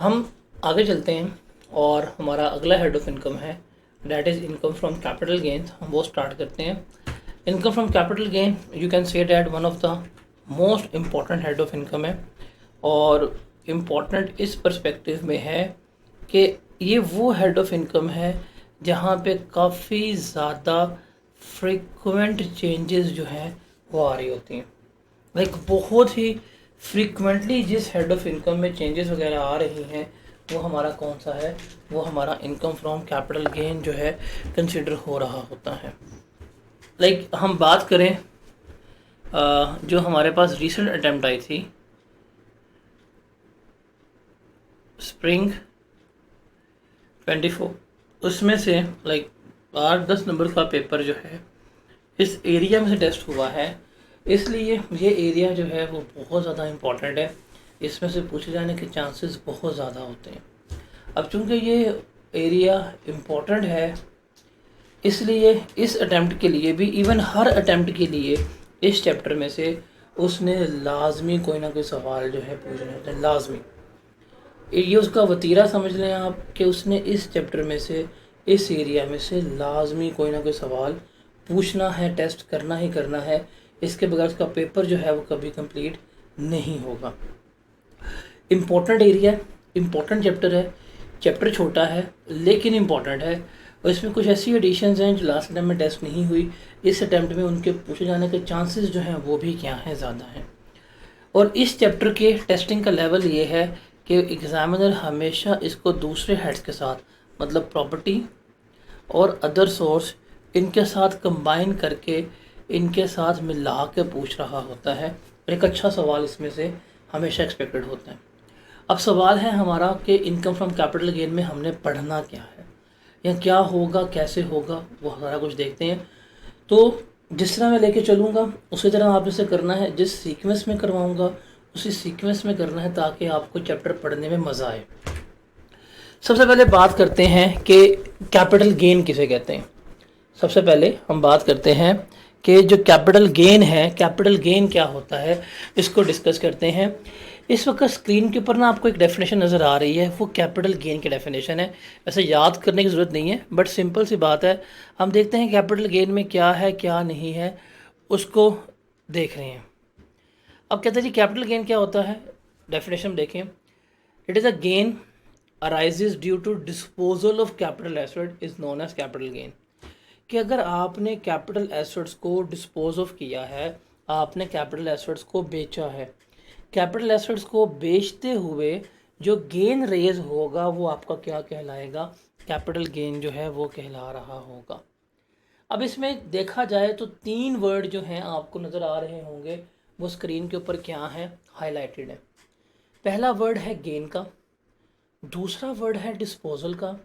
हम आगे चलते हैं और हमारा अगला हेड ऑफ इनकम है, that is income from capital gains. हम वो स्टार्ट करते हैं। Income from capital gain, you can say that one of the most important head of income है, और इम्पॉर्टेंट इस पर्सपेक्टिव में है कि ये वो हेड ऑफ इनकम है जहाँ पे काफ़ी ज़्यादा फ्रीक्वेंट चेंजेस जो हैं वो आ रही होती हैं। लाइक बहुत ही फ्रीक्वेंटली जिस हेड ऑफ इनकम में चेंजेस वगैरह आ रही हैं वो हमारा कौन सा है, वो हमारा इनकम फ्रॉम कैपिटल गेन जो है कंसिडर हो रहा होता है। लाइक हम बात करें जो हमारे पास रीसेंट अटेम्प्ट आई थी स्प्रिंग 24, उसमें से लाइक 8-10 नंबर का पेपर जो है इस एरिया में से टेस्ट हुआ है, इसलिए ये एरिया जो है वो बहुत ज़्यादा इम्पॉर्टेंट है। इसमें से पूछे जाने के चांसेस बहुत ज़्यादा होते हैं। अब चूंकि ये एरिया इम्पॉर्टेंट है, इसलिए इस अटेम्प्ट के लिए भी, इवन हर अटेम्प्ट के लिए इस चैप्टर में से उसने लाजमी कोई ना कोई सवाल जो है पूछने होते हैं, लाजमी। ये उसका वतीरा समझ लें आप कि उसने इस चैप्टर में से, इस एरिया में से लाजमी कोई ना कोई सवाल पूछना है, टेस्ट करना ही करना है। इसके बगैर उसका पेपर जो है वो कभी कंप्लीट नहीं होगा। इम्पोर्टेंट एरिया, इम्पोर्टेंट चैप्टर है, चैप्टर छोटा है लेकिन इम्पॉर्टेंट है, और इसमें कुछ ऐसी एडिशंस हैं जो लास्ट अटैम्प्ट में टेस्ट नहीं हुई, इस अटैम्प्ट में उनके पूछे जाने के चांसेस जो हैं वो भी क्या हैं, ज़्यादा हैं। और इस चैप्टर के टेस्टिंग का लेवल ये है कि एग्ज़ामिनर हमेशा इसको दूसरे हेड्स के साथ, मतलब प्रॉपर्टी और अदर सोर्स, इनके साथ कंबाइन करके, इनके साथ मिला के पूछ रहा होता है, और एक अच्छा सवाल इसमें से हमेशा एक्सपेक्टेड होता है। अब सवाल है हमारा कि इनकम फ्रॉम कैपिटल गेन में हमने पढ़ना क्या है या क्या होगा, कैसे होगा, वो सारा कुछ देखते हैं। तो जिस तरह मैं लेके चलूँगा उसी तरह आप इसे करना है, जिस सीक्वेंस में करवाऊँगा उसी सीक्वेंस में करना है, ताकि आपको चैप्टर पढ़ने में मज़ा आए। सबसे पहले बात करते हैं कि कैपिटल गेन किसे कहते हैं। सबसे पहले हम बात करते हैं कि जो कैपिटल गेन है, कैपिटल गेन क्या होता है, इसको डिस्कस करते हैं। इस वक्त स्क्रीन के ऊपर ना आपको एक डेफिनेशन नज़र आ रही है, वो कैपिटल गेन की डेफिनेशन है। वैसे याद करने की ज़रूरत नहीं है, बट सिंपल सी बात है। हम देखते हैं कैपिटल गेन में क्या है क्या नहीं है, उसको देख रहे हैं। अब कहते हैं जी कैपिटल गेन क्या होता है, डेफिनेशन देखें। It is a gain arises due to disposal of capital asset is known as capital gain. कि अगर आपने कैपिटल एसेट्स को डिस्पोज ऑफ किया है, आपने कैपिटल एसेट्स को बेचा है, कैपिटल एसेट्स को बेचते हुए जो गेन रेज होगा वो आपका क्या कहलाएगा, कैपिटल गेन जो है वो कहला रहा होगा। अब इसमें देखा जाए तो 3 वर्ड जो हैं आपको नज़र आ रहे होंगे, वो स्क्रीन के ऊपर क्या है, हाईलाइटेड है। पहला वर्ड है गेन का, दूसरा वर्ड है डिस्पोजल का,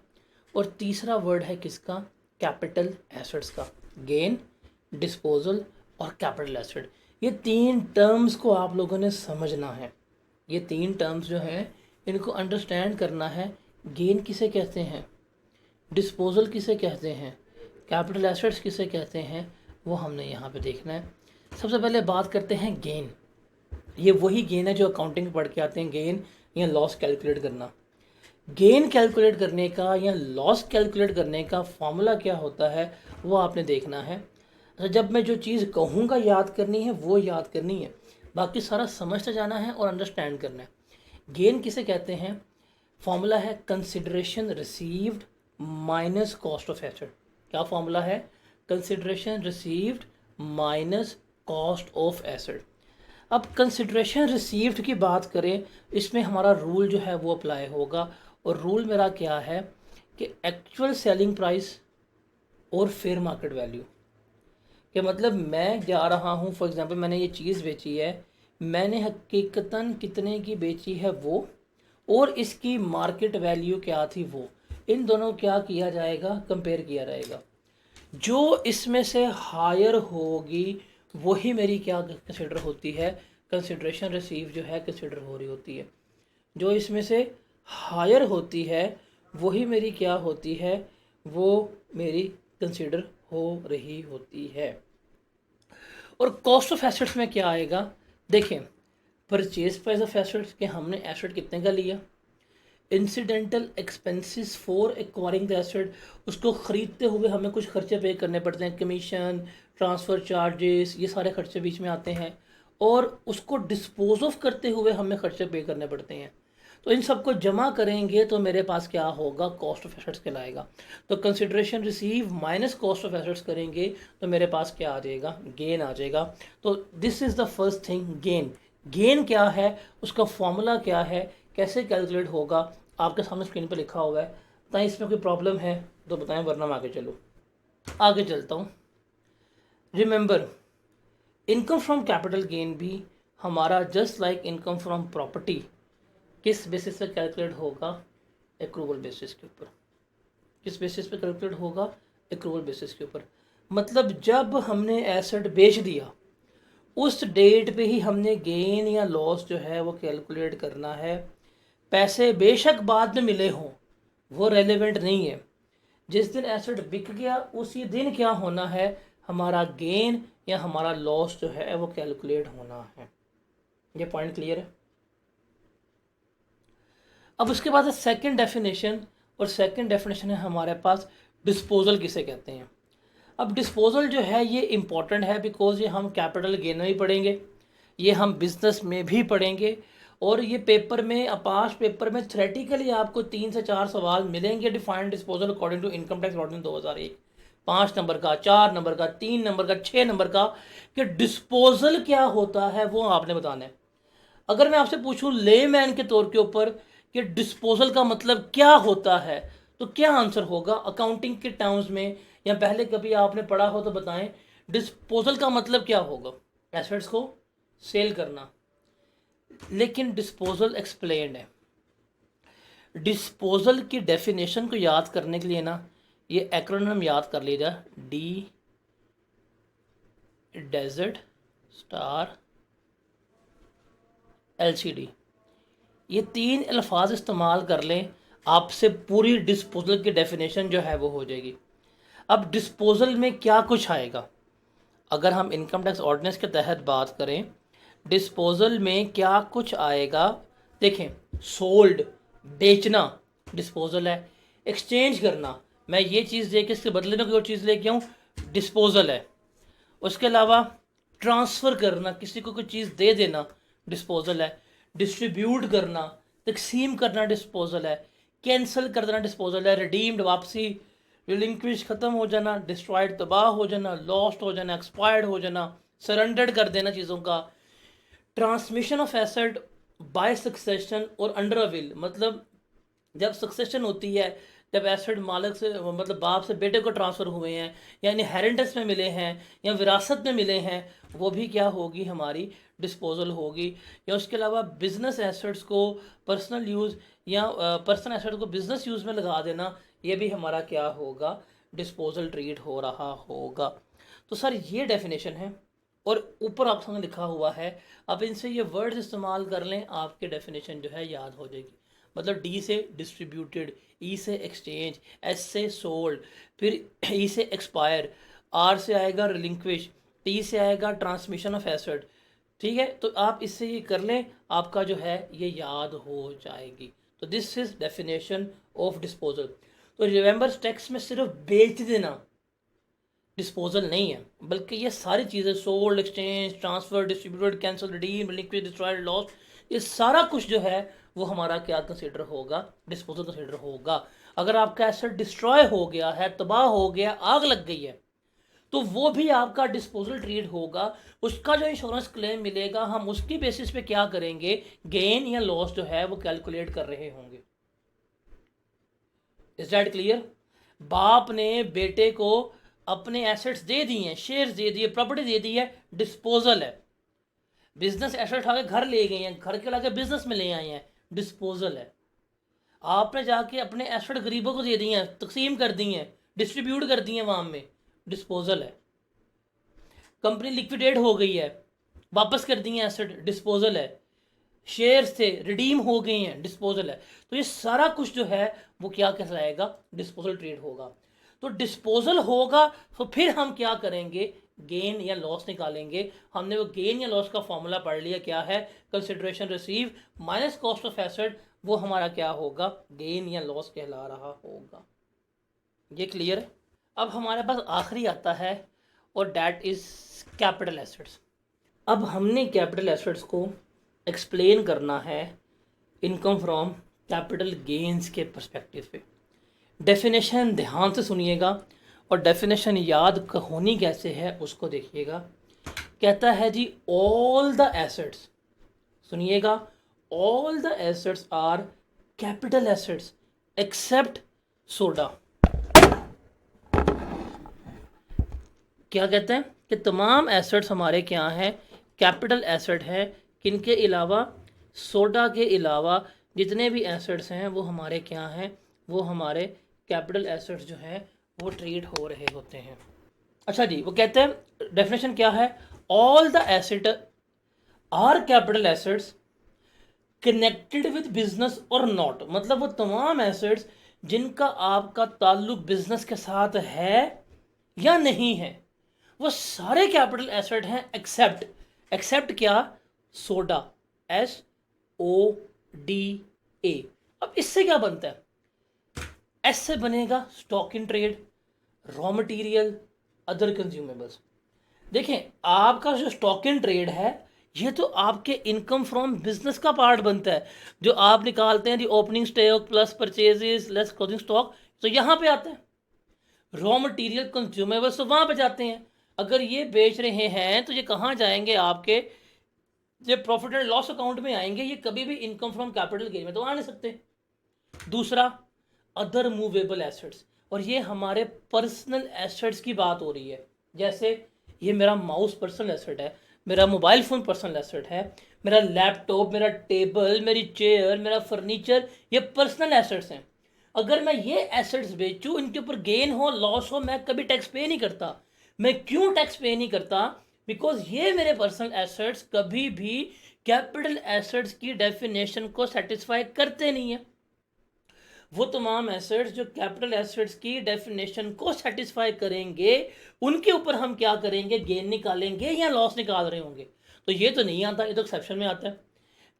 और तीसरा वर्ड है किसका, कैपिटल एसेट्स का। गेन, डिस्पोजल और कैपिटल एसेट, ये 3 टर्म्स को आप लोगों ने समझना है। ये 3 टर्म्स जो हैं इनको अंडरस्टैंड करना है। गेन किसे कहते हैं, डिस्पोजल किसे कहते हैं, कैपिटल एसेट्स किसे कहते हैं, वो हमने यहाँ पे देखना है। सबसे पहले बात करते हैं गेन। ये वही गेन है जो अकाउंटिंग पढ़ के आते हैं, गेन या लॉस कैलकुलेट करना। गेन कैलकुलेट करने का या लॉस कैलकुलेट करने का फॉर्मूला क्या होता है वो आपने देखना है। अच्छा, जब मैं जो चीज़ कहूँगा याद करनी है वो याद करनी है, बाकी सारा समझते जाना है और अंडरस्टैंड करना है। गेन किसे कहते हैं, फॉर्मूला है consideration received minus cost of asset. क्या फॉर्मूला है, consideration received minus cost of asset. अब कंसिडरेशन रिसीव्ड की बात करें, इसमें हमारा रूल जो है वो अप्लाई होगा, और रूल मेरा क्या है कि एक्चुअल सेलिंग प्राइस और फेयर मार्केट वैल्यू। कि मतलब मैं जा रहा हूँ, फॉर एग्जांपल मैंने ये चीज़ बेची है, मैंने हकीकतन कितने की बेची है वो, और इसकी मार्केट वैल्यू क्या थी वो, इन दोनों क्या किया जाएगा, कंपेयर किया जाएगा। जो इसमें से हायर होगी वही मेरी क्या कंसिडर होती है, कंसिडरेशन रिसीव जो है कंसिडर हो रही होती है। जो इसमें से हायर होती है वही मेरी क्या होती है, वो मेरी कंसिडर हो रही होती है। और कॉस्ट ऑफ एसेट्स में क्या आएगा, देखें, परचेज प्राइस ऑफ एसेट्स के हमने एसेट कितने का लिया, incidental expenses for acquiring the asset, उसको ख़रीदते हुए हमें कुछ खर्चे पे करने पड़ते हैं, कमीशन, ट्रांसफ़र चार्जेस, ये सारे खर्चे बीच में आते हैं। और उसको डिस्पोज ऑफ करते हुए हमें खर्चे पे करने पड़ते हैं। तो इन सबको जमा करेंगे तो मेरे पास क्या होगा, कॉस्ट ऑफ एसेट्स कहलाएगा। तो consideration receive minus cost of assets करेंगे तो मेरे पास क्या आ जाएगा, गेन आ जाएगा। तो this is the first thing, gain. Gain क्या है, उसका फॉर्मूला क्या है, कैसे कैलकुलेट होगा, आपके सामने स्क्रीन पर लिखा हुआ है। बताएं इसमें कोई प्रॉब्लम है तो बताएं, वरना मैं आगे चलूँ। आगे चलता हूँ। Remember, income from capital gain भी हमारा just like income from property किस बेसिस पे कैलकुलेट होगा, एक्रूवल बेसिस के ऊपर। किस बेसिस पे कैलकुलेट होगा, एक्रूवल बेसिस के ऊपर। मतलब जब हमने एसेट बेच दिया उस डेट पे ही हमने गेन या लॉस जो है वो कैलकुलेट करना है। पैसे बेशक बाद में मिले हों, वो रेलेवेंट नहीं है। जिस दिन एसेट बिक गया उसी दिन क्या होना है, हमारा गेन या हमारा लॉस जो है वो कैलकुलेट होना है। ये पॉइंट क्लियर है। अब उसके बाद है सेकंड डेफिनेशन, और सेकंड डेफिनेशन है हमारे पास डिस्पोजल किसे कहते हैं। अब डिस्पोजल जो है ये इंपॉर्टेंट है बिकॉज ये हम कैपिटल गेन में भी पढ़ेंगे, ये हम बिजनेस में भी पढ़ेंगे, और ये पेपर में, अपास पेपर में थ्योरेटिकली आपको 3 से 4 सवाल मिलेंगे। Defined disposal according to income tax ordinance 2001, 5 number का, 4 नंबर का, 3 नंबर का, 6 नंबर का, कि डिस्पोजल क्या होता है वो आपने बताना है। अगर मैं आपसे पूछूं लेमैन के तौर के ऊपर कि डिस्पोजल का मतलब क्या होता है, तो क्या आंसर होगा अकाउंटिंग के टर्म्स में, या पहले कभी आपने पढ़ा हो तो बताएं। डिस्पोजल का मतलब क्या होगा, एसेट्स को सेल करना। लेकिन डिस्पोजल एक्सप्लेन्ड है। डिस्पोजल की डेफिनेशन को याद करने के लिए ना ये एक्रोनिम याद कर लीजिए, डी डेजर्ट स्टार LCD, ये 3 अल्फाज इस्तेमाल कर लें, आपसे पूरी डिस्पोजल की डेफिनेशन जो है वो हो जाएगी। अब डिस्पोजल में क्या कुछ आएगा, अगर हम इनकम टैक्स ऑर्डिनेंस के तहत बात करें, डिस्पोजल में क्या कुछ आएगा। देखें, सोल्ड, बेचना डिस्पोजल है। एक्सचेंज करना, मैं ये चीज़ दे के इसके बदले में कोई और चीज़ लेके आऊँ, डिस्पोजल है। उसके अलावा ट्रांसफ़र करना, किसी को कोई चीज़ दे देना, डिस्पोजल है। डिस्ट्रीब्यूट करना, तकसीम करना, डिस्पोजल है। कैंसिल कर देना, डिस्पोजल है। रिडीम्ड, वापसी। रिलिंक्विश, ख़त्म हो जाना। डिस्ट्रॉयड, तबाह हो जाना। लॉस्ट हो जाना, एक्सपायर्ड हो जाना, सरेंडर्ड कर देना चीज़ों का। Transmission of asset by succession और अंडर अ विल, मतलब जब सक्सेशन होती है, जब एसेट मालिक से, मतलब बाप से बेटे को ट्रांसफ़र हुए हैं, या इनहेरिटेंस में मिले हैं, या विरासत में मिले हैं, वो भी क्या होगी, हमारी डिस्पोजल होगी। या उसके अलावा बिजनेस एसेट्स को पर्सनल यूज़, या पर्सनल एसेट को बिजनेस यूज़ में लगा देना, ये भी हमारा क्या होगा, डिस्पोजल ट्रीट हो रहा होगा। तो सर ये डेफिनेशन है, और ऊपर आप सामने लिखा हुआ है, आप इनसे ये वर्ड्स इस्तेमाल कर लें, आपके डेफिनेशन जो है याद हो जाएगी। मतलब डी से डिस्ट्रीब्यूटेड, ई से एक्सचेंज, एस से सोल्ड, फिर ई से एक्सपायर, आर से आएगा रिलिंक्विश, टी से आएगा ट्रांसमिशन ऑफ एसेट। ठीक है, तो आप इससे ये कर लें, आपका जो है ये याद हो जाएगी। तो this is definition of disposal. तो रिमेंबर, टैक्स में सिर्फ बेच देना डिस्पोजल नहीं है, बल्कि ये सारी चीज़ें, sold, exchange, transfer, distributed, cancel, redeem, liquid, destroyed, loss, ये सारा कुछ जो है वो हमारा क्या कंसिडर होगा, डिस्पोजल कंसिडर होगा। अगर आपका एसेट डिस्ट्रॉय हो गया है, तबाह हो गया, आग लग गई है, तो वो भी आपका डिस्पोजल ट्रीट होगा। उसका जो इंश्योरेंस क्लेम मिलेगा, हम उसकी बेसिस पे क्या करेंगे, गेन या लॉस जो है वो कैलकुलेट कर रहे होंगे। Is that clear. बाप ने बेटे को अपने एसेट्स दे दिए हैं, शेयर्स दे दिए, प्रॉपर्टी दे दी है, डिस्पोजल है। बिजनेस एसेट उठा के घर ले गए हैं, घर के लाके बिजनेस में ले आए हैं, डिस्पोजल है। आपने जाके अपने एसेट गरीबों को दे दिए हैं, तकसीम कर दी हैं, डिस्ट्रीब्यूट कर दिए वहां में, डिस्पोजल है। कंपनी लिक्विडेट हो गई है, वापस कर दिए एसेट, डिस्पोजल है। शेयर्स थे, रिडीम हो गए हैं, डिस्पोजल है। तो ये सारा कुछ जो है वो क्या कहलाएगा, डिस्पोजल ट्रेड होगा। तो डिस्पोजल होगा तो फिर हम क्या करेंगे, गेन या लॉस निकालेंगे। हमने वो गेन या लॉस का फॉर्मूला पढ़ लिया, क्या है, consideration receive minus cost of asset वो हमारा क्या होगा, गेन या लॉस कहला रहा होगा। ये क्लियर है। अब हमारे पास आखिरी आता है और डैट इज कैपिटल एसेट्स। अब हमने कैपिटल एसेट्स को एक्सप्लेन करना है इनकम फ्रॉम कैपिटल गेन्स के पर्सपेक्टिव पे। डेफिनेशन ध्यान से सुनिएगा और डेफिनेशन याद होनी कैसे है उसको देखिएगा। कहता है जी ऑल द एसेट्स, सुनिएगा, all the assets are capital assets except soda. क्या कहते हैं कि तमाम एसेट्स हमारे क्या हैं, कैपिटल एसेट हैं, किनके अलावा, सोडा के अलावा जितने भी एसेट्स हैं वो हमारे क्या हैं, वो हमारे कैपिटल एसेट्स जो हैं वो ट्रीट हो रहे होते हैं। अच्छा जी, वो कहते हैं डेफिनेशन क्या है, all the asset are capital assets connected with business और नॉट, मतलब वो तमाम एसेट्स जिनका आपका ताल्लुक बिजनेस के साथ है या नहीं है, वो सारे कैपिटल एसेट हैं एक्सेप्ट, एक्सेप्ट क्या, सोडा, SODA। अब इससे क्या बनता है, एस से बनेगा stock in trade, raw material, other consumables. देखें आपका जो स्टॉक इन ट्रेड है ये तो आपके इनकम फ्रॉम बिजनेस का पार्ट बनता है, जो आप निकालते हैं जी opening stock plus purchases less closing stock, तो यहाँ पे आता है। रॉ मटेरियल कंज्यूमेबल्स तो वहाँ पे जाते हैं। अगर ये बेच रहे हैं तो ये कहाँ जाएंगे, आपके ये प्रॉफिट एंड लॉस अकाउंट में आएंगे, ये कभी भी इनकम फ्रॉम कैपिटल गेन में तो आ नहीं सकते। दूसरा अदर मूवेबल एसेट्स, और ये हमारे पर्सनल एसेट्स की बात हो रही है। जैसे ये मेरा माउस पर्सनल एसेट है, मेरा मोबाइल फ़ोन पर्सनल एसेट है, मेरा लैपटॉप, मेरा टेबल, मेरी चेयर, मेरा फर्नीचर, ये पर्सनल एसेट्स हैं। अगर मैं ये एसेट्स बेचूँ, इनके ऊपर गेन हो लॉस हो, मैं कभी टैक्स पे नहीं करता। मैं क्यों टैक्स पे नहीं करता, बिकॉज ये मेरे पर्सनल एसेट्स कभी भी कैपिटल एसेट्स की डेफिनेशन को सेटिस्फाई करते नहीं है। वो तमाम एसेट्स जो कैपिटल एसेट्स की डेफिनेशन को सेटिस्फाई करेंगे उनके ऊपर हम क्या करेंगे, गेन निकालेंगे या लॉस निकाल रहे होंगे। तो ये तो नहीं आता, ये तो एक्सेप्शन में आता है।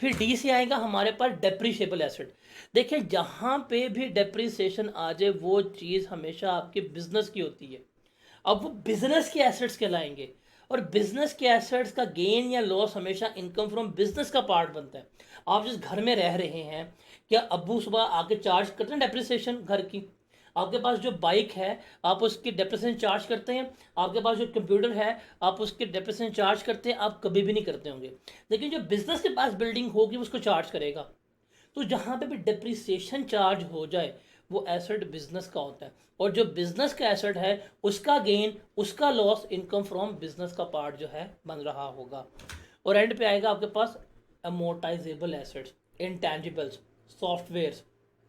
फिर डी से आएगा हमारे पास डेप्रिशिएबल एसेट। देखिए जहाँ पे भी डेप्रिसिएशन आ जाए वो चीज़ हमेशा आपके बिजनेस की होती है। अब वो बिजनेस के एसेट्स कहलाएंगे, और बिजनेस के एसेट्स का गेन या लॉस हमेशा इनकम फ्रॉम बिजनेस का पार्ट बनता है। आप जिस घर में रह रहे हैं, क्या अब्बू सुबह आके चार्ज करते हैं डेप्रिसिएशन घर की? आपके पास जो बाइक है आप उसकी डेप्रिसिएशन चार्ज करते हैं, आपके पास जो कंप्यूटर है आप उसके डेप्रिसिएशन चार्ज करते हैं? आप कभी भी नहीं करते होंगे। लेकिन जो बिजनेस के पास बिल्डिंग होगी उसको चार्ज करेगा। तो जहाँ पे भी डेप्रिसिएशन चार्ज हो जाए वो एसेट बिजनेस का होता है, और जो बिजनेस का एसेट है उसका गेन उसका लॉस इनकम फ्रॉम बिजनेस का पार्ट जो है बन रहा होगा। और एंड पे आएगा आपके पास amortisable assets, intangibles, software,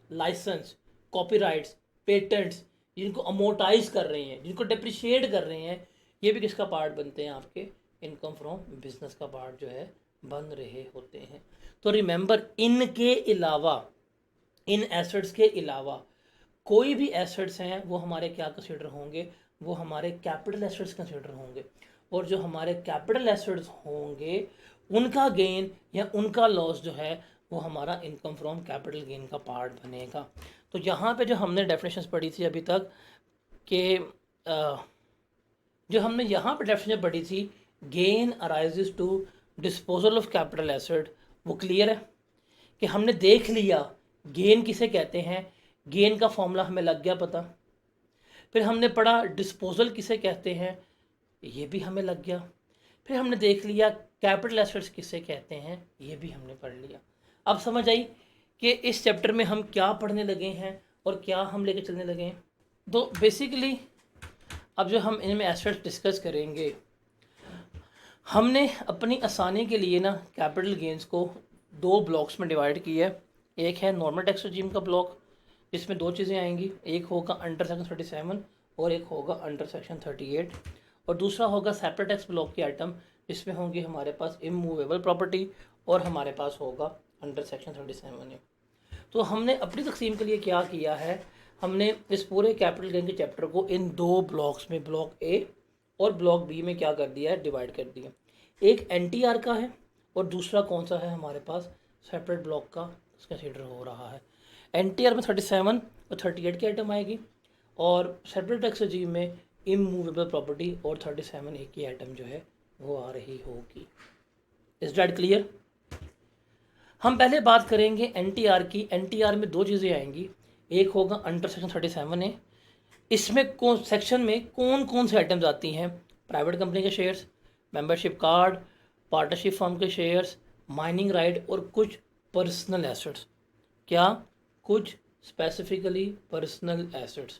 licence, copyrights, patents, जिनको अमोर्टाइज कर रहे हैं, जिनको डेप्रिशिएट कर रहे हैं, ये भी किसका पार्ट बनते हैं, आपके इनकम फ्रॉम बिजनेस का पार्ट जो है बन रहे होते हैं। तो रिमेंबर, इनके अलावा, इन एसेट्स के अलावा कोई भी एसेट्स हैं वो हमारे क्या कंसिडर होंगे, वो हमारे कैपिटल एसेट्स कंसिडर होंगे। और जो हमारे कैपिटल एसेट्स होंगे उनका गेन या उनका लॉस जो है वो हमारा इनकम फ्रॉम कैपिटल गेन का पार्ट बनेगा। तो यहाँ पे जो हमने डेफिनेशंस पढ़ी थी अभी तक कि जो हमने यहाँ पे डेफिनेशन पढ़ी थी, gain arises to disposal of capital asset, वो क्लियर है कि हमने देख लिया गेन किसे कहते हैं, गेन का फॉर्मूला हमें लग गया पता। फिर हमने पढ़ा डिस्पोजल किसे कहते हैं, ये भी हमें लग गया। फिर हमने देख लिया कैपिटल एसेट्स किसे कहते हैं, ये भी हमने पढ़ लिया। अब समझ आई कि इस चैप्टर में हम क्या पढ़ने लगे हैं और क्या हम लेके चलने लगे हैं। तो बेसिकली अब जो हम इनमें एसेट्स डिस्कस करेंगे, हमने अपनी आसानी के लिए ना कैपिटल गेन्स को दो ब्लॉक्स में डिवाइड किया है। एक है नॉर्मल टैक्स रेजिम का ब्लॉक, जिसमें दो चीज़ें आएंगी, एक होगा अंडर सेक्शन 37 और एक होगा अंडर सेक्शन 38, और दूसरा होगा सेपरेट टैक्स ब्लॉक की आइटम, जिसमें होंगी हमारे पास इमूवेबल प्रॉपर्टी और हमारे पास होगा अंडर सेक्शन 37A। तो हमने अपनी तकसीम के लिए क्या किया है, हमने इस पूरे कैपिटल गेन के चैप्टर को इन दो ब्लॉक्स में, ब्लॉक ए और ब्लॉक बी में क्या कर दिया है, डिवाइड कर दिया। एक NTR का है और दूसरा कौन सा है हमारे पास, सेपरेट ब्लॉक का कंसिडर हो रहा है। NTR में 37 और 38 की आइटम आएगी, और सेपरेट टैक्स regime में इमूवेबल प्रॉपर्टी और 37A की आइटम जो है वो आ रही होगी। Is that clear? हम पहले बात करेंगे NTR की। NTR में दो चीज़ें आएंगी, एक होगा अंडर सेक्शन 37A। इसमें कौन सेक्शन में कौन कौन से आइटम्स आती हैं? प्राइवेट कंपनी के shares, membership card, partnership firm के शेयर्स, माइनिंग राइट और कुछ पर्सनल एसेट्स। क्या? कुछ स्पेसिफिकली पर्सनल एसेट्स।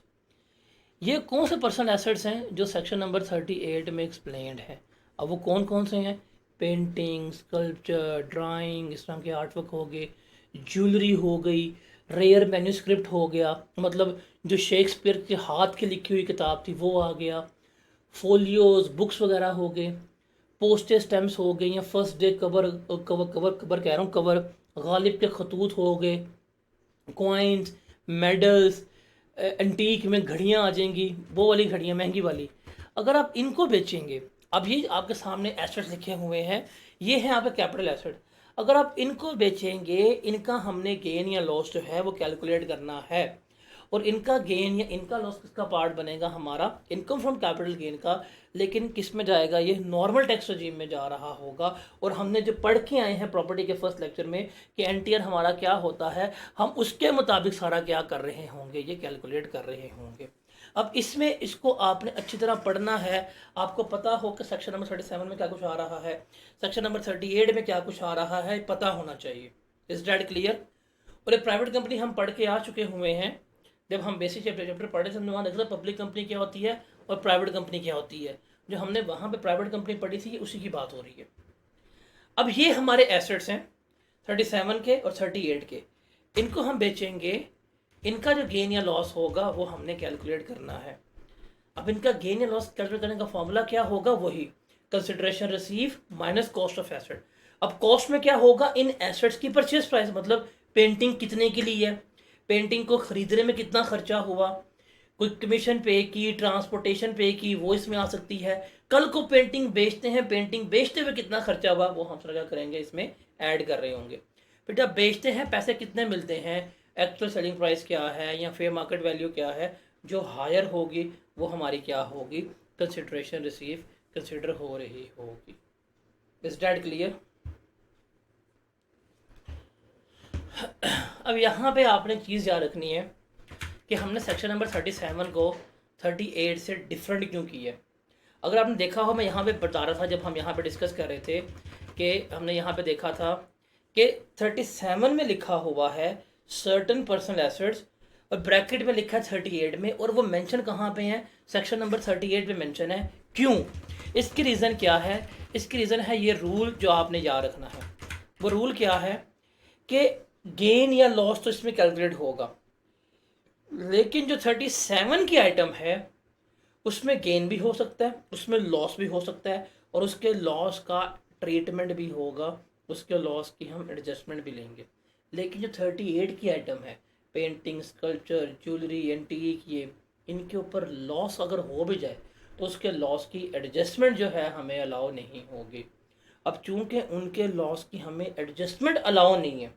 ये कौन से पर्सनल एसेट्स हैं जो सेक्शन नंबर 38 में एक्सप्लेन्ड है? अब वो कौन कौन से हैं? पेंटिंग, स्कल्पचर, ड्राइंग, इस तरह के आर्टवर्क हो गए, ज्वेलरी हो गई, रेयर मैन्यूस्क्रिप्ट हो गया, मतलब जो शेक्सपियर के हाथ की लिखी हुई किताब थी वो आ गया, फोलियोज, बुक्स वगैरह हो गए, पोस्टेज स्टैम्प्स हो गए, या first day cover cover cover cover कह रहा हूँ कवर, गालिब के खतूत हो गए, कॉइन्स, मेडल्स, एंटीक में घड़ियाँ आ जाएंगी, वो वाली घड़ियाँ महंगी वाली। अगर आप इनको बेचेंगे, अभी आपके सामने एसेट्स लिखे हुए हैं, ये है आपका कैपिटल एसेट। अगर आप इनको बेचेंगे, इनका हमने गेन या लॉस जो है वो कैलकुलेट करना है, और इनका गेन या इनका लॉस किसका पार्ट बनेगा? हमारा इनकम फ्रॉम कैपिटल गेन का। लेकिन किस में जाएगा? ये नॉर्मल टैक्स रजीम में जा रहा होगा। और हमने जो पढ़ के आए हैं प्रॉपर्टी के फर्स्ट लेक्चर में कि NTR हमारा क्या होता है, हम उसके मुताबिक सारा क्या कर रहे होंगे, ये कैलकुलेट कर रहे होंगे। अब इसमें इसको आपने अच्छी तरह पढ़ना है। आपको पता हो कि सेक्शन नंबर 37 में क्या कुछ आ रहा है, सेक्शन नंबर 38 में क्या कुछ आ रहा है, पता होना चाहिए। Is that clear? और एक प्राइवेट कंपनी हम पढ़ के आ चुके हुए हैं। जब हम बेसिक चैप्टर पढ़े थे, हमने वहाँ देखा पब्लिक कंपनी क्या होती है और प्राइवेट कंपनी क्या होती है। जो हमने वहाँ पे प्राइवेट कंपनी पढ़ी थी, उसी की बात हो रही है। अब ये हमारे एसेट्स हैं 37 के और 38 के, इनको हम बेचेंगे। इनका जो गेन या लॉस होगा वो हमने कैलकुलेट करना है। अब इनका गेन या लॉस कैलकुलेट करने का फॉर्मूला क्या होगा? वही consideration receive minus cost of asset. अब कॉस्ट में क्या होगा? इन एसेट्स की परचेज प्राइस, मतलब पेंटिंग कितने की ली है, पेंटिंग को खरीदने में कितना खर्चा हुआ, कोई कमीशन पे की, ट्रांसपोर्टेशन पे की, वो इसमें आ सकती है। कल को पेंटिंग बेचते हैं, पेंटिंग बेचते हुए कितना खर्चा हुआ वो हम क्या करेंगे, इसमें ऐड कर रहे होंगे। फिर जब बेचते हैं पैसे कितने मिलते हैं, एक्चुअल सेलिंग प्राइस क्या है या फेयर मार्केट वैल्यू क्या है, जो हायर होगी वो हमारी क्या होगी, कंसिडरेशन रिसीव कंसिडर हो रही होगी। Is that clear? अब यहाँ पे आपने चीज़ याद रखनी है कि हमने सेक्शन नंबर 37 को 38 से डिफरेंट क्यों की है। अगर आपने देखा हो, मैं यहाँ पे बता रहा था जब हम यहाँ पे डिस्कस कर रहे थे कि हमने यहाँ पे देखा था कि 37 में लिखा हुआ है सर्टन पर्सनल एसेट्स, और ब्रैकेट में लिखा है 38 में, और वो मेंशन कहाँ पे है? सेक्शन नंबर 38 में मेंशन है। क्यों? इसकी रीज़न क्या है? इसकी रीज़न है ये रूल जो आपने याद रखना है। वो रूल क्या है कि गेन या लॉस तो इसमें कैलकुलेट होगा, लेकिन जो 37 की आइटम है उसमें गेन भी हो सकता है, उसमें लॉस भी हो सकता है, और उसके लॉस का ट्रीटमेंट भी होगा, उसके लॉस की हम एडजस्टमेंट भी लेंगे। लेकिन जो 38 की आइटम है, पेंटिंग, स्कल्पचर, ज्वेलरी, एंटीक, ये इनके ऊपर लॉस अगर हो भी जाए तो उसके लॉस की एडजस्टमेंट जो है हमें अलाउ नहीं होगी। अब चूंकि उनके लॉस की हमें एडजस्टमेंट अलाउ नहीं है,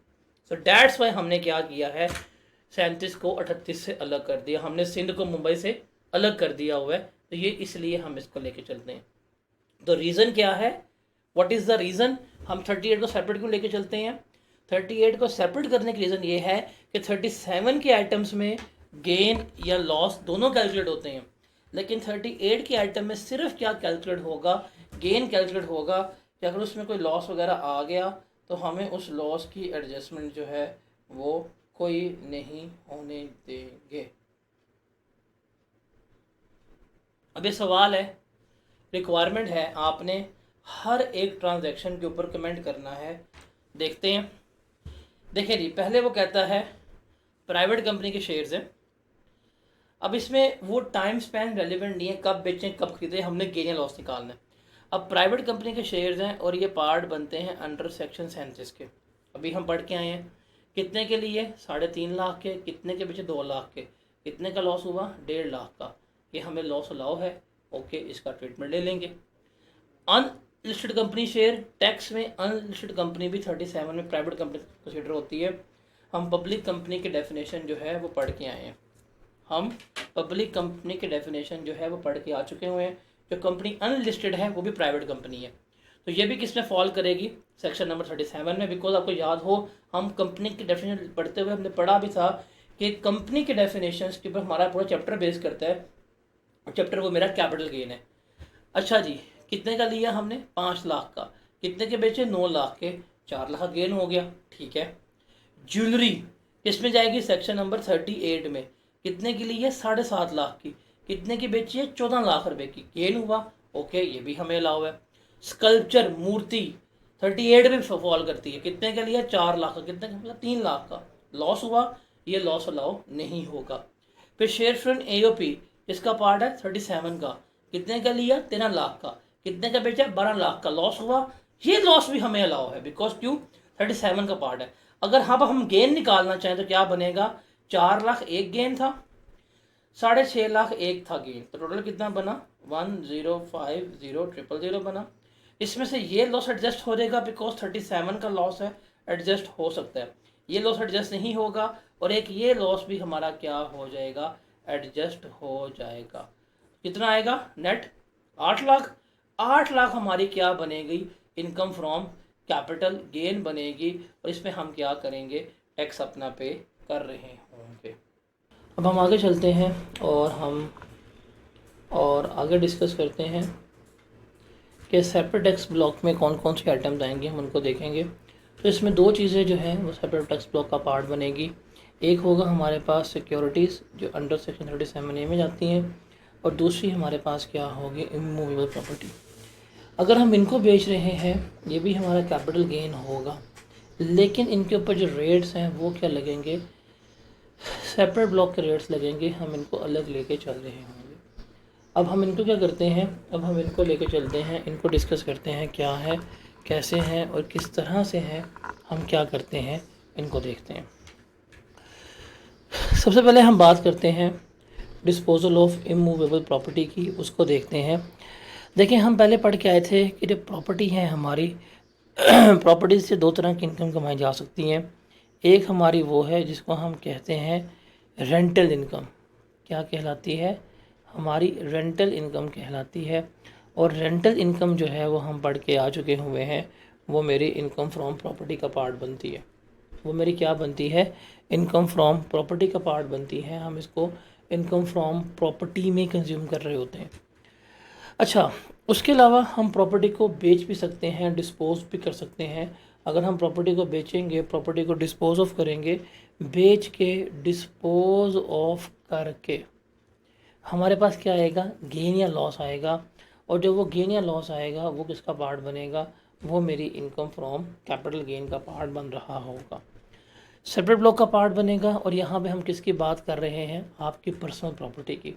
सो डैट्स वाई हमने क्या किया है, 37 को 38 से अलग कर दिया। हमने सिंध को मुंबई से अलग कर दिया हुआ है, तो ये इसलिए हम इसको लेके चलते हैं। तो रीज़न क्या है? व्हाट इज़ द रीज़न हम 38 को सेपरेट क्यों लेके चलते हैं? 38 को सेपरेट करने की रीज़न ये है कि 37 के आइटम्स में गेन या लॉस दोनों कैलकुलेट होते हैं, लेकिन 38 के आइटम में सिर्फ क्या कैलकुलेट होगा, गेन कैलकुलेट होगा कि अगर उसमें कोई लॉस वगैरह आ गया तो हमें उस लॉस की एडजस्टमेंट जो है वो कोई नहीं होने देंगे। अब ये सवाल है, रिक्वायरमेंट है, आपने हर एक ट्रांजैक्शन के ऊपर कमेंट करना है। देखते हैं। देखिए जी, पहले वो कहता है प्राइवेट कंपनी के शेयर्स हैं। अब इसमें वो टाइम स्पैन रेलिवेंट नहीं है, कब बेचें कब खरीदें, हमने गेन या लॉस निकालना है। अब प्राइवेट कंपनी के शेयर्स हैं और ये पार्ट बनते हैं अंडर सेक्शन 37 के। अभी हम पढ़ के आए हैं कितने के लिए, 3.5 लाख के, कितने के पीछे 2 लाख के, कितने का लॉस हुआ, 1.5 लाख का। ये हमें लॉस अलाउ है, ओके, इसका ट्रीटमेंट ले लेंगे। अनलिस्टेड कंपनी शेयर, टैक्स में अनलिस्टेड कंपनी भी 37 में प्राइवेट कंपनी कंसिडर होती है। हम पब्लिक कंपनी की डेफिनेशन जो है वो पढ़ के आए हैं। हम पब्लिक कंपनी की डेफिनेशन जो है वो पढ़ के आ चुके हुए हैं। जो कंपनी अनलिस्टेड है वो भी प्राइवेट कंपनी है, तो ये भी किसमें फॉल करेगी, सेक्शन नंबर 37 में। बिकॉज आपको याद हो, हम कंपनी की डेफिनेशन पढ़ते हुए हमने पढ़ा भी था कि कंपनी की डेफिनेशन के ऊपर हमारा पूरा चैप्टर बेस करता है। चैप्टर वो मेरा कैपिटल गेन है। अच्छा जी, कितने का लिया हमने, 5 लाख का। कितने के बेचे, 9 लाख के, 4 लाख गेन हो गया। ठीक है। ज्वेलरी किसमें जाएगी, सेक्शन नंबर 38 में। कितने की ली है, 7.5 लाख की। कितने की बेची है, 14 लाख रुपए की, गेन हुआ। ओके, ये भी हमें अलाउ है। स्कल्पचर मूर्ति 38 में फॉल करती है। कितने का लिया, 4 लाख का। कितने का, मतलब 3 लाख का लॉस हुआ, ये लॉस अलाउ नहीं होगा। फिर शेयर फ्रंट एओपी, इसका पार्ट है 37 का। कितने का लिया, 13 लाख का। कितने का बेचा, 12 लाख का, लॉस हुआ। ये लॉस भी हमें अलाउ है, बिकॉज क्यों, 37 का पार्ट है। अगर हाँ हम गेन निकालना चाहें तो क्या बनेगा, 4 लाख एक गेन था, 6.5 लाख एक था गेन, तो टोटल कितना बना, 1,050,000 बना। इसमें से ये लॉस एडजस्ट हो जाएगा, बिकॉज 37 का लॉस है, एडजस्ट हो सकता है। ये लॉस एडजस्ट नहीं होगा, और एक ये लॉस भी हमारा क्या हो जाएगा, एडजस्ट हो जाएगा। कितना आएगा नेट, 8 लाख। 8 लाख हमारी क्या बनेगी, इनकम फ्रॉम कैपिटल गेन बनेगी, और इसमें हम क्या करेंगे, टैक्स अपना पे कर रहे होंगे। अब हम आगे चलते हैं और आगे डिस्कस करते हैं कि सेपरेट टैक्स ब्लॉक में कौन कौन से आइटम्स आएंगे, हम उनको देखेंगे। तो इसमें 2 चीज़ें जो हैं वो सेपरेट टैक्स ब्लॉक का पार्ट बनेगी। एक होगा हमारे पास सिक्योरिटीज़ जो अंडर सेक्शन 37A में जाती हैं, और दूसरी हमारे पास क्या होगी, इमूवेबल प्रॉपर्टी। अगर हम इनको बेच रहे हैं, ये भी हमारा कैपिटल गेन होगा, लेकिन इनके ऊपर जो रेट्स हैं वो क्या लगेंगे, सेपरेट ब्लॉक के रेट्स लगेंगे, हम इनको अलग लेके चल रहे होंगे। अब हम इनको क्या करते हैं, अब हम इनको लेके चलते हैं, इनको डिस्कस करते हैं क्या है, कैसे हैं और किस तरह से हैं, हम क्या करते हैं, इनको देखते हैं। सबसे पहले हम बात करते हैं डिस्पोजल ऑफ इमूवेबल प्रॉपर्टी की, उसको देखते हैं। देखिए, हम पहले पढ़ के आए थे कि जो प्रॉपर्टी है हमारी प्रॉपर्टीज से 2 तरह की इनकम कमाई जा सकती हैं। एक हमारी वो है जिसको हम कहते हैं रेंटल इनकम। क्या कहलाती है, हमारी रेंटल इनकम कहलाती है। और रेंटल इनकम जो है वो हम पढ़ के आ चुके हुए हैं, वो मेरी इनकम फ्रॉम प्रॉपर्टी का पार्ट बनती है। वो मेरी क्या बनती है, इनकम फ्रॉम प्रॉपर्टी का पार्ट बनती है। हम इसको इनकम फ्रॉम प्रॉपर्टी में कंज्यूम कर रहे होते हैं। अच्छा, उसके अलावा हम प्रॉपर्टी को बेच भी सकते हैं, डिस्पोज भी कर सकते हैं। अगर हम प्रॉपर्टी को बेचेंगे, प्रॉपर्टी को डिस्पोज ऑफ करेंगे, बेच के डिस्पोज ऑफ करके हमारे पास क्या आएगा, गेन या लॉस आएगा। और जो वो गेन या लॉस आएगा वो किसका पार्ट बनेगा, वो मेरी इनकम फ्रॉम कैपिटल गेन का पार्ट बन रहा होगा, सेपरेट ब्लॉक का पार्ट बनेगा। और यहाँ पे हम किसकी बात कर रहे हैं, आपकी पर्सनल प्रॉपर्टी की।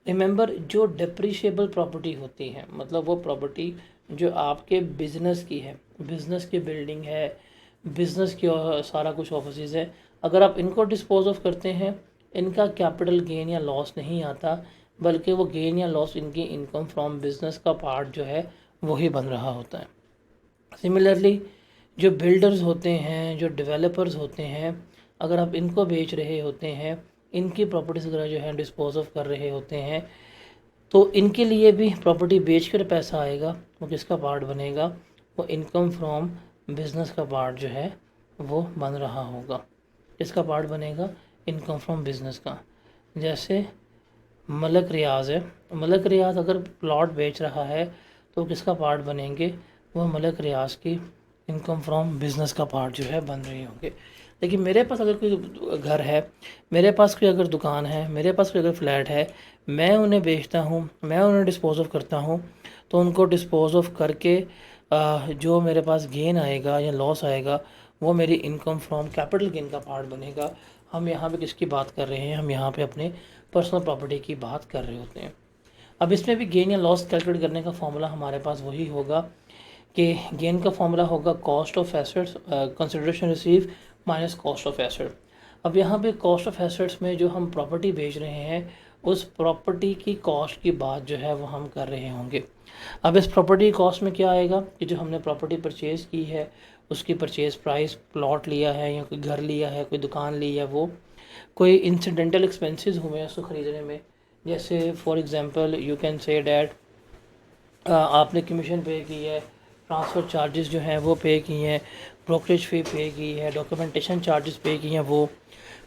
रिमेंबर, जो डिप्रिशिएबल प्रॉपर्टी होती है, मतलब वो प्रॉपर्टी जो आपके बिजनेस की है, बिजनेस की बिल्डिंग है, बिजनेस की सारा कुछ ऑफिस है, अगर आप इनको डिस्पोज ऑफ करते हैं, इनका कैपिटल गेन या लॉस नहीं आता, बल्कि वो गेन या लॉस इनकी इनकम फ्रॉम बिजनेस का पार्ट जो है वही बन रहा होता है। सिमिलरली जो बिल्डर्स होते हैं, जो डेवलपर्स होते हैं, अगर आप इनको बेच रहे होते हैं, इनकी प्रॉपर्टीज़ वगैरह जो है डिस्पोज ऑफ कर रहे होते हैं, तो इनके लिए भी प्रॉपर्टी बेच कर पैसा आएगा, वो किसका पार्ट बनेगा, वो इनकम फ्रॉम बिजनेस का पार्ट जो है वो बन रहा होगा। किसका पार्ट बनेगा, इनकम फ्रॉम बिजनेस का। जैसे मलक रियाज है, मलक रियाज अगर प्लॉट बेच रहा है तो किसका पार्ट बनेंगे, वो मलक रियाज की इनकम फ्रॉम बिजनेस का पार्ट जो है बन रहे होंगे। लेकिन मेरे पास अगर कोई घर है, मेरे पास कोई अगर दुकान है, मेरे पास कोई अगर फ्लैट है, मैं उन्हें बेचता हूँ, मैं उन्हें डिस्पोज ऑफ करता हूँ, तो उनको डिस्पोज ऑफ करके जो मेरे पास गेन आएगा या लॉस आएगा वो मेरी इनकम फ्रॉम कैपिटल गेन का पार्ट बनेगा। हम यहाँ पे किसकी बात कर रहे हैं, हम यहाँ पे अपने पर्सनल प्रॉपर्टी की बात कर रहे होते हैं। अब इसमें भी गेन या लॉस कैलकुलेट करने का फॉर्मूला हमारे पास वही होगा कि गेन का फॉर्मूला होगा cost of assets consideration receive minus cost of asset. अब यहाँ पे कॉस्ट ऑफ एसेट्स में जो हम प्रॉपर्टी बेच रहे हैं, उस प्रॉपर्टी की कॉस्ट की बात जो है वो हम कर रहे होंगे। अब इस प्रॉपर्टी कॉस्ट में क्या आएगा कि जो हमने प्रॉपर्टी परचेज़ की है उसकी परचेज़ प्राइस, प्लॉट लिया है या कोई घर लिया है, कोई दुकान ली है, वो कोई इंसिडेंटल एक्सपेंसेस हुए हैं उसको ख़रीदने में, जैसे for example you can say that आपने कमीशन पे की है, ट्रांसफ़र चार्जेस जो हैं वो पे किए हैं, ब्रोकरेज फ़ी पे की है, डॉक्यूमेंटेशन चार्जेस पे किए हैं, वो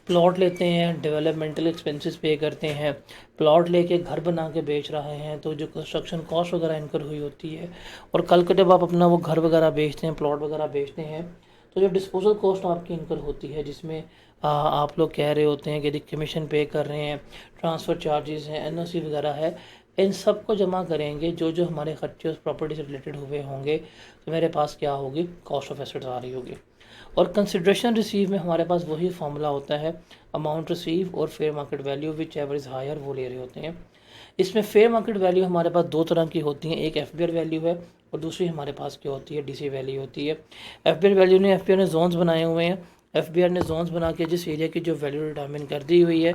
प्लॉट लेते हैं, डेवलपमेंटल एक्सपेंसेस पे करते हैं, प्लॉट लेके घर बना के बेच रहे हैं तो जो कंस्ट्रक्शन कॉस्ट वगैरह इनकर हुई होती है, और कल को जब आप अपना वो घर वगैरह बेचते हैं, प्लॉट वगैरह बेचते हैं, तो जो डिस्पोजल कॉस्ट आपकी इनकर होती है, जिसमें आप लोग कह रहे होते हैं कि कमीशन पे कर रहे हैं, ट्रांसफ़र चार्जेस हैं, एनओसी वगैरह है, इन सब को जमा करेंगे, जो जो हमारे खर्चे उस प्रॉपर्टी से रिलेटेड हुए होंगे, तो मेरे पास क्या होगी, कॉस्ट ऑफ एसेट्स आ रही होगी। और कंसिडरेशन रिसीव में हमारे पास वही फार्मूला होता है, अमाउंट रिसीव और fair market value, whichever is higher वो ले रहे होते हैं। इसमें फेयर मार्केट वैल्यू हमारे पास दो तरह की होती हैं, एक एफबीआर वैल्यू है और दूसरी हमारे पास क्या होती है, डीसी वैल्यू होती है। एफबीआर ने जोन्स बनाए हुए हैं, एफबीआर ने जोन्स बना के जिस एरिया की जो वैल्यू डिटरमिन कर दी हुई है,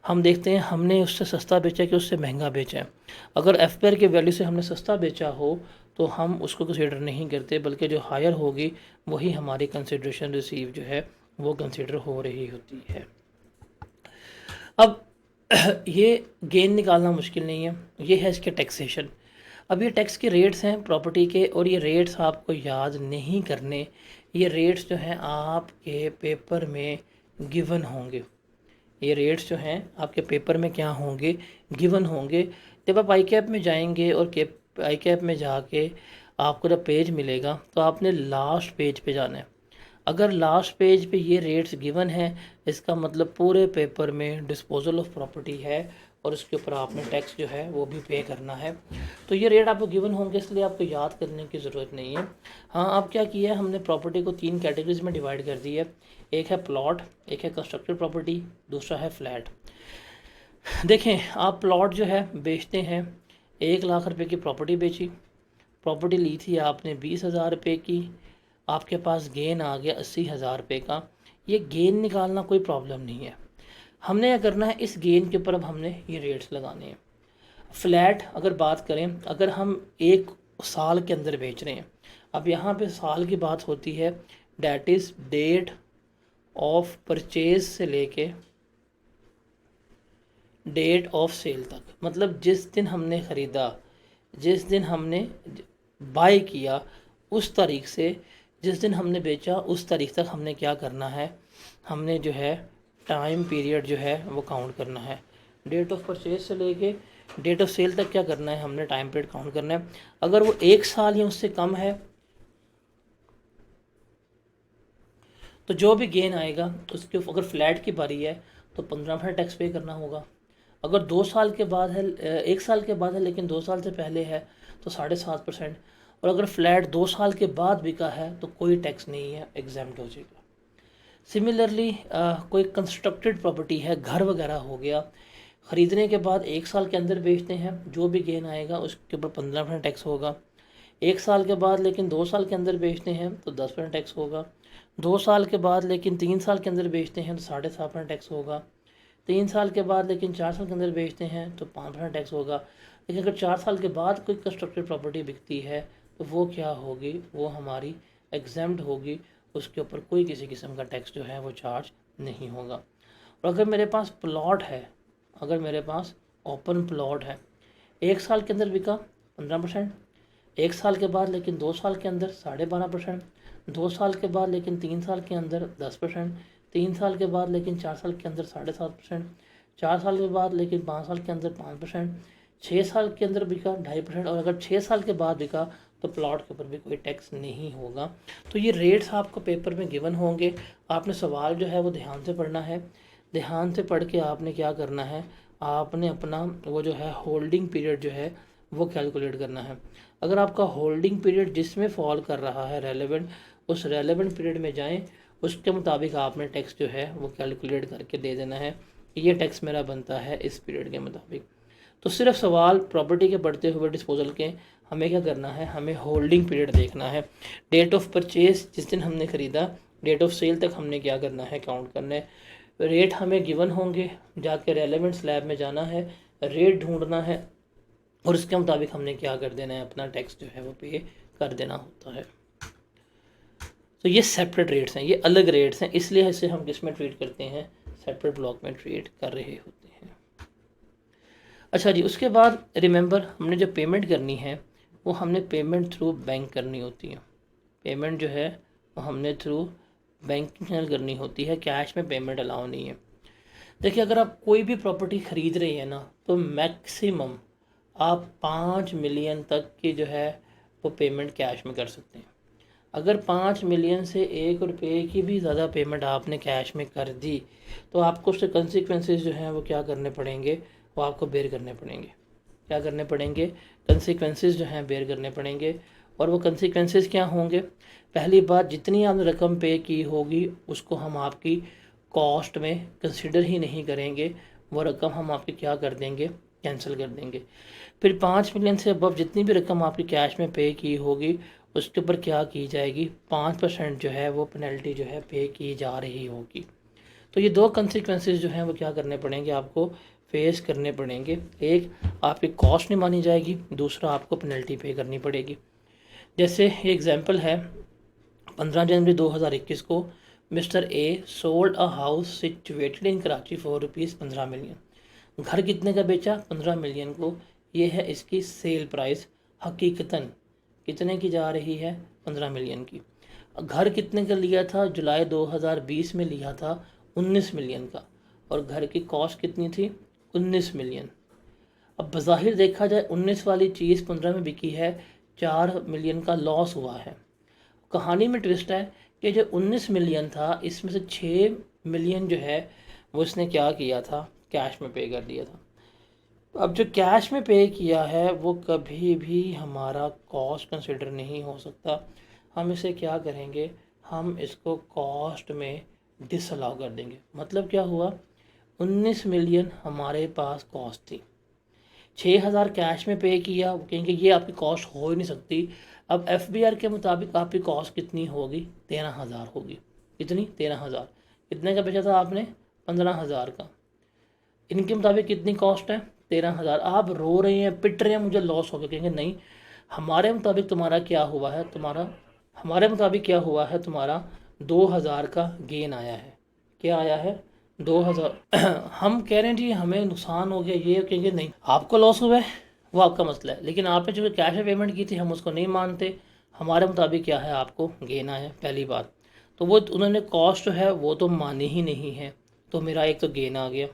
हम देखते हैं हमने उससे सस्ता बेचा कि उससे महंगा बेचा है। अगर एफबीआर की वैल्यू से हमने सस्ता बेचा हो तो हम उसको कंसीडर नहीं करते, बल्कि जो हायर होगी वही हमारी कंसिडरेशन रिसीव जो है वो कंसीडर हो रही होती है। अब ये गेन निकालना मुश्किल नहीं है, ये है इसके टैक्सेशन। अब ये टैक्स के रेट्स हैं प्रॉपर्टी के, और ये रेट्स आपको याद नहीं करने, ये रेट्स जो हैं आपके पेपर में गिवन होंगे। ये रेट्स जो हैं आपके पेपर में क्या होंगे, गिवन होंगे। जब आप आई कैप में जाएंगे और आई कैप में जाके आपको जब पेज मिलेगा तो आपने लास्ट पेज पे जाना है। अगर लास्ट पेज पे ये रेट्स गिवन है, इसका मतलब पूरे पेपर में डिस्पोजल ऑफ प्रॉपर्टी है और उसके ऊपर आपने टैक्स जो है वो भी पे करना है। तो ये रेट आपको गिवन होंगे, इसलिए आपको याद करने की ज़रूरत नहीं है। हाँ, अब क्या किया है हमने, प्रॉपर्टी को 3 कैटेगरीज में डिवाइड कर दी है। एक है प्लॉट, एक है कंस्ट्रक्टेड प्रॉपर्टी, दूसरा है फ्लैट। देखें, आप प्लॉट जो है बेचते हैं, 1 लाख रुपए की प्रॉपर्टी बेची, प्रॉपर्टी ली थी आपने 20,000 रुपये की, आपके पास गेन आ गया 80,000 रुपये का। ये गेन निकालना कोई प्रॉब्लम नहीं है, हमने क्या करना है, इस गेन के ऊपर अब हमने ये रेट्स लगाने हैं। फ्लैट अगर बात करें, अगर हम 1 साल के अंदर बेच रहे हैं, अब यहाँ पे साल की बात होती है, that is date of purchase से लेके डेट ऑफ सेल तक, मतलब जिस दिन हमने ख़रीदा, जिस दिन हमने बाय किया, उस तारीख से जिस दिन हमने बेचा उस तारीख तक हमने क्या करना है, हमने जो है टाइम पीरियड जो है वो काउंट करना है। डेट ऑफ परचेज से लेके डेट ऑफ सेल तक क्या करना है, हमने टाइम पीरियड काउंट करना है। अगर वो 1 साल या उससे कम है तो जो भी गेन आएगा उसके, अगर फ्लैट की बारी है तो 15% टैक्स पे करना होगा। अगर 2 साल के बाद है, 1 साल के बाद है लेकिन 2 साल से पहले है तो 7.5%। और अगर फ्लैट 2 साल के बाद बिका है तो कोई टैक्स नहीं है, एग्जाम्प्ट हो जाएगा। सिमिलरली कोई कंस्ट्रक्टेड प्रॉपर्टी है, घर वगैरह हो गया, ख़रीदने के बाद 1 साल के अंदर बेचते हैं, जो भी गेन आएगा उसके ऊपर 15% टैक्स होगा। 1 साल के बाद लेकिन 2 साल के अंदर बेचते हैं तो 10% टैक्स होगा। 2 साल के बाद लेकिन 3 साल के अंदर बेचते हैं तो 7.5% टैक्स होगा। 3 साल के बाद लेकिन 4 साल के अंदर बेचते हैं तो 5% टैक्स होगा। लेकिन अगर 4 साल के बाद कोई कंस्ट्रक्टेड प्रॉपर्टी बिकती है तो वो क्या होगी, वो हमारी एग्जेम्प्ट होगी, उसके ऊपर कोई किसी किस्म का टैक्स जो है वो चार्ज नहीं होगा। और अगर मेरे पास प्लॉट है, अगर मेरे पास ओपन प्लॉट है, 1 साल के अंदर बिका 15%, 1 साल के बाद लेकिन 2 साल के अंदर 12.5%, 2 साल के बाद लेकिन 3 साल के अंदर 10%, 3 साल के बाद लेकिन 4 साल के अंदर 7.5%, 4 साल के बाद लेकिन 5 साल के अंदर 5%, 6 साल के अंदर बिका 2.5%, और अगर 6 साल के बाद बिका तो प्लॉट के ऊपर भी कोई टैक्स नहीं होगा। तो ये रेट्स आपको पेपर में गिवन होंगे, आपने सवाल जो है वो ध्यान से पढ़ना है। ध्यान से पढ़ के आपने क्या करना है, आपने अपना वो जो है होल्डिंग पीरियड जो है वो कैलकुलेट करना है। अगर आपका होल्डिंग पीरियड जिसमें फॉल कर रहा है रेलेवेंट, उस रेलेवेंट पीरियड में जाएं, उसके मुताबिक आपने टैक्स जो है वो कैलकुलेट करके दे देना है, ये टैक्स मेरा बनता है इस पीरियड के मुताबिक। तो सिर्फ सवाल प्रॉपर्टी के बढ़ते हुए डिस्पोजल के, हमें क्या करना है, हमें होल्डिंग पीरियड देखना है। डेट ऑफ परचेज जिस दिन हमने ख़रीदा, डेट ऑफ सेल तक हमने क्या करना है, काउंट करना है। रेट हमें गिवन होंगे, जाके रेलेवेंट स्लैब में जाना है, रेट ढूंढना है और उसके मुताबिक हमने क्या कर देना है, अपना टैक्स जो है वो पे कर देना होता है। तो ये सेपरेट रेट्स हैं, ये अलग रेट्स हैं, इसलिए इसे हम किस में ट्रीट करते हैं, सेपरेट ब्लॉक में ट्रीट कर रहे होते हैं। अच्छा जी, उसके बाद रिमेंबर हमने जो पेमेंट करनी है वो हमने पेमेंट थ्रू बैंक करनी होती है। पेमेंट जो है वो हमने थ्रू बैंकिंग चैनल करनी होती है, कैश में पेमेंट अलाउ नहीं है। देखिए, अगर आप कोई भी प्रॉपर्टी ख़रीद रही है ना, तो मैक्सिमम आप 5 मिलियन तक की जो है वो पेमेंट कैश में कर सकते हैं। अगर 5 मिलियन से 1 रुपये की भी ज़्यादा पेमेंट आपने कैश में कर दी तो आपको उसके कंसिक्वेंसेस जो हैं वो क्या करने पड़ेंगे, वो आपको बेयर करने पड़ेंगे। क्या करने पड़ेंगे, कंसिक्वेंसेस जो हैं बेयर करने पड़ेंगे। और वो कंसिक्वेंसेस क्या होंगे, पहली बात, जितनी आपने रकम पे की होगी उसको हम आपकी कॉस्ट में कंसिडर ही नहीं करेंगे, वो रकम हम आपकी क्या कर देंगे, कैंसिल कर देंगे। फिर 5 मिलियन से अबव जितनी भी रकम आपकी कैश में पे की होगी उसके ऊपर क्या की जाएगी, 5% जो है वो पेनल्टी जो है पे की जा रही होगी। तो ये दो कंसिक्वेंसेस जो हैं वो क्या करने पड़ेंगे, आपको फेस करने पड़ेंगे। एक, आपकी कॉस्ट नहीं मानी जाएगी, दूसरा आपको पेनल्टी पे करनी पड़ेगी। जैसे ये एग्जांपल है, 15 जनवरी 2021 को mister A sold a house situated in Karachi for ₹15 million. घर कितने का बेचा, 15 मिलियन को। ये है इसकी सेल प्राइस, हकीकतन कितने की जा रही है, 15 मिलियन की। घर कितने का लिया था, जुलाई 2020 में लिया था 19 मिलियन का, और घर की कॉस्ट कितनी थी, 19 मिलियन। अब बज़ाहिर देखा जाए 19 वाली चीज़ 15 में बिकी है, 4 मिलियन का लॉस हुआ है। कहानी में ट्विस्ट है कि जो 19 मिलियन था इसमें से 6 मिलियन जो है वो इसने क्या किया था, कैश में पे कर दिया था। अब जो कैश में पे किया है वो कभी भी हमारा कॉस्ट कंसिडर नहीं हो सकता। हम इसे क्या करेंगे, हम इसको कॉस्ट में डिसअलाउ कर देंगे। मतलब क्या हुआ, 19 मिलियन हमारे पास कॉस्ट थी, 6,000 कैश में पे किया, वो कहेंगे ये आपकी कॉस्ट हो ही नहीं सकती। अब FBR के मुताबिक आपकी कॉस्ट कितनी होगी, 13,000 होगी। कितनी, 13,000। कितने का बेचा था आपने, 15,000 का। इनके मुताबिक कितनी कॉस्ट है, 13,000। आप रो रहे हैं, पिट रहे हैं, मुझे लॉस हो गया। कहेंगे नहीं, हमारे मुताबिक तुम्हारा क्या हुआ है, हमारे मुताबिक क्या हुआ है, तुम्हारा 2,000 का गेन आया है। क्या आया है, 2,000। हम कह रहे हैं जी हमें नुकसान हो गया, ये कहेंगे नहीं, आपको लॉस हुआ है वो आपका मसला है, लेकिन आपने जो कैश में पेमेंट की थी हम उसको नहीं मानते, हमारे मुताबिक क्या है, आपको गेन आया है। पहली बात तो वो उन्होंने कॉस्ट जो है वो तो मानी ही नहीं है, तो मेरा एक तो गेन आ गया।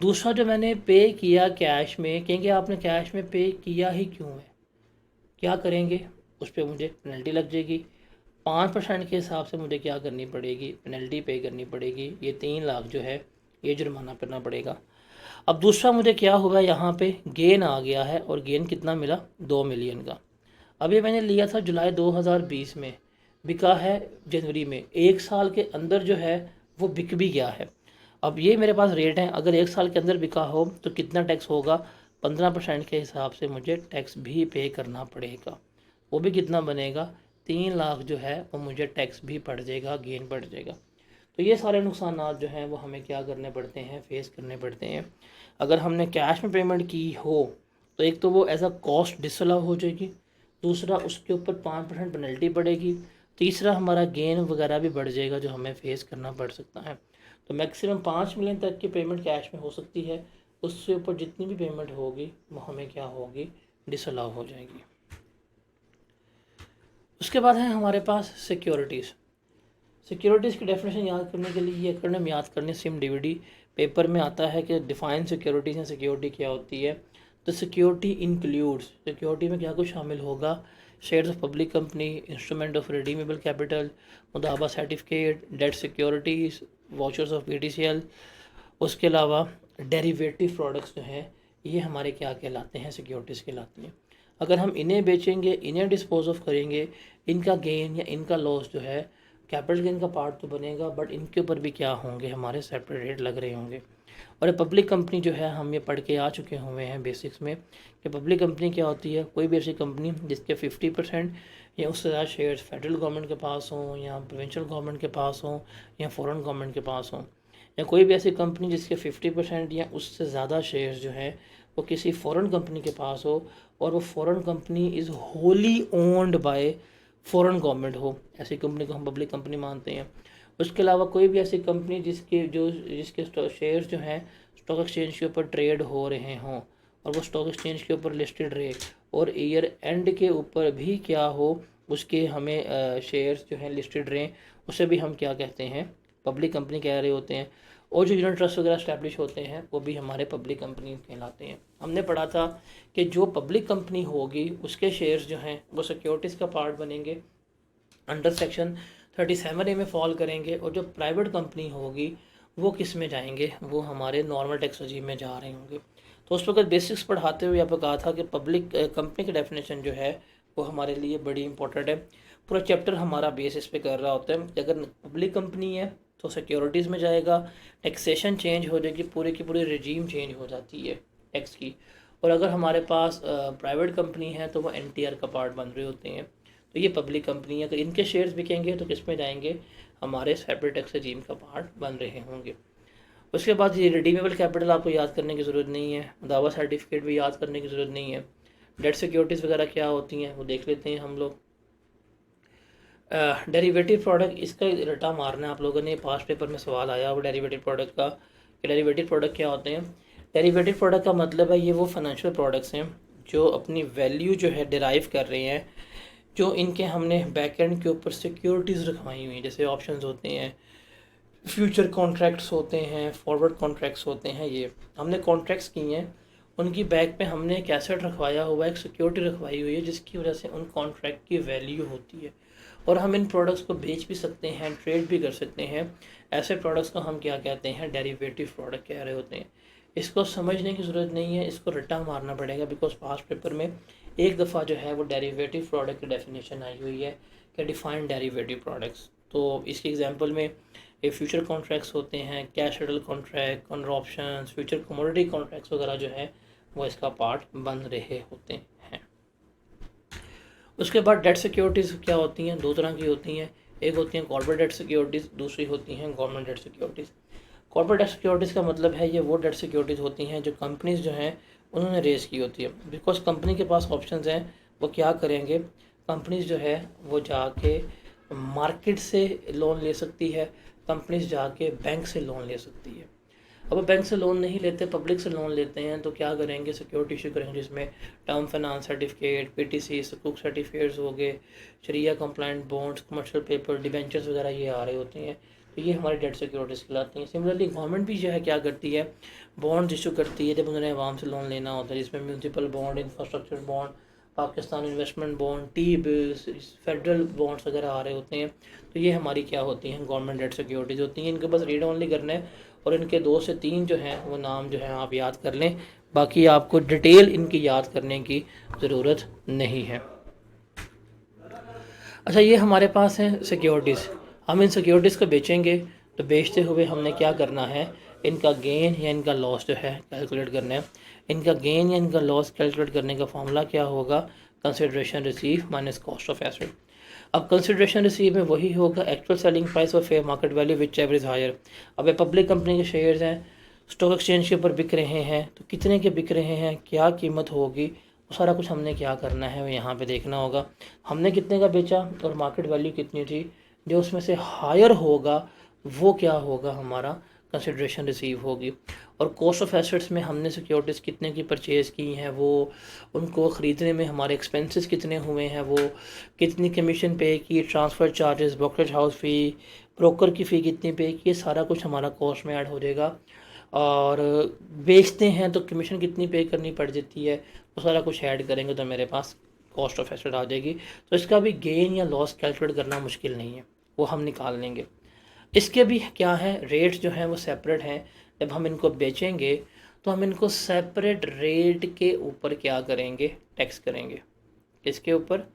दूसरा, जो मैंने पे किया कैश में, कहेंगे आपने कैश में पे किया ही क्यों है, क्या करेंगे, उस पर मुझे पेनल्टी लग जाएगी। 5% के हिसाब से मुझे क्या करनी पड़ेगी, पेनल्टी पे करनी पड़ेगी। ये 3 लाख जो है ये जुर्माना करना पड़ेगा। अब दूसरा मुझे क्या होगा, यहाँ पे गेन आ गया है, और गेन कितना मिला, 2 मिलियन का। अब ये मैंने लिया था जुलाई 2020 में, बिका है जनवरी में, 1 साल के अंदर जो है वो बिक भी गया है। अब ये मेरे पास रेट है, अगर 1 साल के अंदर बिका हो तो कितना टैक्स होगा, 15% के हिसाब से मुझे टैक्स भी पे करना पड़ेगा। वो भी कितना बनेगा, 3 लाख जो है वो मुझे टैक्स भी पड़ जाएगा, गेन पड़ जाएगा। तो ये सारे नुकसान जो हैं वो हमें क्या करने पड़ते हैं, फेस करने पड़ते हैं। अगर हमने कैश में पेमेंट की हो तो एक तो वो एज अ कॉस्ट डिसअलाउ हो जाएगी, दूसरा उसके ऊपर 5% पेनल्टी पड़ेगी, तीसरा हमारा गेन वगैरह भी बढ़ जाएगा जो हमें फेस करना पड़ सकता है। तो मैक्सिमम 5 मिलियन तक की पेमेंट कैश में हो सकती है, उससे ऊपर जितनी भी पेमेंट होगी वो हमें क्या होगी, डिसअलाउ हो जाएगी। उसके बाद है हमारे पास सिक्योरिटीज़। सिक्योरिटीज़ की डेफिनेशन याद करने के लिए ये एक्रोनिम याद करने, सिम DVD पेपर में आता है कि डिफाइन सिक्योरिटीज़, एंड सिक्योरिटी क्या होती है। तो सिक्योरिटी इंक्लूड्स, सिक्योरिटी में क्या कुछ शामिल होगा, shares of public company, instrument of redeemable capital, मुदाबा certificate, debt securities, vouchers of PTCL। उसके अलावा डेरिवेटिव प्रोडक्ट्स जो हैं ये हमारे क्या कहलाते हैं, सिक्योरिटीज़ कहलाती हैं। अगर हम इन्हें बेचेंगे, इन्हें डिस्पोज ऑफ करेंगे, इनका गेन या इनका लॉस जो है कैपिटल गेन का पार्ट तो बनेगा, बट इनके ऊपर भी क्या होंगे, हमारे सेपरेट रेट लग रहे होंगे। और पब्लिक कंपनी जो है हम ये पढ़ के आ चुके हुए हैं बेसिक्स में कि पब्लिक कंपनी क्या होती है, कोई भी ऐसी कंपनी जिसके 50% या उससे ज़्यादा शेयर्स फेडरल गवर्नमेंट के पास हों, या प्रोविंशियल गवर्नमेंट के पास हों, या फॉरेन गवर्नमेंट के पास हों, या कोई भी ऐसी कंपनी जिसके 50% या उससे ज़्यादा शेयर्स जो हैं वो किसी फॉरेन कंपनी के पास हो, और वो foreign company is wholly owned by foreign government हो, ऐसी कंपनी को हम पब्लिक कंपनी मानते हैं। उसके अलावा कोई भी ऐसी कंपनी जिसके शेयर्स जो हैं स्टॉक एक्सचेंज के ऊपर ट्रेड हो रहे हों और वो स्टॉक एक्सचेंज के ऊपर लिस्टेड रहे और ईयर एंड के ऊपर भी क्या हो उसके हमें शेयर्स जो हैं लिस्टेड रहें, उसे भी हम क्या कहते हैं, पब्लिक कंपनी कह रहे होते हैं। और जो यूनिट ट्रस्ट वगैरह स्टैब्लिश होते हैं वो भी हमारे पब्लिक कंपनी कहलाते हैं। हमने पढ़ा था कि जो पब्लिक कंपनी होगी उसके शेयर्स जो हैं वो सिक्योरिटीज़ का पार्ट बनेंगे, अंडर सेक्शन 37A में फॉल करेंगे, और जो प्राइवेट कंपनी होगी वो किस में जाएंगे, वो हमारे नॉर्मल टैक्स रजीम में जा रहे होंगे। तो उस वक्त बेसिक्स पढ़ाते हुए आपको कहा था कि पब्लिक कंपनी की डेफिनेशन जो है वो हमारे लिए बड़ी इंपॉर्टेंट है। पूरा चैप्टर हमारा बेस इस पे कर रहा होता है कि अगर पब्लिक कंपनी है तो सिक्योरिटीज़ में जाएगा, टैक्सेशन चेंज हो जाएगी, पूरी की पूरी रजीम चेंज हो जाती है टैक्स की। और अगर हमारे पास प्राइवेट कंपनी है तो वो NTR का पार्ट बन रहे होते हैं। तो ये पब्लिक कंपनी है, अगर इनके शेयर्स बिकेंगे तो किस में जाएंगे, हमारे सेपरेट टैक्स रजीम का पार्ट बन रहे होंगे। उसके बाद ये रिडीमेबल कैपिटल आपको याद करने की ज़रूरत नहीं है, दावा सर्टिफिकेट भी याद करने की ज़रूरत नहीं है। डेट सिक्योरिटीज़ वगैरह क्या होती हैं वो देख लेते हैं हम लोग। डेरिवेटिव प्रोडक्ट, इसका रटा मारना है आप लोगों ने, पास्ट पेपर में सवाल आया वो डेरिवेटिव प्रोडक्ट का कि डेरिवेटिव प्रोडक्ट क्या होते हैं। डेरिवेटिव प्रोडक्ट का मतलब है ये वो फाइनेंशियल प्रोडक्ट्स हैं जो अपनी वैल्यू जो है डिराइव कर रहे हैं, जो इनके हमने बैक एंड के ऊपर सिक्योरिटीज़ रखवाई हुई हैं, जैसे ऑप्शंस होते हैं, फ्यूचर कॉन्ट्रैक्ट्स होते हैं, फॉरवर्ड कॉन्ट्रैक्ट्स होते हैं। ये हमने कॉन्ट्रैक्ट्स किए हैं, उनकी बैक पे हमने एक एसेट रखवाया हुआ है, एक सिक्योरिटी रखवाई हुई है जिसकी वजह से उन कॉन्ट्रैक्ट की वैल्यू होती है, और हम इन प्रोडक्ट्स को बेच भी सकते हैं, ट्रेड भी कर सकते हैं। ऐसे प्रोडक्ट्स को हम क्या कहते हैं, डेरिवेटिव प्रोडक्ट कह रहे होते हैं। इसको समझने की ज़रूरत नहीं है, इसको रट्टा मारना पड़ेगा, बिकॉज पास्ट पेपर में एक दफ़ा जो है वो डेरिवेटिव प्रोडक्ट की डेफिनेशन आई हुई है कि डिफाइंड डेरिवेटिव प्रोडक्ट्स। तो इसके एग्जांपल में ये फ्यूचर कॉन्ट्रैक्ट्स होते हैं, कैश सेटल कॉन्ट्रैक्ट, कॉन्ट्र ऑप्शंस, फ्यूचर कमोडिटी कॉन्ट्रैक्ट्स वगैरह जो है वो इसका पार्ट बन रहे होते हैं। उसके बाद डेट सिक्योरिटीज़ क्या होती हैं, दो तरह की होती हैं, एक होती हैं कॉर्पोरेट डेट सिक्योरिटीज़, दूसरी होती हैं government debt securities. Corporate debt securities का मतलब है ये वो डेट सिक्योरिटीज़ होती हैं जो कंपनीज जो हैं उन्होंने रेज की होती है, बिकॉज कंपनी के पास ऑप्शंस हैं, वो क्या करेंगे, कंपनीज जो है वो जाके मार्केट से लोन ले सकती है, कंपनीज जाके बैंक से लोन ले सकती है। अब बैंक से लोन नहीं लेते, पब्लिक से लोन लेते हैं, तो क्या करेंगे, सिक्योरिटी इशू करेंगे जिसमें टर्म फाइनेंस सर्टिफिकेट, PTC, सुकूक सर्टिफिकेट्स हो गए, शरिया compliant bonds, commercial paper, debentures वगैरह ये आ रहे होते हैं। तो ये हमारी डेट सिक्योरिटीज़ कहलाती हैं। सिमिलरली गवर्नमेंट भी जो है क्या करती है, बॉन्ड्स इशू करती है जब उन्होंने आवाम से लोन लेना होता है, जिसमें municipal bond, infrastructure bond, Pakistan investment bond, T bills, federal bonds वगैरह आ रहे होते हैं। तो ये हमारी क्या होती हैं, गवर्नमेंट डेट सिक्योरिटीज़ होती हैं। इनके बस रीड ओनली करना है और इनके 2 से 3 जो हैं वो नाम जो हैं आप याद कर लें, बाकी आपको डिटेल इनकी याद करने की ज़रूरत नहीं है। अच्छा, ये हमारे पास हैं सिक्योरिटीज़, हम इन सिक्योरिटीज़ को बेचेंगे, तो बेचते हुए हमने क्या करना है, इनका गेन या इनका लॉस जो है कैलकुलेट करना है। इनका गेन या इनका लॉस कैलकुलेट करने का फॉर्मूला क्या होगा, consideration receive minus cost of asset. अब कंसिडरेशन रिसीव में वही होगा एक्चुअल सेलिंग प्राइस और fair market value whichever is higher. अब ये पब्लिक कंपनी के शेयर्स हैं, स्टॉक एक्सचेंज के ऊपर बिक रहे हैं, तो कितने के बिक रहे हैं, क्या कीमत होगी, वो सारा कुछ हमने क्या करना है, वो यहाँ पे देखना होगा। हमने कितने का बेचा और मार्केट वैल्यू कितनी थी, जो उसमें से हायर होगा वो क्या होगा, हमारा कंसिडरेशन रिसीव होगी। और कॉस्ट ऑफ एसेट्स में हमने सिक्योरिटीज़ कितने की परचेज़ की हैं, वो उनको ख़रीदने में हमारे एक्सपेंसेस कितने हुए हैं, वो कितनी कमीशन पे की, ट्रांसफ़र चार्जेस, ब्रोकरेज हाउस फ़ी, ब्रोकर की फ़ी कितनी पे की, ये सारा कुछ हमारा कॉस्ट में ऐड हो जाएगा। और बेचते हैं तो कमीशन कितनी पे करनी पड़ जाती है, वो सारा कुछ ऐड करेंगे तो मेरे पास कॉस्ट ऑफ एसेट आ जाएगी। तो इसका भी गेन या लॉस कैलकुलेट करना मुश्किल नहीं है, वो हम निकाल लेंगे। इसके भी क्या है, रेट्स जो हैं वो सेपरेट हैं। जब हम इनको बेचेंगे तो हम इनको सेपरेट रेट के ऊपर क्या करेंगे, टैक्स करेंगे। इसके ऊपर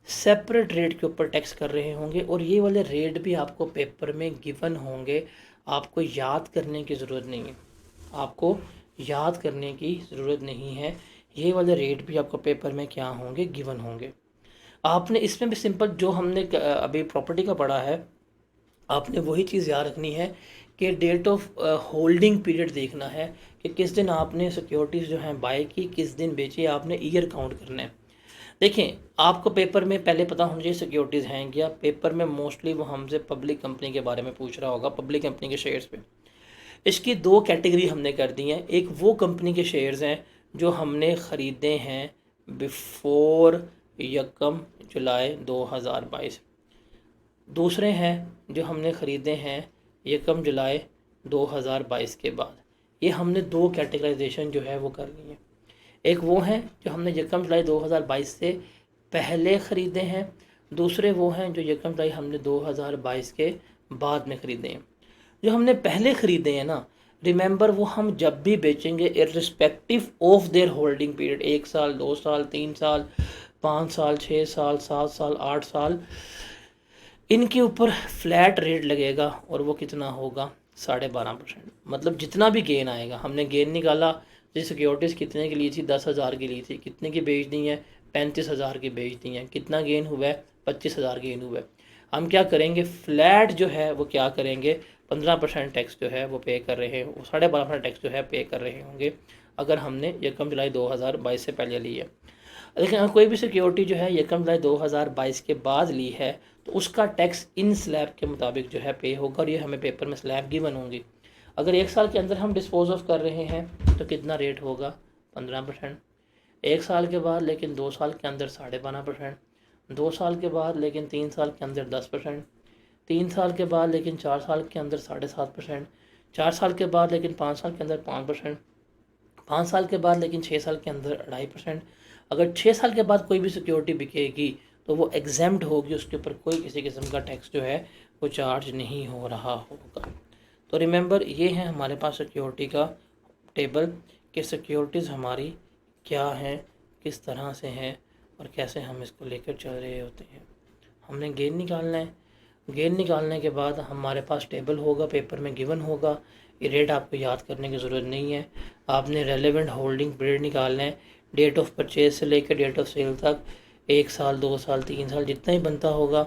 सेपरेट रेट के ऊपर टैक्स कर रहे होंगे, और ये वाले रेट भी आपको पेपर में गिवन होंगे, आपको याद करने की ज़रूरत नहीं है, आपको याद करने की ज़रूरत नहीं है। ये वाले रेट भी आपको पेपर में क्या होंगे, गिवन होंगे। आपने इसमें भी सिंपल जो हमने अभी प्रॉपर्टी का पढ़ा है, आपने वही चीज़ याद रखनी है कि डेट ऑफ होल्डिंग पीरियड देखना है कि किस दिन आपने सिक्योरिटीज़ जो हैं बाय की, किस दिन बेची, आपने ईयर काउंट करना है। देखिए, आपको पेपर में पहले पता होना चाहिए सिक्योरिटीज़ हैं क्या। पेपर में मोस्टली वो हमसे पब्लिक कंपनी के बारे में पूछ रहा होगा, पब्लिक कंपनी के शेयर्स पे। इसकी दो कैटेगरी हमने कर दी हैं। एक वो कंपनी के शेयर्स हैं जो हमने ख़रीदे हैं बिफोर 1 जुलाई 2022। दूसरे हैं जो हमने ख़रीदे हैं 1 जुलाई 2022 के बाद। ये हमने दो कैटेगराइजेशन जो है वो कर ली है। एक वो हैं जो हमने 1 जुलाई 2022 से पहले ख़रीदे हैं, दूसरे वो हैं जो 1 जुलाई हमने 2022 के बाद में ख़रीदे हैं। जो हमने पहले ख़रीदे हैं ना, रिमेंबर वो हम जब भी बेचेंगे irrespective of their holding period, 1 साल, 2 साल, 3 साल, 5 साल, 6 साल, 7 साल, 8 साल, इनके ऊपर फ्लैट रेट लगेगा और वो कितना होगा 12.5%। मतलब जितना भी गेन आएगा, हमने गेन निकाला, जो सिक्योरिटीज़ कितने की ली थी 10,000 की ली थी, कितने की बेच दी हैं 35,000 की बेच दी हैं, कितना गेन हुआ है 25,000 गेन हुआ है। हम क्या करेंगे, फ्लैट जो है वो क्या करेंगे 15% टैक्स जो है वो पे कर रहे हैं, 12.5% टैक्स जो है पे कर रहे होंगे अगर हमने 1 जुलाई 2022 से पहले ली है। लेकिन अगर कोई भी सिक्योरिटी जो है 1 जुलाई 2022 के बाद ली है तो उसका टैक्स इन स्लैब के मुताबिक जो है पे होगा और ये हमें पेपर में स्लैब गिवन होंगी। अगर 1 साल के अंदर हम डिस्पोज ऑफ कर रहे हैं तो कितना रेट होगा 15%। 1 साल के बाद लेकिन 2 साल के अंदर 12.5%, 2 साल के बाद लेकिन 3 साल के अंदर 10%, 3 साल के बाद लेकिन 4 साल के अंदर 7.5%, 4 साल के बाद लेकिन 5 साल के अंदर 5%, 5 साल के बाद लेकिन 6 साल के अंदर 2.5%। अगर 6 साल के बाद कोई भी सिक्योरिटी बिकेगी तो वो एग्जेम्प्ट होगी, उसके ऊपर कोई किसी किस्म का टैक्स जो है वो चार्ज नहीं हो रहा होगा। तो रिमेंबर ये है हमारे पास सिक्योरिटी का टेबल कि सिक्योरिटीज़ हमारी क्या हैं, किस तरह से हैं और कैसे हम इसको लेकर चल रहे होते हैं। हमने गेन निकालना है, गेन निकालने के बाद हमारे पास टेबल होगा, पेपर में गिवन होगा। ये रेट आपको याद करने की ज़रूरत नहीं है। आपने रेलेवेंट होल्डिंग पीरियड निकालना है, डेट ऑफ परचेज से लेकर डेट ऑफ सेल तक, 1 साल, 2 साल, 3 साल, जितना ही बनता होगा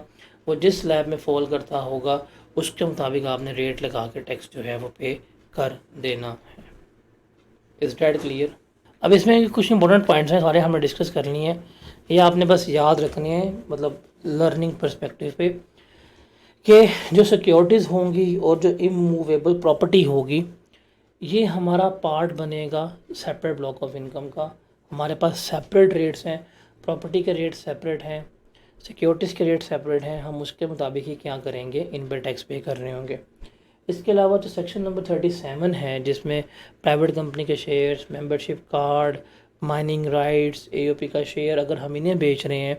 वो जिस स्लैब में फॉल करता होगा उसके मुताबिक आपने रेट लगा के टैक्स जो है वो पे कर देना है। Is that clear? अब इसमें कुछ इंपॉर्टेंट पॉइंट्स हैं, सारे हमने डिस्कस कर लिए हैं, ये आपने बस याद रखने हैं, मतलब लर्निंग पर्सपेक्टिव पे, कि जो सिक्योरिटीज़ होंगी और जो इमूवेबल प्रॉपर्टी होगी ये हमारा पार्ट बनेगा सेपरेट ब्लॉक ऑफ इनकम का। हमारे पास सेपरेट रेट्स हैं, प्रॉपर्टी के रेट सेपरेट हैं, सिक्योरिटीज़ के रेट सेपरेट हैं, हम उसके मुताबिक ही क्या करेंगे, इन पर टैक्स पे कर रहे होंगे। इसके अलावा जो सेक्शन नंबर 37 है जिसमें प्राइवेट कंपनी के shares, membership card, mining rights, AOP का शेयर अगर हम इन्हें बेच रहे हैं,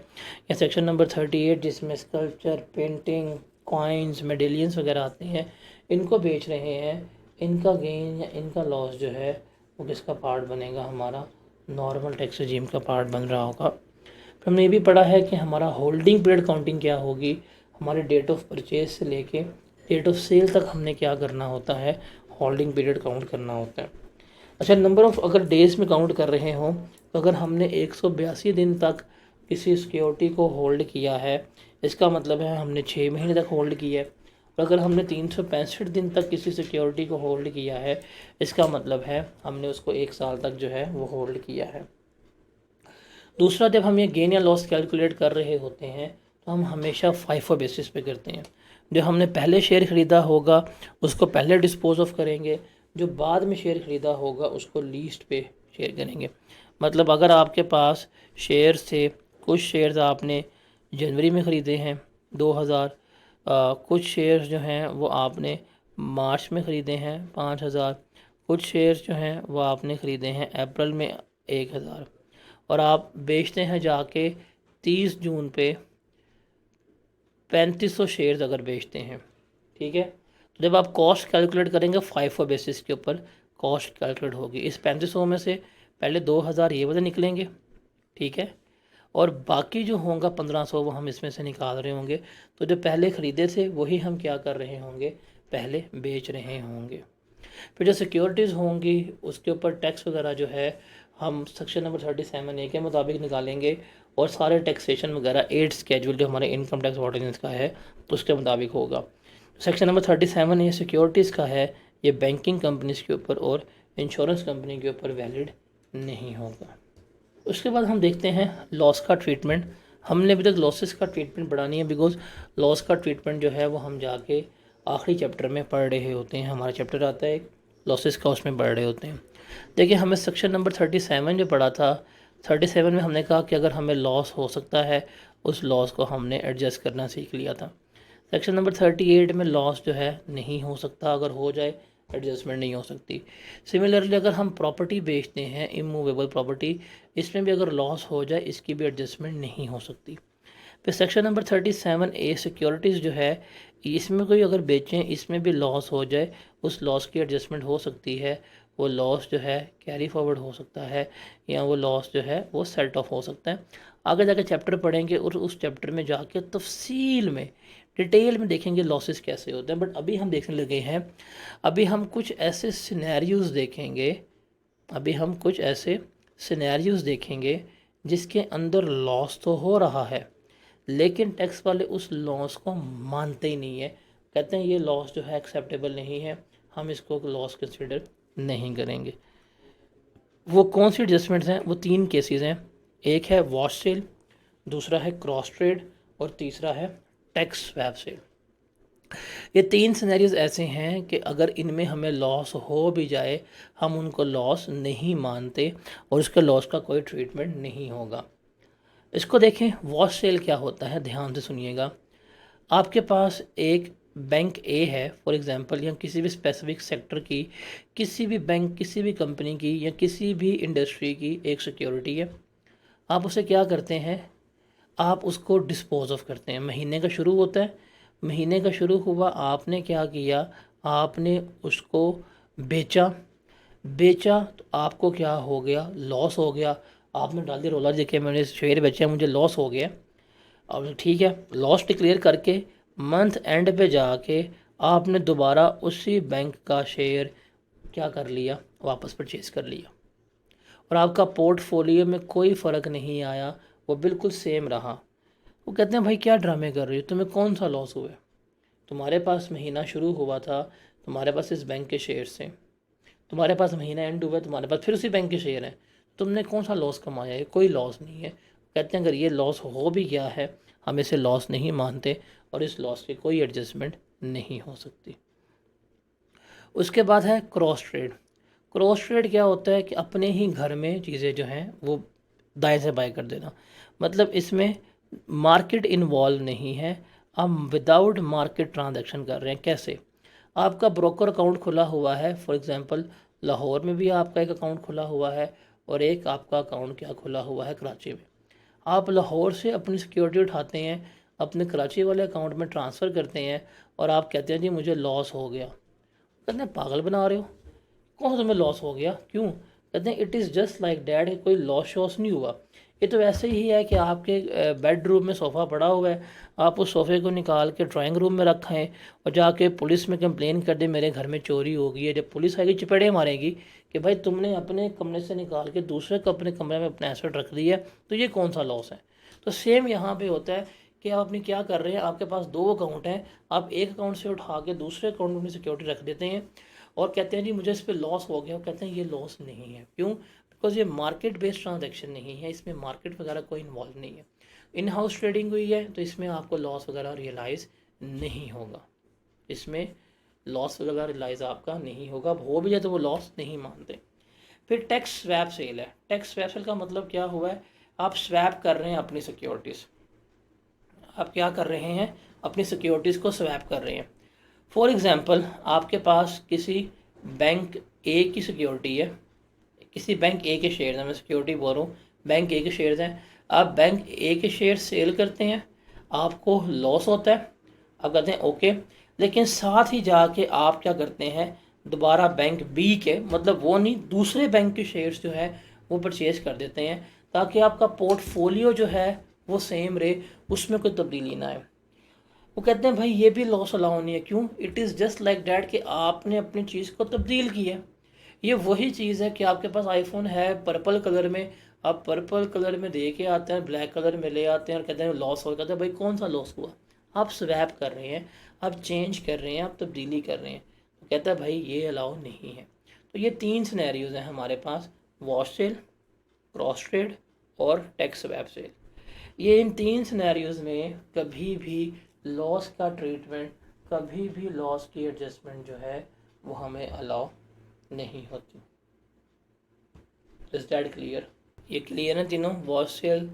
या सेक्शन नंबर 38 जिसमें स्कल्पचर, पेंटिंग, कॉइन्स, मेडेलियंस वगैरह आते हैं, इनको बेच रहे हैं, इनका गेन या इनका लॉस जो है वो किसका पार्ट बनेगा, हमारा नॉर्मल टैक्स रिजीम का पार्ट बन रहा होगा। फिर हमने ये भी पढ़ा है कि हमारा होल्डिंग पीरियड काउंटिंग क्या होगी, हमारे डेट ऑफ परचेज से लेके डेट ऑफ सेल तक हमने क्या करना होता है, होल्डिंग पीरियड काउंट करना होता है। अच्छा, नंबर ऑफ अगर डेज़ में काउंट कर रहे हों तो अगर हमने 182 दिन तक किसी सिक्योरिटी को होल्ड किया है, इसका मतलब है हमने 6 महीने तक होल्ड किया है। और अगर हमने 365 दिन तक किसी सिक्योरिटी को होल्ड किया है, इसका मतलब है हमने उसको 1 साल तक जो है वो होल्ड किया है। दूसरा, जब हम ये गेन या लॉस कैलकुलेट कर रहे होते हैं तो हम हमेशा फाइफो बेसिस पे करते हैं। जो हमने पहले शेयर ख़रीदा होगा उसको पहले डिस्पोज ऑफ करेंगे, जो बाद में शेयर ख़रीदा होगा उसको लीस्ट पे शेयर करेंगे। मतलब अगर आपके पास शेयर थे, कुछ शेयर्स आपने जनवरी में ख़रीदे हैं 2000, कुछ शेयर्स जो हैं वो आपने मार्च में ख़रीदे हैं 5000, कुछ शेयर्स जो हैं वो आपने ख़रीदे हैं अप्रैल में 1000, और आप बेचते हैं जाके 30 जून पे 3500 शेयर्स अगर बेचते हैं, ठीक है। तो जब आप कॉस्ट कैलकुलेट करेंगे फाइफो बेसिस के ऊपर कॉस्ट कैलकुलेट होगी। इस 3500 में से पहले 2000 ये वाले निकलेंगे, ठीक है, और बाकी जो होगा 1500 वो हम इसमें से निकाल रहे होंगे। तो जो पहले ख़रीदे थे वही हम क्या कर रहे होंगे, पहले बेच रहे होंगे। फिर जो सिक्योरिटीज़ होंगी उसके ऊपर टैक्स वगैरह जो है हम सेक्शन नंबर 37A के मुताबिक निकालेंगे, और सारे टैक्सेशन वगैरह 8 स्केड्यूल जो हमारे इनकम टैक्स ऑर्डिनेंस का है उसके मुताबिक होगा। सेक्शन नंबर 37A सिक्योरिटीज़ का है, ये बैंकिंग कंपनीज़ के ऊपर और इंश्योरेंस कंपनी के ऊपर वैलिड नहीं होगा। उसके बाद हम देखते हैं लॉस का ट्रीटमेंट। हमने अभी तक लॉसेस का ट्रीटमेंट पढ़ा नहीं है, बिकॉज लॉस का ट्रीटमेंट जो है वो हम जाके आखिरी चैप्टर में पढ़ रहे होते हैं। हमारा चैप्टर आता है लॉसेस का, उसमें पढ़ रहे होते हैं। देखिए, हमें सेक्शन नंबर 37 जो पढ़ा था, 37 में हमने कहा कि अगर हमें लॉस हो सकता है, उस लॉस को हमने एडजस्ट करना सीख लिया था। सेक्शन नंबर 38 में लॉस जो है नहीं हो सकता, अगर हो जाए एडजस्टमेंट नहीं हो सकती। सिमिलरली अगर हम प्रॉपर्टी बेचते हैं, इमूवेबल प्रॉपर्टी, इसमें भी अगर लॉस हो जाए इसकी भी एडजस्टमेंट नहीं हो सकती। फिर सेक्शन नंबर 37A सिक्योरिटीज़ जो है, इसमें कोई अगर बेचें, इसमें भी लॉस हो जाए, उस लॉस की एडजस्टमेंट हो सकती है। वो लॉस जो है कैरी फॉरवर्ड हो सकता है, या वो लॉस जो है वो सेट ऑफ हो सकता है। आगे जाकर चैप्टर पढ़ेंगे और उस चैप्टर में जाके तफसील में डिटेल में देखेंगे लॉसेस कैसे होते हैं। बट अभी हम देखने लगे हैं, अभी हम कुछ ऐसे सिनेरियोज़ देखेंगे, अभी हम कुछ ऐसे सिनेरियोज़ देखेंगे जिसके अंदर लॉस तो हो रहा है, लेकिन टैक्स वाले उस लॉस को मानते ही नहीं है। कहते हैं ये लॉस जो है एक्सेप्टेबल नहीं है, हम इसको लॉस कंसिडर नहीं करेंगे। वो कौन सी एडजस्टमेंट्स हैं? वो 3 केसेस हैं। एक है वॉश सेल, दूसरा है क्रॉस ट्रेड, और तीसरा है टैक्स स्वैप सेल। ये 3 सिनेरियोज ऐसे हैं कि अगर इनमें हमें लॉस हो भी जाए, हम उनको लॉस नहीं मानते और उसके लॉस का कोई ट्रीटमेंट नहीं होगा। इसको देखें, वॉश सेल क्या होता है, ध्यान से सुनिएगा। आपके पास एक बैंक ए है फॉर एग्जांपल, या किसी भी स्पेसिफिक सेक्टर की, किसी भी बैंक, किसी भी कंपनी की, या किसी भी इंडस्ट्री की एक सिक्योरिटी है। आप उसे क्या करते हैं? आप उसको डिस्पोज ऑफ करते हैं। महीने का शुरू होता है, महीने का शुरू हुआ, आपने क्या किया? आपने उसको बेचा। बेचा तो आपको क्या हो गया? लॉस हो गया। आपने डाल दिया रोला देखे, मैंने शेयर बेचे, मुझे लॉस हो गया। अब ठीक है, लॉस डिक्लेयर करके मंथ एंड पे जाके आपने दोबारा उसी बैंक का शेयर क्या कर लिया? वापस परचेज़ कर लिया, और आपका पोर्टफोलियो में कोई फ़र्क नहीं आया, वो बिल्कुल सेम रहा। वो कहते हैं भाई क्या ड्रामे कर रही हो, तुम्हें कौन सा लॉस हुआ? तुम्हारे पास महीना शुरू हुआ था, तुम्हारे पास इस बैंक के शेयर से, तुम्हारे पास महीना एंड हुआ, तुम्हारे पास फिर उसी बैंक के शेयर हैं, तुमने कौन सा लॉस कमाया है? कोई लॉस नहीं है। कहते हैं अगर ये लॉस हो भी गया है, हम इसे लॉस नहीं मानते और इस लॉस की कोई एडजस्टमेंट नहीं हो सकती। उसके बाद है क्रॉस ट्रेड। क्रॉस ट्रेड क्या होता है कि अपने ही घर में चीज़ें जो हैं वो दाएं से बाएं कर देना, मतलब इसमें मार्केट इन्वॉल्व नहीं है, हम विदाउट मार्केट ट्रांजैक्शन कर रहे हैं। कैसे? आपका ब्रोकर अकाउंट खुला हुआ है, फॉर एग्जांपल लाहौर में भी आपका एक अकाउंट खुला हुआ है, और एक आपका अकाउंट क्या खुला हुआ है कराची में। आप लाहौर से अपनी सिक्योरिटी उठाते हैं, अपने कराची वाले अकाउंट में ट्रांसफ़र करते हैं, और आप कहते हैं जी मुझे लॉस हो गया। कहते हैं पागल बना रहे हो, कौन सा तुम्हें लॉस हो गया, क्यों? कहते हैं it is just like that, कोई लॉस शॉस नहीं हुआ। ये तो वैसे ही है कि आपके बेडरूम में सोफ़ा पड़ा हुआ है, आप उस सोफ़े को निकाल के ड्राइंग रूम में रखा है, और जाके पुलिस में कंप्लेन कर दे मेरे घर में चोरी हो गई है। जब पुलिस आएगी चपेड़े मारेगी कि भाई तुमने अपने कमरे से निकाल के दूसरे को अपने कमरे में अपने एसेट रख दिया है, तो ये कौन सा लॉस है? तो सेम यहाँ पे होता है कि आप अपनी क्या कर रहे हैं, आपके पास 2 अकाउंट हैं, आप एक अकाउंट से उठा के दूसरे अकाउंट में अपनी सिक्योरिटी रख देते हैं, और कहते हैं जी मुझे इस पर लॉस हो गया। कहते हैं ये लॉस नहीं है, क्यों? बिकॉज ये मार्केट बेस्ड ट्रांजैक्शन नहीं है, इसमें मार्केट वगैरह कोई इन्वॉल्व नहीं है। इन हाउस ट्रेडिंग हुई है तो इसमें आपको लॉस वगैरह रियलाइज़ नहीं होगा, इसमें लॉस वगैरह रियलाइज़ आपका नहीं होगा, हो भी जाए तो वो लॉस नहीं मानते। फिर टैक्स स्वैप सेल है। टैक्स स्वैप सेल का मतलब क्या हुआ है? आप स्वैप कर रहे हैं अपनी सिक्योरिटीज़, आप क्या कर रहे हैं? अपनी सिक्योरिटीज़ को स्वैप कर रहे हैं। फॉर एग्ज़ाम्पल आपके पास किसी बैंक ए की सिक्योरिटी है, किसी बैंक ए के शेयर हैं, मैं सिक्योरिटी बोल रहा हूँ, बैंक ए के शेयर्स हैं। आप बैंक ए के शेयर सेल करते हैं, आपको लॉस होता है, आप कहते हैं ओके, लेकिन साथ ही जाके आप क्या करते हैं? दोबारा बैंक बी के, मतलब वो नहीं, दूसरे बैंक के शेयर्स जो है वो परचेज कर देते हैं, ताकि आपका पोर्टफोलियो जो है वो सेम रहे, उसमें कोई तब्दीली ना आए। वो कहते हैं भाई ये भी लॉस अलाउ नहीं है, क्यों? It is just like that कि आपने अपनी चीज़ को तब्दील किया है। ये वही चीज़ है कि आपके पास आईफोन है पर्पल कलर में, आप पर्पल कलर में दे के आते हैं, ब्लैक कलर में ले आते हैं और कहते हैं लॉस हो। कहते हैं भाई कौन सा लॉस हुआ? आप स्वैप कर रहे हैं, आप चेंज कर रहे हैं, आप तब्दीली कर रहे हैं, तो कहता है भाई ये अलाउ नहीं है। तो ये 3 सिनेरियोज हैं हमारे पास, वॉश सेल, क्रॉस ट्रेड और टैक्स स्वैप सेल। ये इन 3 सिनेरियोज में कभी भी लॉस का ट्रीटमेंट, कभी भी लॉस की एडजस्टमेंट जो है वो हमें अलाउ नहीं होती। Is that clear? ये क्लियर है तीनों, वॉश सेल,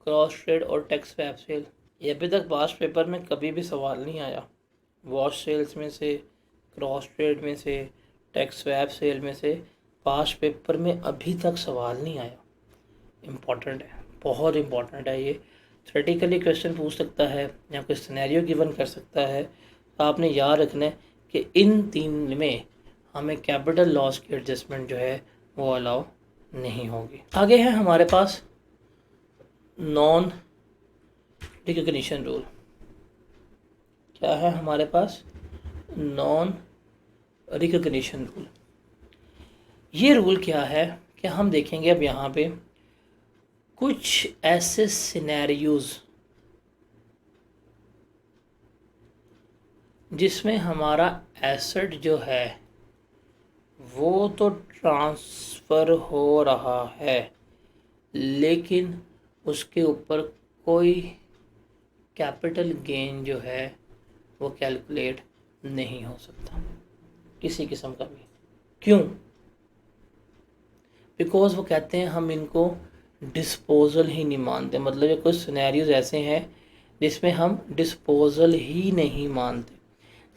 क्रॉस ट्रेड और टैक्स स्वैप सेल। ये अभी तक पास्ट पेपर में कभी भी सवाल नहीं आया। वॉश सेल्स में से, क्रॉस ट्रेड में से, टैक्स स्वैप सेल में से पास्ट पेपर में अभी तक सवाल नहीं आया। इम्पॉर्टेंट है, बहुत इम्पॉर्टेंट है ये। थ्योरेटिकली क्वेश्चन पूछ सकता है या कोई सिनेरियो गिवन कर सकता है। तो आपने याद रखना है कि इन 3 में हमें कैपिटल लॉस की एडजस्टमेंट जो है वो अलाउ नहीं होगी। आगे है हमारे पास नॉन रिकॉग्निशन रूल। क्या है हमारे पास? Non recognition rule. ये रूल क्या है कि हम देखेंगे अब यहाँ पे कुछ ऐसे सिनेरियोज जिसमें हमारा एसेट जो है वो तो ट्रांसफ़र हो रहा है लेकिन उसके ऊपर कोई कैपिटल गेन जो है वो कैलकुलेट नहीं हो सकता किसी किस्म का भी। क्यों? बिकॉज वो कहते हैं हम इनको डिस्पोजल ही नहीं मानते। मतलब ये कुछ सिनेरियोज ऐसे हैं जिसमें हम डिस्पोजल ही नहीं मानते।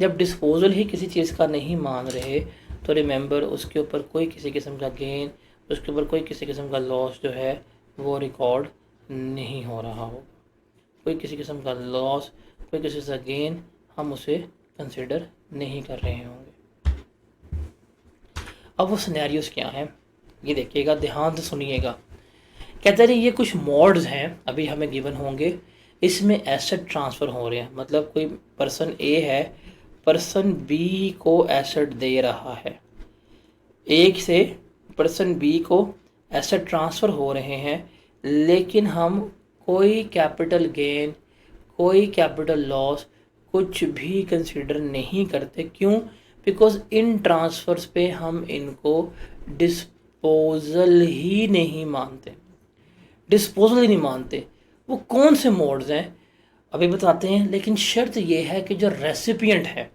जब डिस्पोजल ही किसी चीज़ का नहीं मान रहे तो रिमेंबर उसके ऊपर कोई किसी किस्म का गेन, उसके ऊपर कोई किसी किस्म का लॉस जो है वो रिकॉर्ड नहीं हो रहा होगा। कोई किसी किस्म का लॉस, कोई किसी का गेन हम उसे कंसिडर नहीं कर रहे होंगे। अब वो सिनेरियोज क्या हैं ये देखिएगा, ध्यान से सुनिएगा। कहते हैं ये कुछ मोड्स हैं अभी हमें गिवन होंगे, इसमें एसेट ट्रांसफ़र हो रहे हैं। मतलब कोई पर्सन ए है, पर्सन बी को एसेट दे रहा है, एक से पर्सन बी को एसेट ट्रांसफ़र हो रहे हैं लेकिन हम कोई कैपिटल गेन, कोई कैपिटल लॉस कुछ भी कंसिडर नहीं करते। क्यों? बिकॉज इन ट्रांसफ़र्स पे हम इनको डिस्पोजल ही नहीं मानते। डिस्पोजल ही नहीं मानते। वो कौन से मोड्स हैं अभी बताते हैं, लेकिन शर्त ये है कि जो रेसिपिएंट है,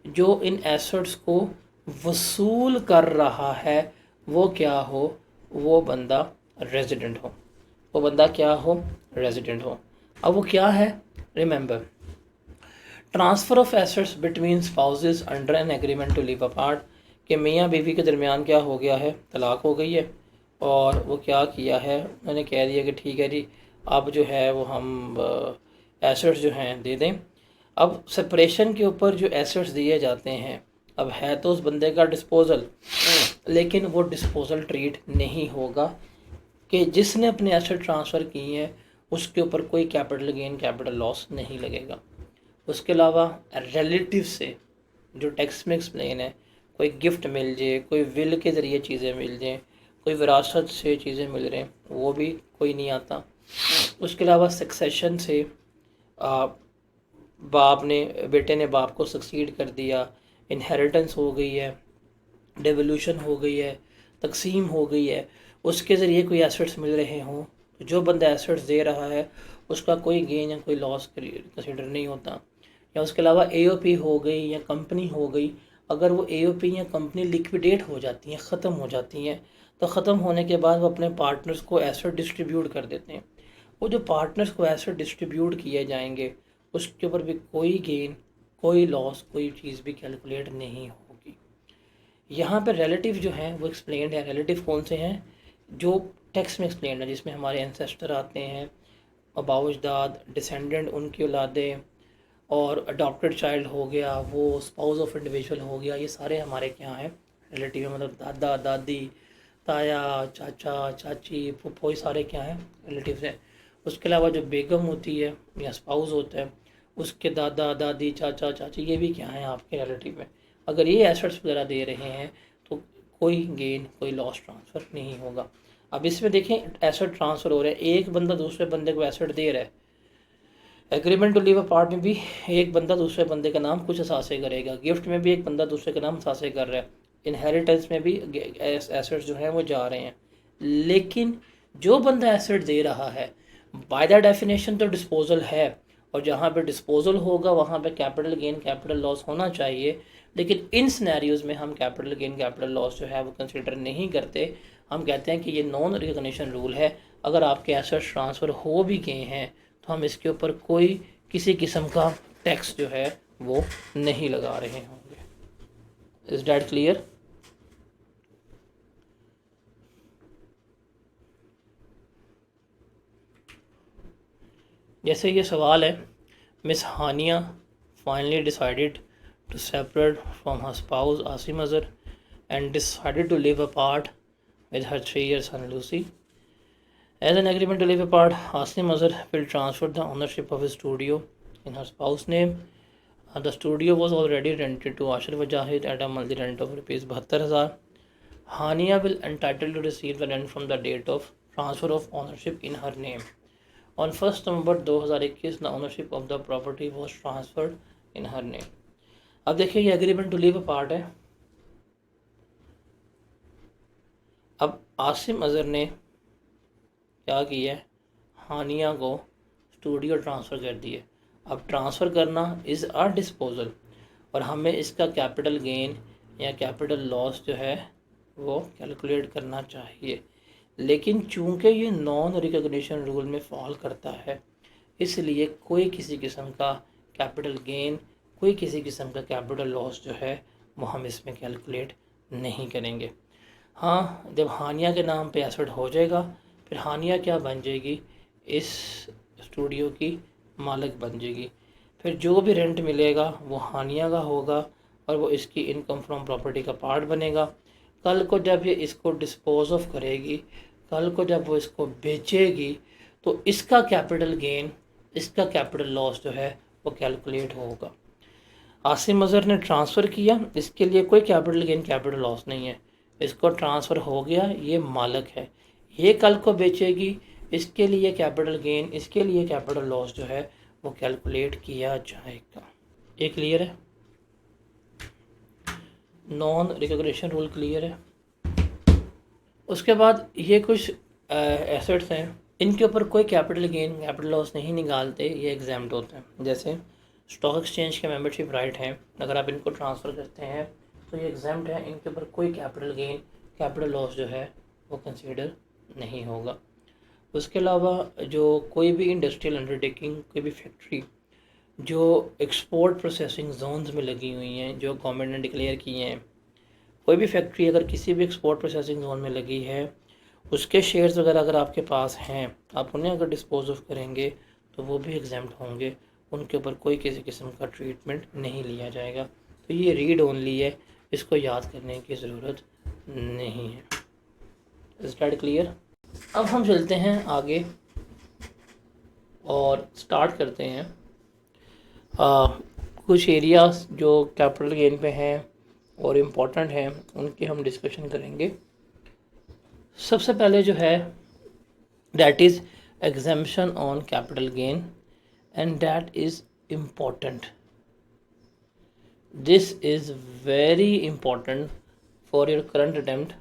जो इन एसेट्स को वसूल कर रहा है, वो क्या हो? वो बंदा रेजिडेंट हो। वो बंदा क्या हो? रेजिडेंट हो। अब वो क्या है? Remember, transfer of assets between spouses under an agreement to live apart. कि मियाँ बीवी के दरमियान क्या हो गया है? तलाक हो गई है और वो क्या किया है, उन्होंने कह दिया कि ठीक है जी अब जो है वो हम एसेट्स जो हैं दे दें। अब सेपरेशन के ऊपर जो एसेट्स दिए जाते हैं, अब है तो उस बंदे का डिस्पोजल, लेकिन वो डिस्पोजल ट्रीट नहीं होगा कि जिसने अपने एसेट ट्रांसफ़र किए हैं उसके ऊपर कोई कैपिटल गेन, कैपिटल लॉस नहीं लगेगा। उसके अलावा रिलेटिव से जो टैक्स में एक्सप्लेन है, कोई गिफ्ट मिल जाए, कोई विल के ज़रिए चीज़ें मिल जाएँ, कोई विरासत से चीज़ें मिल रहे हैं, वो भी कोई नहीं आता। उसके अलावा सक्सेशन से बाप ने, बेटे ने बाप को सक्सीड कर दिया, इनहेरिटेंस हो गई है, डेवोल्यूशन हो गई है, तकसीम हो गई है, उसके ज़रिए कोई एसेट्स मिल रहे हों तो जो बंदा एसेट्स दे रहा है उसका कोई गेन या कोई लॉस कंसिडर नहीं होता। या उसके अलावा एओपी हो गई या कंपनी हो गई, अगर वो एओपी या कंपनी लिक्विडेट हो जाती हैं, ख़त्म हो जाती हैं, तो ख़त्म होने के बाद वो अपने पार्टनर्स को एसेट डिस्ट्रीब्यूट कर देते हैं। वो जो पार्टनर्स को एसेट डिस्ट्रीब्यूट किए जाएंगे उसके ऊपर भी कोई गेन, कोई लॉस, कोई चीज़ भी कैलकुलेट नहीं होगी। यहाँ पर रिलेटिव जो हैं वो एक्सप्लेन्ड है। रिलेटिव कौन से हैं? जो टेक्स्ट में एक्सप्लेन्ड है, जिसमें हमारे एंसेस्टर आते हैं, अबाउजदाद, डिसेंडेंट, उनकी औलादें, और अडॉप्टेड चाइल्ड हो गया, वो स्पाउस ऑफ इंडिविजुअल हो गया, ये सारे हमारे क्या हैं? रिलेटिव। मतलब दादा दादी, ताया, चाचा चाची, फूफो, ये सारे क्या हैं? रिलेटिव्स हैं। उसके अलावा जो बेगम होती है या स्पाउस होता है, उसके दादा दादी, चाचा चाची, ये भी क्या हैं? आपके रिलेटिव में। अगर ये एसेट्स वगैरह दे रहे हैं तो कोई गेन, कोई लॉस ट्रांसफ़र नहीं होगा। अब इसमें देखें एसेट ट्रांसफ़र हो रहा है, एक बंदा दूसरे बंदे को एसेट दे रहा है। एग्रीमेंट टू लिव अपार्ट में भी एक बंदा दूसरे बंदे का नाम कुछ असासे करेगा, गिफ्ट में भी एक बंदा दूसरे का नाम असासे कर रहा है, इनहेरिटेंस में भी एसेट्स जो हैं वो जा रहे हैं। लेकिन जो बंदा एसेट दे रहा है बाय द डेफिनेशन तो डिस्पोजल है, और जहाँ पे डिस्पोजल होगा वहाँ पे कैपिटल गेन कैपिटल लॉस होना चाहिए। लेकिन इन सिनेरियोज में हम कैपिटल गेन कैपिटल लॉस जो है वो कंसिडर नहीं करते। हम कहते हैं कि ये नॉन रिकॉग्निशन रूल है। अगर आपके एसेट्स ट्रांसफ़र हो भी गए हैं तो हम इसके ऊपर कोई किसी किस्म का टैक्स जो है वो नहीं लगा रहे होंगे। Is that clear? जैसे ये सवाल है, miss Haniya finally decided to separate from her spouse Asim Azhar and decided to live apart with her 3-year son Lucy. As an agreement to live apart, Asim Azhar will transfer the ownership of his studio in her spouse's name. The studio was already rented to Ashraf Wajahid at a monthly rent of rupees 72,000. Hania will entitled to receive the rent from the date of transfer of ownership in her name. On 1st November 2021, the ownership of the property was transferred in her name. अब देखिए ये agreement to live apart है। अब आसिम अज़हर ने क्या किया है, हानिया को स्टूडियो ट्रांसफ़र कर दिए। अब ट्रांसफ़र करना इज़ अ डिस्पोजल, और हमें इसका कैपिटल गेन या कैपिटल लॉस जो है वो कैलकुलेट करना चाहिए। लेकिन चूंकि ये नॉन रिकॉग्निशन रूल में फॉल करता है, इसलिए कोई किसी किस्म का कैपिटल गेन कोई किसी किस्म का कैपिटल लॉस जो है वो हम इसमें कैलकुलेट नहीं करेंगे। हाँ, जब हानिया के नाम पे एसेट हो जाएगा फिर हानिया क्या बन जाएगी, इस स्टूडियो की मालिक बन जाएगी। फिर जो भी रेंट मिलेगा वो हानिया का होगा और वो इसकी इनकम फ्रॉम प्रॉपर्टी का पार्ट बनेगा। कल को जब ये इसको डिस्पोज ऑफ करेगी, कल को जब वो इसको बेचेगी, तो इसका कैपिटल गेन इसका कैपिटल लॉस जो है वो कैलकुलेट होगा। आसिम अज़हर ने ट्रांसफ़र किया, इसके लिए कोई कैपिटल गेन कैपिटल लॉस नहीं है। इसको ट्रांसफ़र हो गया, ये मालिक है, ये कल को बेचेगी, इसके लिए कैपिटल गेन इसके लिए कैपिटल लॉस जो है वो कैलकुलेट किया जाएगा। ये क्लियर है? नॉन रिकॉग्निशन रूल क्लियर है। उसके बाद ये कुछ एसेट्स हैं, इनके ऊपर कोई कैपिटल गेन कैपिटल लॉस नहीं निकालते, ये एग्जाम्प्ट होते हैं। जैसे स्टॉक एक्सचेंज के मेंबरशिप राइट हैं, अगर आप इनको ट्रांसफ़र करते हैं तो ये एग्जाम्प्ट है, इनके ऊपर कोई कैपिटल गेन कैपिटल लॉस जो है वो कंसीडर नहीं होगा। उसके अलावा जो कोई भी इंडस्ट्रियल अंडरटेकिंग, कोई भी फैक्ट्री जो एक्सपोर्ट प्रोसेसिंग जोन्स में लगी हुई हैं, जो गवर्नमेंट ने डिक्लेयर किए हैं, कोई भी फैक्ट्री अगर किसी भी एक्सपोर्ट प्रोसेसिंग जोन में लगी है, उसके शेयर्स वगैरह अगर आपके पास हैं, आप उन्हें अगर डिस्पोज ऑफ करेंगे तो वो भी एग्जाम्प्ट होंगे, उनके ऊपर कोई किसी किस्म का ट्रीटमेंट नहीं लिया जाएगा। तो ये रीड ओनली है, इसको याद करने की ज़रूरत नहीं है। Is that clear? अब हम चलते हैं आगे और स्टार्ट करते हैं कुछ एरियाज जो कैपिटल गेन पे हैं और इम्पोर्टेंट हैं, उनकी हम डिस्कशन करेंगे। सबसे पहले जो है that is exemption on capital gain, and that is important. This is very important for your current attempt.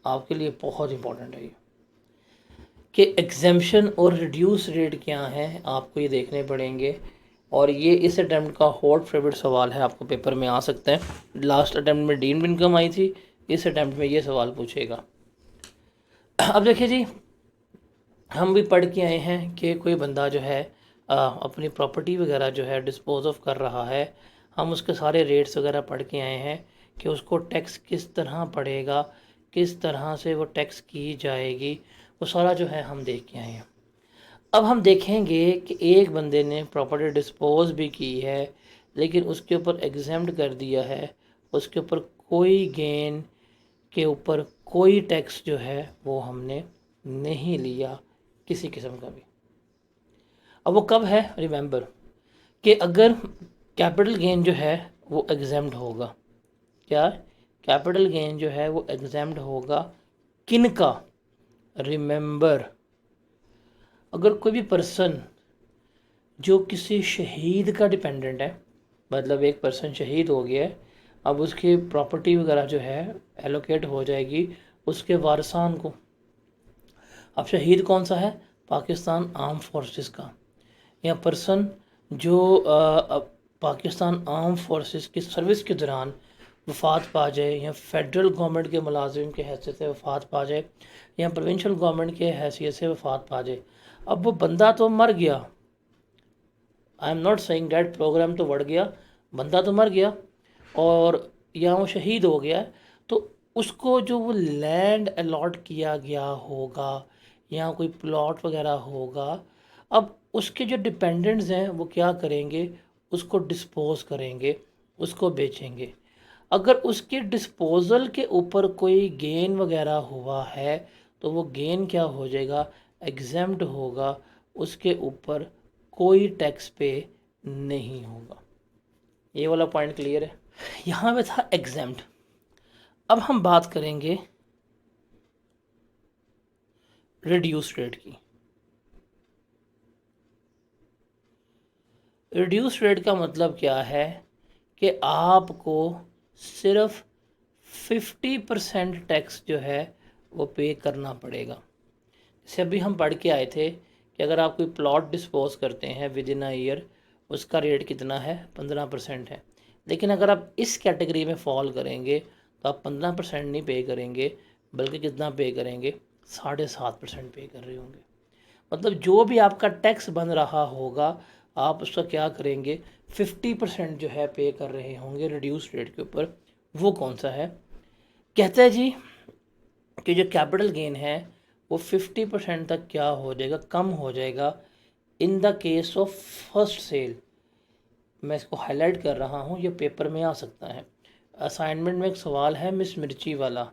आपके लिए बहुत इंपॉर्टेंट है ये कि एग्जाम्पशन और रिड्यूस रेट क्या है, आपको ये देखने पड़ेंगे। और ये इस अटैम्प्ट का हॉट फेवरेट सवाल है, आपको पेपर में आ सकता है। लास्ट अटैम्प्ट में डीम्ड इनकम आई थी, इस अटैम्प्ट में ये सवाल पूछेगा। अब देखिए जी, हम भी पढ़ के आए हैं कि कोई बंदा जो है अपनी प्रॉपर्टी वगैरह जो है डिस्पोज ऑफ कर रहा है, हम उसके सारे रेट्स वगैरह पढ़ के आए हैं कि उसको टैक्स किस तरह पड़ेगा, किस तरह से वो टैक्स की जाएगी, वो सारा जो है हम देख के आए हैं। अब हम देखेंगे कि एक बंदे ने प्रॉपर्टी डिस्पोज भी की है लेकिन उसके ऊपर एग्जेम्प्ट कर दिया है, उसके ऊपर कोई गेन के ऊपर कोई टैक्स जो है वो हमने नहीं लिया किसी किस्म का भी। अब वो कब है, रिमेंबर कि अगर कैपिटल गेन जो है वो एग्जेम्प्ट होगा, क्या कैपिटल गेन जो है वो एग्जेम्प्ट होगा किन का, रिमेंबर अगर कोई भी पर्सन जो किसी शहीद का डिपेंडेंट है, मतलब एक पर्सन शहीद हो गया है, अब उसकी प्रॉपर्टी वगैरह जो है एलोकेट हो जाएगी उसके वारसान को। अब शहीद कौन सा है? पाकिस्तान आर्म फोर्सेस का, या पर्सन जो पाकिस्तान आर्म फोर्सेस की सर्विस के दौरान वफात पा जाए, या फेडरल गवर्नमेंट के मुलाजिम के हैसियत से वफात पा जाए, या प्रोविंशियल गवर्नमेंट के हैसियत से वफात पा जाए। अब वो बंदा तो मर गया, I am not saying that program तो बढ़ गया, बंदा तो मर गया और या वो शहीद हो गया, तो उसको जो वो लैंड अलॉट किया गया होगा या कोई प्लॉट वगैरह होगा, अब उसके जो डिपेंडेंट्स हैं वो क्या करेंगे? उसको डिस्पोज करेंगे, उसको बेचेंगे। अगर उसके डिस्पोजल के ऊपर कोई गेन वगैरह हुआ है तो वो गेन क्या हो जाएगा? एग्जेम्प्ट होगा, उसके ऊपर कोई टैक्स पे नहीं होगा। ये वाला पॉइंट क्लियर है? यहाँ पे था एग्जेम्प्ट। अब हम बात करेंगे रिड्यूस रेट की। रिड्यूस रेट का मतलब क्या है कि आपको सिर्फ 50% टैक्स जो है वो पे करना पड़ेगा। जैसे अभी हम पढ़ के आए थे कि अगर आप कोई प्लॉट डिस्पोज करते हैं विद इन अ ईयर, उसका रेट कितना है? 15% है। लेकिन अगर आप इस कैटेगरी में फॉल करेंगे तो आप 15% नहीं पे करेंगे, बल्कि कितना पे करेंगे? 7.5% पे कर रहे होंगे। मतलब जो भी आपका टैक्स बन रहा होगा आप उसका क्या करेंगे? 50% जो है पे कर रहे होंगे रिड्यूस रेट के ऊपर। वो कौन सा है? कहते हैं जी कि जो कैपिटल गेन है वो 50% तक क्या हो जाएगा? कम हो जाएगा in the case of first sale. मैं इसको हाईलाइट कर रहा हूँ, ये पेपर में आ सकता है। असाइनमेंट में एक सवाल है मिस मिर्ची वाला,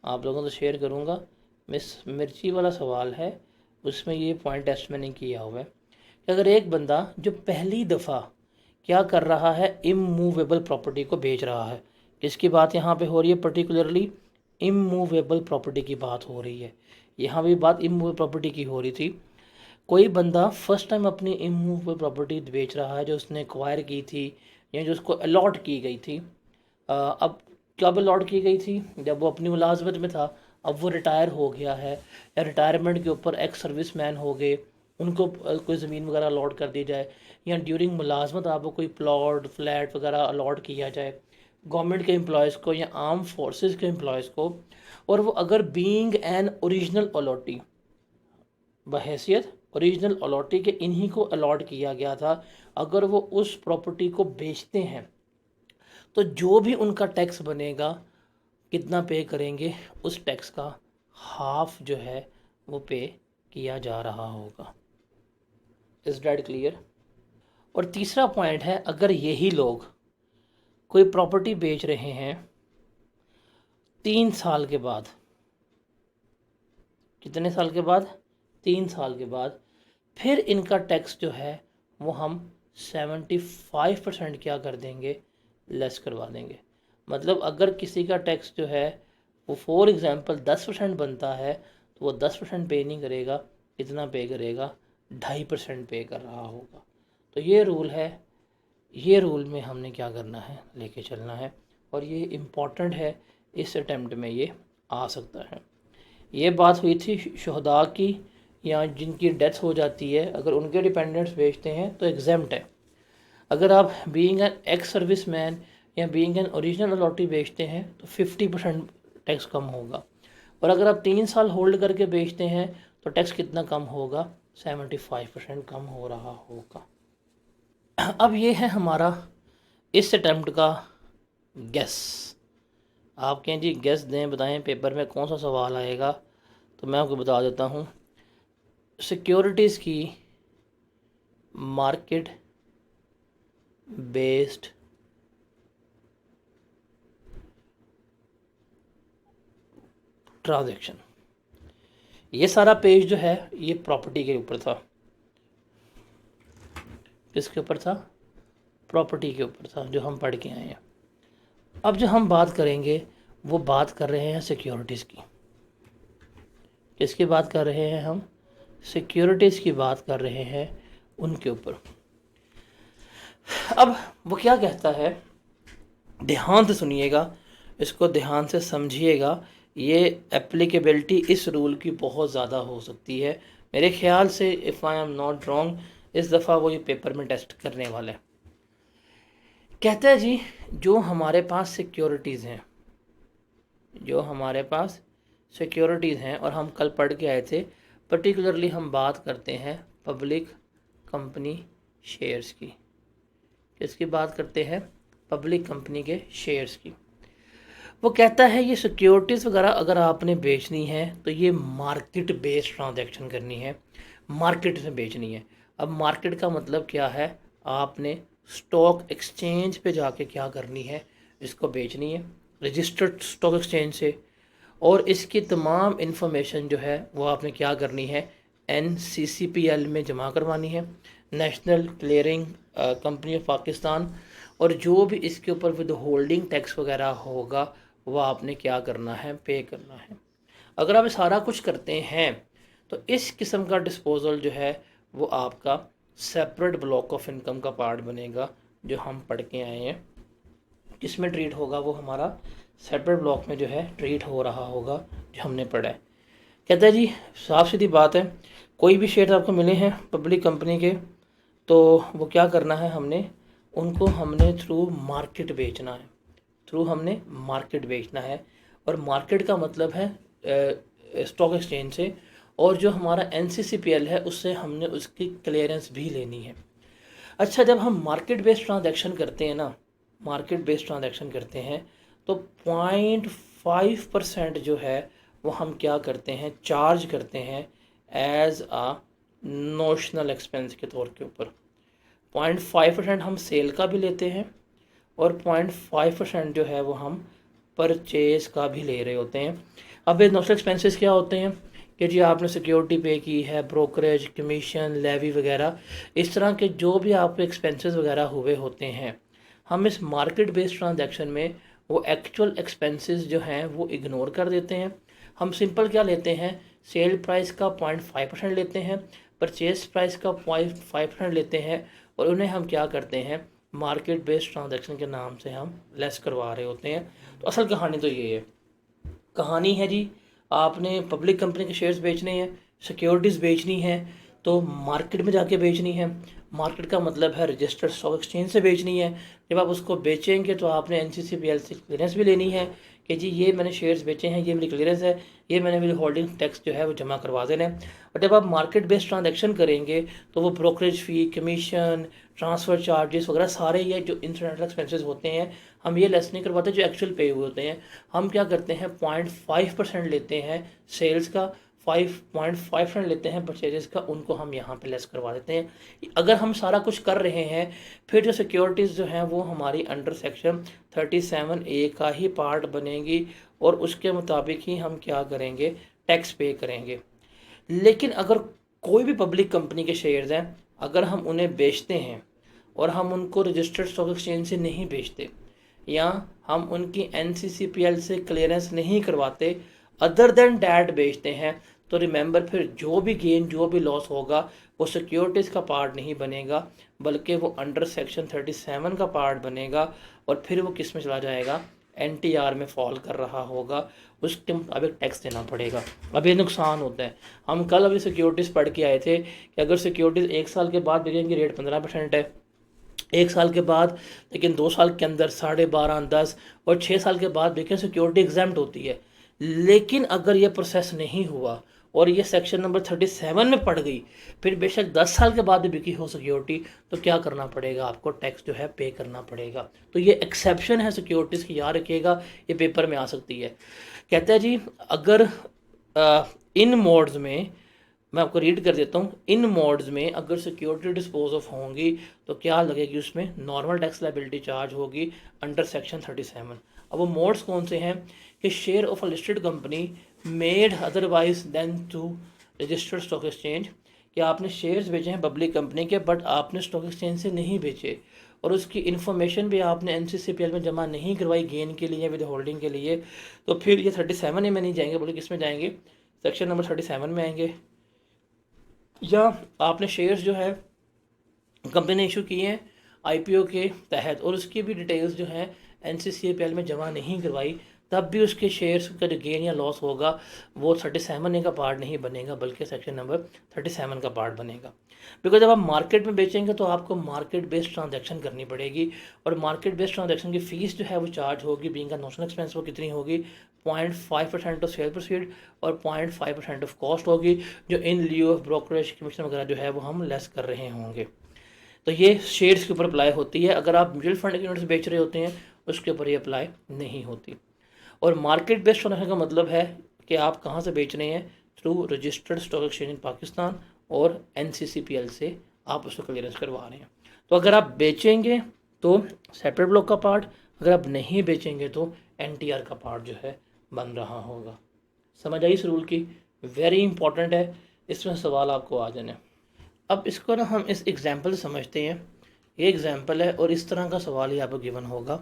आप लोगों को शेयर करूँगा। मिस मिर्ची वाला सवाल है, उसमें ये पॉइंट टेस्ट मैंने किया हुआ है कि अगर एक बंदा जो पहली दफ़ा क्या कर रहा है? इमूवेबल प्रॉपर्टी को बेच रहा है। किसकी बात यहाँ पे हो रही है? पर्टिकुलरली इमूवेबल प्रॉपर्टी की बात हो रही है। यहाँ भी बात इमूवेबल प्रॉपर्टी की हो रही थी। कोई बंदा फर्स्ट टाइम अपनी इमूवेबल प्रॉपर्टी बेच रहा है जो उसने एक्वायर की थी या जो उसको अलॉट की गई थी। अब कब अलॉट की गई थी? जब वो अपनी मुलाजमत में था। अब वो रिटायर हो गया है या रिटायरमेंट के ऊपर एक्स सर्विस मैन हो गए, उनको कोई ज़मीन वगैरह अलॉट कर दी जाए, या ड्यूरिंग मुलाजमत आपको कोई प्लॉट फ्लैट वगैरह अलॉट किया जाए गवर्नमेंट के एम्प्लॉयज़ को या आर्म फोर्सेस के एम्प्लॉयज़ को, और वो अगर बीइंग एन ओरिजिनल अलॉटी, बहैसियत ओरिजिनल अलॉटी के इन्हीं को अलॉट किया गया था, अगर वो उस प्रॉपर्टी को बेचते हैं तो जो भी उनका टैक्स बनेगा कितना पे करेंगे? उस टैक्स का हाफ जो है वो पे किया जा रहा होगा। Is that clear? और तीसरा पॉइंट है, अगर यही लोग कोई प्रॉपर्टी बेच रहे हैं 3 साल के बाद, कितने साल के बाद? 3 साल के बाद, फिर इनका टैक्स जो है वो हम 75% क्या कर देंगे? लेस करवा देंगे। मतलब अगर किसी का टैक्स जो है वो फॉर एग्ज़ाम्पल 10% बनता है तो वो 10% पे नहीं करेगा, कितना पे करेगा? 2.5% पे कर रहा होगा। तो ये रूल है, ये रूल में हमने क्या करना है? लेके चलना है, और ये इम्पॉर्टेंट है, इस अटेम्प्ट में ये आ सकता है। ये बात हुई थी शुहदा की, या जिनकी डेथ हो जाती है अगर उनके डिपेंडेंट्स बेचते हैं तो एग्जेम्प्ट है। अगर आप being an ex service man या बीइंग एन ओरिजिनल अलॉटी बेचते हैं तो 50% टैक्स कम होगा, और अगर आप 3 साल होल्ड करके बेचते हैं तो टैक्स कितना कम होगा? 75% कम हो रहा होगा। अब ये है हमारा इस अटेम्प्ट का गेस। आप कहें जी गेस दें, बताएं पेपर में कौन सा सवाल आएगा, तो मैं आपको बता देता हूँ। सिक्योरिटीज़ की मार्केट बेस्ड ट्रांजैक्शन, ये सारा पेज जो है ये प्रॉपर्टी के ऊपर था। किसके ऊपर था? प्रॉपर्टी के ऊपर था, जो हम पढ़ के आए हैं। अब जो हम बात करेंगे वो बात कर रहे हैं सिक्योरिटीज़ की। किसकी बात कर रहे हैं हम? सिक्योरिटीज़ की बात कर रहे हैं, उनके ऊपर। अब वो क्या कहता है, ध्यान से सुनिएगा, इसको ध्यान से समझिएगा, ये एप्लीकेबिलिटी इस रूल की बहुत ज़्यादा हो सकती है मेरे ख्याल से। If I am not wrong, इस दफ़ा वो ये पेपर में टेस्ट करने वाला है। कहता है जी, जो हमारे पास सिक्योरिटीज़ हैं, जो हमारे पास सिक्योरिटीज़ हैं, और हम कल पढ़ के आए थे, पर्टिकुलरली हम बात करते हैं पब्लिक कंपनी शेयर्स की। किसकी बात करते हैं? पब्लिक कंपनी के शेयर्स की। वो कहता है ये सिक्योरिटीज़ वगैरह अगर आपने बेचनी है तो ये मार्केट बेस्ड ट्रांजैक्शन करनी है, मार्केट में बेचनी है। अब मार्केट का मतलब क्या है? आपने स्टॉक एक्सचेंज पे जाके क्या करनी है? इसको बेचनी है रजिस्टर्ड स्टॉक एक्सचेंज से, और इसकी तमाम इन्फॉर्मेशन जो है वो आपने क्या करनी है? NCCPL में जमा करवानी है, national clearing company of Pakistan. और जो भी इसके ऊपर विद होल्डिंग टैक्स वगैरह होगा वो आपने क्या करना है? पे करना है। अगर आप ये सारा कुछ करते हैं तो इस किस्म का डिस्पोजल जो है वो आपका सेपरेट ब्लॉक ऑफ इनकम का पार्ट बनेगा, जो हम पढ़ के आए हैं। किसमें ट्रीट होगा? वो हमारा सेपरेट ब्लॉक में जो है ट्रीट हो रहा होगा, जो हमने पढ़ा है। कहता है जी, साफ सीधी बात है, कोई भी शेयर आपको मिले हैं पब्लिक कंपनी के, तो वो क्या करना है? हमने थ्रू मार्केट बेचना है, थ्रू हमने मार्केट बेचना है। और मार्केट का मतलब है स्टॉक एक्सचेंज से, और जो हमारा NCCPL है उससे हमने उसकी क्लियरेंस भी लेनी है। अच्छा, जब हम मार्केट बेस्ड ट्रांजैक्शन करते हैं ना, मार्केट बेस्ड ट्रांजैक्शन करते हैं, तो 0.5% जो है वो हम क्या करते हैं? चार्ज करते हैं एज आ नोशनल एक्सपेंस के तौर के ऊपर। 0.5% हम सेल का भी लेते हैं, और 0.5% जो है वो हम परचेज का भी ले रहे होते हैं। अब ये नोशनल एक्सपेंसेस क्या होते हैं? कि जी आपने सिक्योरिटी पे की है, ब्रोकरेज, कमीशन, लेवी वगैरह, इस तरह के जो भी आपके एक्सपेंसेस वगैरह हुए होते हैं, हम इस मार्केट बेस्ड ट्रांजैक्शन में वो एक्चुअल एक्सपेंसेस जो हैं वो इग्नोर कर देते हैं। हम सिंपल क्या लेते हैं? सेल प्राइस का 0.5% लेते हैं, परचेज प्राइस का 0.5% लेते हैं, और उन्हें हम क्या करते हैं? मार्केट बेस्ड ट्रांजैक्शन के नाम से हम लेस करवा रहे होते हैं। तो असल कहानी तो ये है। कहानी है जी, आपने पब्लिक कंपनी के शेयर्स बेचने हैं, सिक्योरिटीज़ बेचनी है, तो मार्केट में जाके बेचनी है। मार्केट का मतलब है रजिस्टर्ड स्टॉक एक्सचेंज से बेचनी है। जब आप उसको बेचेंगे तो आपने NCCPL से क्लियरेंस भी लेनी है कि जी ये मैंने शेयर्स बेचे हैं, ये मेरी क्लियरेंस है, ये मैंने मेरी होल्डिंग टैक्स जो है वो जमा करवा देना है। और जब आप मार्केट बेस्ड ट्रांजैक्शन करेंगे तो वो ब्रोकरेज फ़ी, कमीशन, ट्रांसफ़र चार्जेस वगैरह सारे ये जो इंसिडेंटल एक्सपेंसेस होते हैं, हम ये लेस नहीं करवाते जो एक्चुअल पे हुए होते हैं। हम क्या करते हैं? 0.5% लेते हैं सेल्स का, 5.5% लेते हैं परचेजेस का, उनको हम यहाँ पे लेस करवा देते हैं। अगर हम सारा कुछ कर रहे हैं, फिर जो सिक्योरिटीज़ जो हैं वो हमारी अंडर सेक्शन 37A का ही पार्ट बनेंगी, और उसके मुताबिक ही हम क्या करेंगे? टैक्स पे करेंगे। लेकिन अगर कोई भी पब्लिक कंपनी के शेयर्स हैं, अगर हम उन्हें बेचते हैं और हम उनको रजिस्टर्ड स्टॉक एक्सचेंज से नहीं बेचते, या हम उनकी NCCPL से क्लियरेंस नहीं करवाते, अदर देन डैट बेचते हैं, तो रिमेंबर फिर जो भी गेन, जो भी लॉस होगा वो सिक्योरिटीज़ का पार्ट नहीं बनेगा, बल्कि वो अंडर सेक्शन 37 का पार्ट बनेगा, और फिर वो किस में चला जाएगा? NTR में फॉल कर रहा होगा, उसके मुताबिक टैक्स देना पड़ेगा। अब ये नुकसान होता है। हम कल अभी सिक्योरिटीज़ पढ़ के आए थे कि अगर सिक्योरिटीज़ 1 साल के बाद बिकेंगी, रेट 15% है, 1 साल के बाद, लेकिन 2 साल के अंदर 12.5, 10 और 6 साल के बाद बिकें, सिक्योरिटी एग्जाम्प्ट होती है। लेकिन अगर ये प्रोसेस नहीं हुआ और ये सेक्शन नंबर 37 में पड़ गई, फिर बेशक 10 साल के बाद भी बिकी हो सिक्योरिटी, तो क्या करना पड़ेगा? आपको टैक्स जो है पे करना पड़ेगा। तो ये एक्सेप्शन है सिक्योरिटीज़ की, याद रखिएगा, ये पेपर में आ सकती है। कहता है जी, अगर इन मोड्स में, मैं आपको रीड कर देता हूँ, इन मोड्स में अगर सिक्योरिटी डिस्पोज ऑफ होंगी तो क्या लगेगी? उसमें नॉर्मल टैक्स लायबिलिटी चार्ज होगी अंडर सेक्शन 37। अब वो मोड्स कौन से हैं? कि share of a listed company made otherwise than to registered stock exchange, कि आपने शेयर्स बेचे हैं पब्लिक कंपनी के, बट आपने स्टॉक एक्सचेंज से नहीं बेचे, और उसकी इन्फॉर्मेशन भी आपने NCCPL में जमा नहीं करवाई गेन के लिए, विद होल्डिंग के लिए, तो फिर ये 37A में नहीं जाएंगे, बल्कि किस में जाएंगे? सेक्शन नंबर 37 में आएंगे। या आपने शेयर्स जो है कंपनी ने इशू किए हैं IPO के तहत, और उसकी भी डिटेल्स जो है NCCPL में जमा नहीं करवाई, तब भी उसके शेयर्स का जो गेन या लॉस होगा वो 37A का पार्ट नहीं बनेगा, बल्कि सेक्शन नंबर 37 का पार्ट बनेगा। बिकॉज जब आप मार्केट में बेचेंगे तो आपको मार्केट बेस्ड ट्रांजैक्शन करनी पड़ेगी, और मार्केट बेस्ड ट्रांजैक्शन की फ़ीस जो है वो चार्ज होगी, बीइंग का नोशनल एक्सपेंस वो कितनी होगी, 0.5% ऑफ सेल प्रोसीड और 0.5% ऑफ कॉस्ट होगी, जो इन लियो ऑफ ब्रोकरेज कमीशन वगैरह जो है वो हम लेस कर रहे होंगे। तो ये शेयर्स के ऊपर अप्लाई होती है। अगर आप म्यूचुअल फंड के यूनिट्स बेच रहे होते हैं उसके ऊपर ये अप्लाई नहीं होती। और मार्केट बेस्ड ट्रांजैक्शन का मतलब है कि आप कहाँ से बेच रहे हैं, थ्रू रजिस्टर्ड स्टॉक एक्सचेंज इन पाकिस्तान और NCCPL से आप उसको क्लियरेंस करवा रहे हैं। तो अगर आप बेचेंगे तो सेपरेट ब्लॉक का पार्ट, अगर आप नहीं बेचेंगे तो NTR का पार्ट जो है बन रहा होगा। समझ आई इस रूल की? वेरी इंपॉर्टेंट है, इसमें सवाल आपको आ जाने। अब इसको ना हम इस एग्जाम्पल से समझते हैं। ये एग्जाम्पल है और इस तरह का सवाल ही आपको गिवन होगा।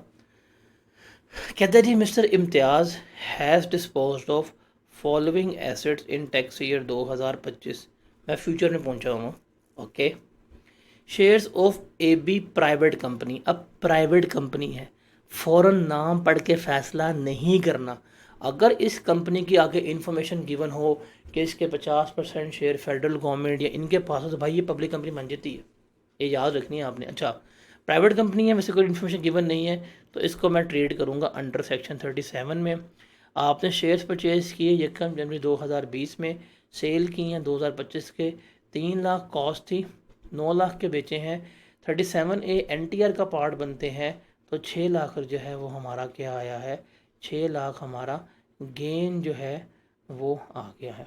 कहते जी mister Imtiaz has disposed of following assets in tax year 2025। मैं फ्यूचर में पहुंचा हूँ। Okay, shares of AB private company. अब प्राइवेट कंपनी है, फ़ौरन नाम पढ़ के फैसला नहीं करना। अगर इस कंपनी की आगे इन्फॉर्मेशन गिवन हो कि इसके 50% शेयर फेडरल गवर्नमेंट या इनके पास हो, तो भाई ये पब्लिक कंपनी बन जाती है, ये याद रखनी है आपने। अच्छा, प्राइवेट कंपनी है, वैसे कोई इन्फॉर्मेशन गिवन नहीं है, तो इसको मैं ट्रेड करूँगा अंडर सेक्शन 37 में। आपने शेयर्स परचेज किए 1 जनवरी 2020 में, सेल की हैं 2025 के, 3 लाख कॉस्ट थी, 9 लाख के बेचे हैं। 37A NTR का पार्ट बनते हैं, तो 6 लाख जो है वो हमारा क्या आया है, 6 लाख हमारा गेन जो है वो आ गया है।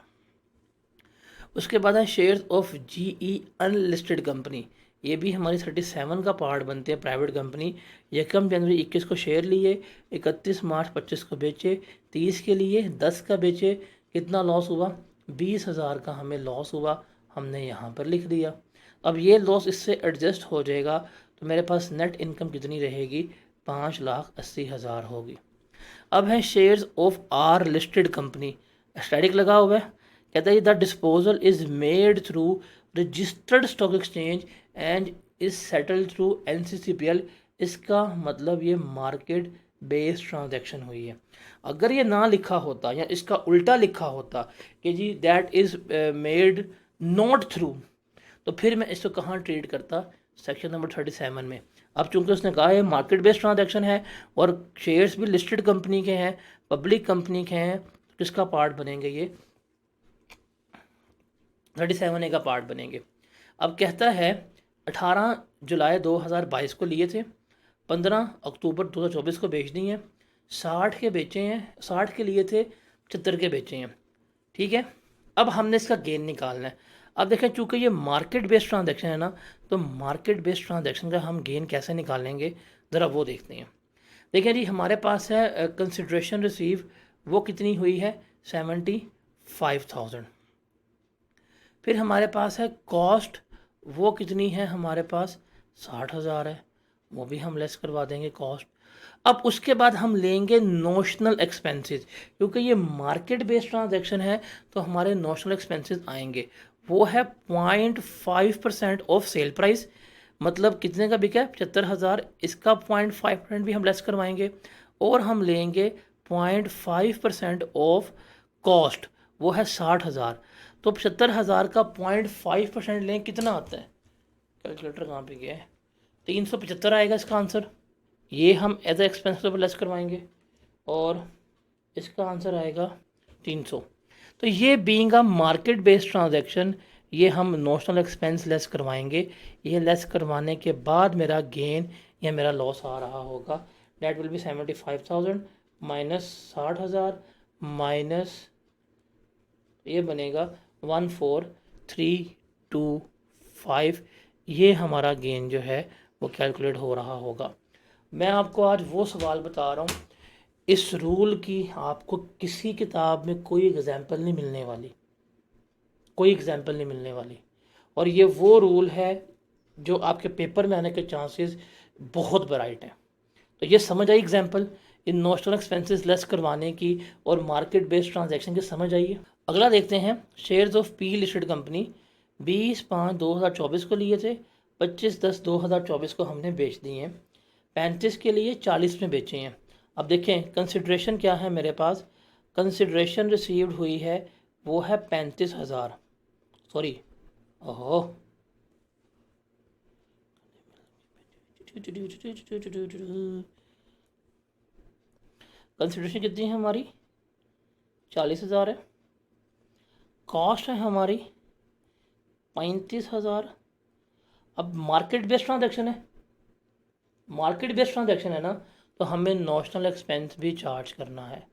उसके बाद है shares of GE unlisted company. ये भी हमारी 37 का पार्ट बनते हैं, प्राइवेट कंपनी। 1 जनवरी 21 को शेयर लिए, 31 मार्च 25 को बेचे, 30 के लिए 10 का बेचे, कितना लॉस हुआ, 20,000 का हमें लॉस हुआ, हमने यहाँ पर लिख दिया। अब ये लॉस इससे एडजस्ट हो जाएगा, तो मेरे पास नेट इनकम कितनी रहेगी, 5,80,000 होगी। अब है shares of R listed company, static लगा हुआ है। कहता है the disposal is made through registered stock exchange and is settled through NCCPL। इसका मतलब ये मार्केट बेस्ड ट्रांजैक्शन हुई है। अगर ये ना लिखा होता या इसका उल्टा लिखा होता कि जी that is made not through, तो फिर मैं इसको कहाँ ट्रेड करता, सेक्शन नंबर 37 में। अब चूंकि उसने कहा है मार्केट बेस्ड ट्रांजैक्शन है और शेयर्स भी लिस्टेड कंपनी के हैं, पब्लिक कंपनी के हैं, किसका पार्ट बनेंगे, ये 37A का पार्ट बनेंगे। अब कहता है 18 जुलाई 2022 को लिए थे, 15 अक्टूबर 2024 को बेच दी हैं, 60 के बेचे हैं, 60 के लिए थे, 75 के बेचे हैं। ठीक है, अब हमने इसका गेन निकालना है। अब देखें चूँकि ये मार्केट बेस्ड ट्रांजैक्शन है ना, तो मार्केट बेस्ड ट्रांजैक्शन का हम गेन कैसे निकालेंगे ज़रा वो देखते हैं। देखें जी, हमारे पास है कंसिड्रेशन रिसीव, वो कितनी हुई है, 75,000। फिर हमारे पास है कॉस्ट, वो कितनी है हमारे पास, 60,000 है, वो भी हम लेस करवा देंगे कॉस्ट। अब उसके बाद हम लेंगे नोशनल एक्सपेंसेस, क्योंकि ये मार्केट बेस्ड ट्रांजैक्शन है तो हमारे नोशनल एक्सपेंसेस आएंगे, वो है 0.5% ऑफ सेल प्राइस। मतलब कितने का बिका है, 75,000, इसका 0.5% भी हम लेस करवाएंगे, और हम लेंगे 0.5% ऑफ कॉस्ट, वो है 60,000। तो 75,000 का 0.5% लें, कितना आता है, कैलकुलेटर कहाँ पे गया है, 375 आएगा इसका आंसर। ये हम एज ए एक्सपेंस पर लेस करवाएंगे और इसका आंसर आएगा 300। तो ये being a market based transaction, ये हम नोशनल एक्सपेंस लेस करवाएंगे। ये लेस करवाने के बाद मेरा गेन या मेरा लॉस आ रहा होगा, that will be 75,000 minus 60,000 minus ये बनेगा 14,325। ये हमारा गेन जो है वो कैलकुलेट हो रहा होगा। मैं आपको आज वो सवाल बता रहा हूँ, इस रूल की आपको किसी किताब में कोई एग्जाम्पल नहीं मिलने वाली, कोई एग्जाम्पल नहीं मिलने वाली। और ये वो रूल है जो आपके पेपर में आने के चांसेस बहुत ब्राइट हैं। तो ये समझ आई एग्जाम्पल, इन नोशनल एक्सपेंसेस लेस करवाने की और मार्केट बेस्ड ट्रांजैक्शन की समझ आइए। अगला देखते हैं, shares of P listed company 20/5/2024 को लिए थे, 25/10/2024 को हमने बेच दिए हैं, 35 के लिए 40 में बेचे हैं। अब देखें कंसिड्रेशन क्या है मेरे पास, कंसिड्रेशन रिसीव्ड हुई है वो है 35,000, सॉरी ओहो कंसिड्रेशन कितनी है हमारी, 40,000 है। कॉस्ट है हमारी 35,000। अब मार्केट बेस्ड ट्रांजैक्शन है, मार्केट बेस्ड ट्रांजैक्शन है ना, तो हमें नॉशनल एक्सपेंस भी चार्ज करना है।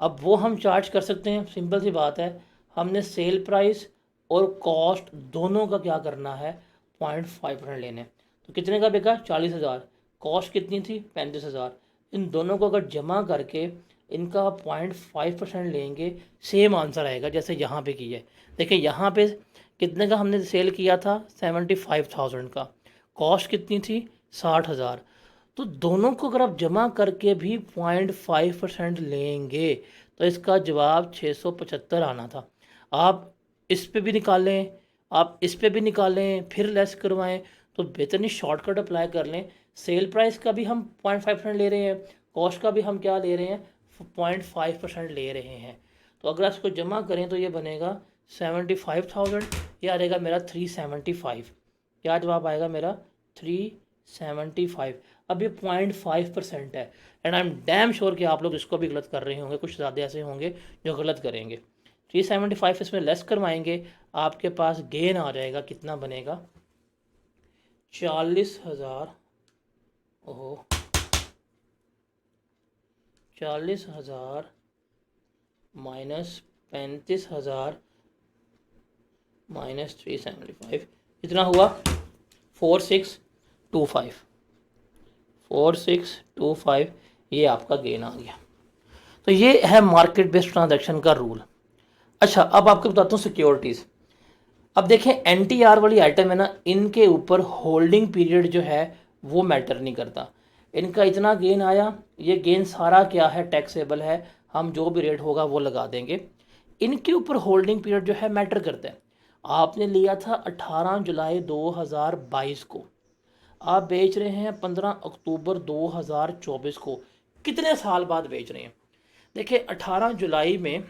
अब वो हम चार्ज कर सकते हैं, सिंपल सी बात है, हमने सेल प्राइस और कॉस्ट दोनों का क्या करना है, 0.5% लेने। तो कितने का बिका, 40,000, कॉस्ट कितनी थी 35,000, इन दोनों को अगर जमा करके इनका 0.5% लेंगे, सेम आंसर आएगा जैसे यहाँ पे की है। देखिए यहाँ पे कितने का हमने सेल किया था, 75,000 का, कॉस्ट कितनी थी 60,000। तो दोनों को अगर आप जमा करके भी 0.5% लेंगे तो इसका जवाब 675 आना था। आप इस पे भी निकालें, आप इस पे भी निकालें, फिर लेस करवाएं, तो बेहतर नहीं शॉर्टकट अप्लाई कर लें। सेल प्राइस का भी हम 0.5% ले रहे हैं, कॉस्ट का भी हम क्या ले रहे हैं, 0.5% ले रहे हैं। तो अगर इसको जमा करें तो ये बनेगा 75,000, ये आ जाएगा मेरा 375। क्या जवाब आएगा मेरा, 375। अब ये 0.5% है, and I am damn sure कि आप लोग इसको भी गलत कर रहे होंगे, कुछ ज़्यादा ऐसे होंगे जो गलत करेंगे। 375 इसमें लेस करवाएंगे, आपके पास गेन आ जाएगा, कितना बनेगा, 40,000, ओहो 40,000 माइनस 35,000 माइनस 375, कितना हुआ, 4625, 4625, ये आपका गेन आ गया। तो ये है मार्केट बेस्ड ट्रांजैक्शन का रूल। अच्छा अब आपको बताता हूँ सिक्योरिटीज़। अब देखें NTR वाली आइटम है ना, इनके ऊपर होल्डिंग पीरियड जो है वो मैटर नहीं करता। इनका इतना गेन आया, ये गेन सारा क्या है, टैक्सेबल है, हम जो भी रेट होगा वो लगा देंगे। इनके ऊपर होल्डिंग पीरियड जो है मैटर करता है। आपने लिया था 18 जुलाई 2022 को, आप बेच रहे हैं 15 अक्टूबर 2024 को, कितने साल बाद बेच रहे हैं। देखिए 18 जुलाई में,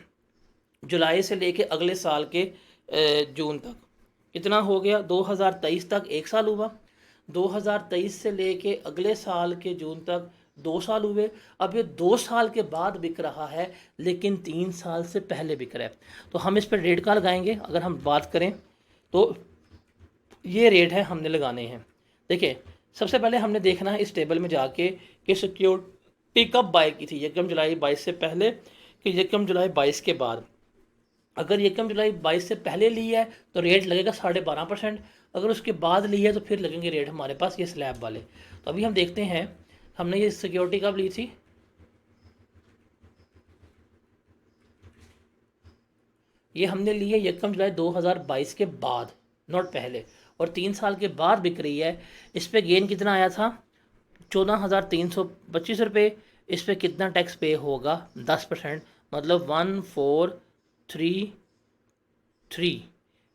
जुलाई से लेके अगले साल के जून तक कितना हो गया, 2023 तक 1 साल हुआ, 2023 से लेके अगले साल के जून तक 2 साल हुए। अब ये 2 साल के बाद बिक रहा है, लेकिन 3 साल से पहले बिक रहा है। तो हम इस पर रेट कहाँ लगाएंगे, अगर हम बात करें तो ये रेट है हमने लगाने हैं। देखिए सबसे पहले हमने देखना है इस टेबल में जाके कि सिक्योरिटी कब बाय की थी, 1 जुलाई 22 से पहले कि 1 जुलाई 22 के बाद। अगर 1 जुलाई 22 से पहले ली है तो रेट लगेगा 12.5%, अगर उसके बाद ली है तो फिर लगेंगे रेट हमारे पास ये स्लैब वाले। तो अभी हम देखते हैं हमने ये सिक्योरिटी कब ली थी, ये हमने ली है 1 जुलाई 2022 के बाद, नॉट पहले, और 3 साल के बाद बिक रही है। इस पर गेन कितना आया था, 14,325 रुपये। इस पर कितना टैक्स पे होगा, 10%, मतलब 1433।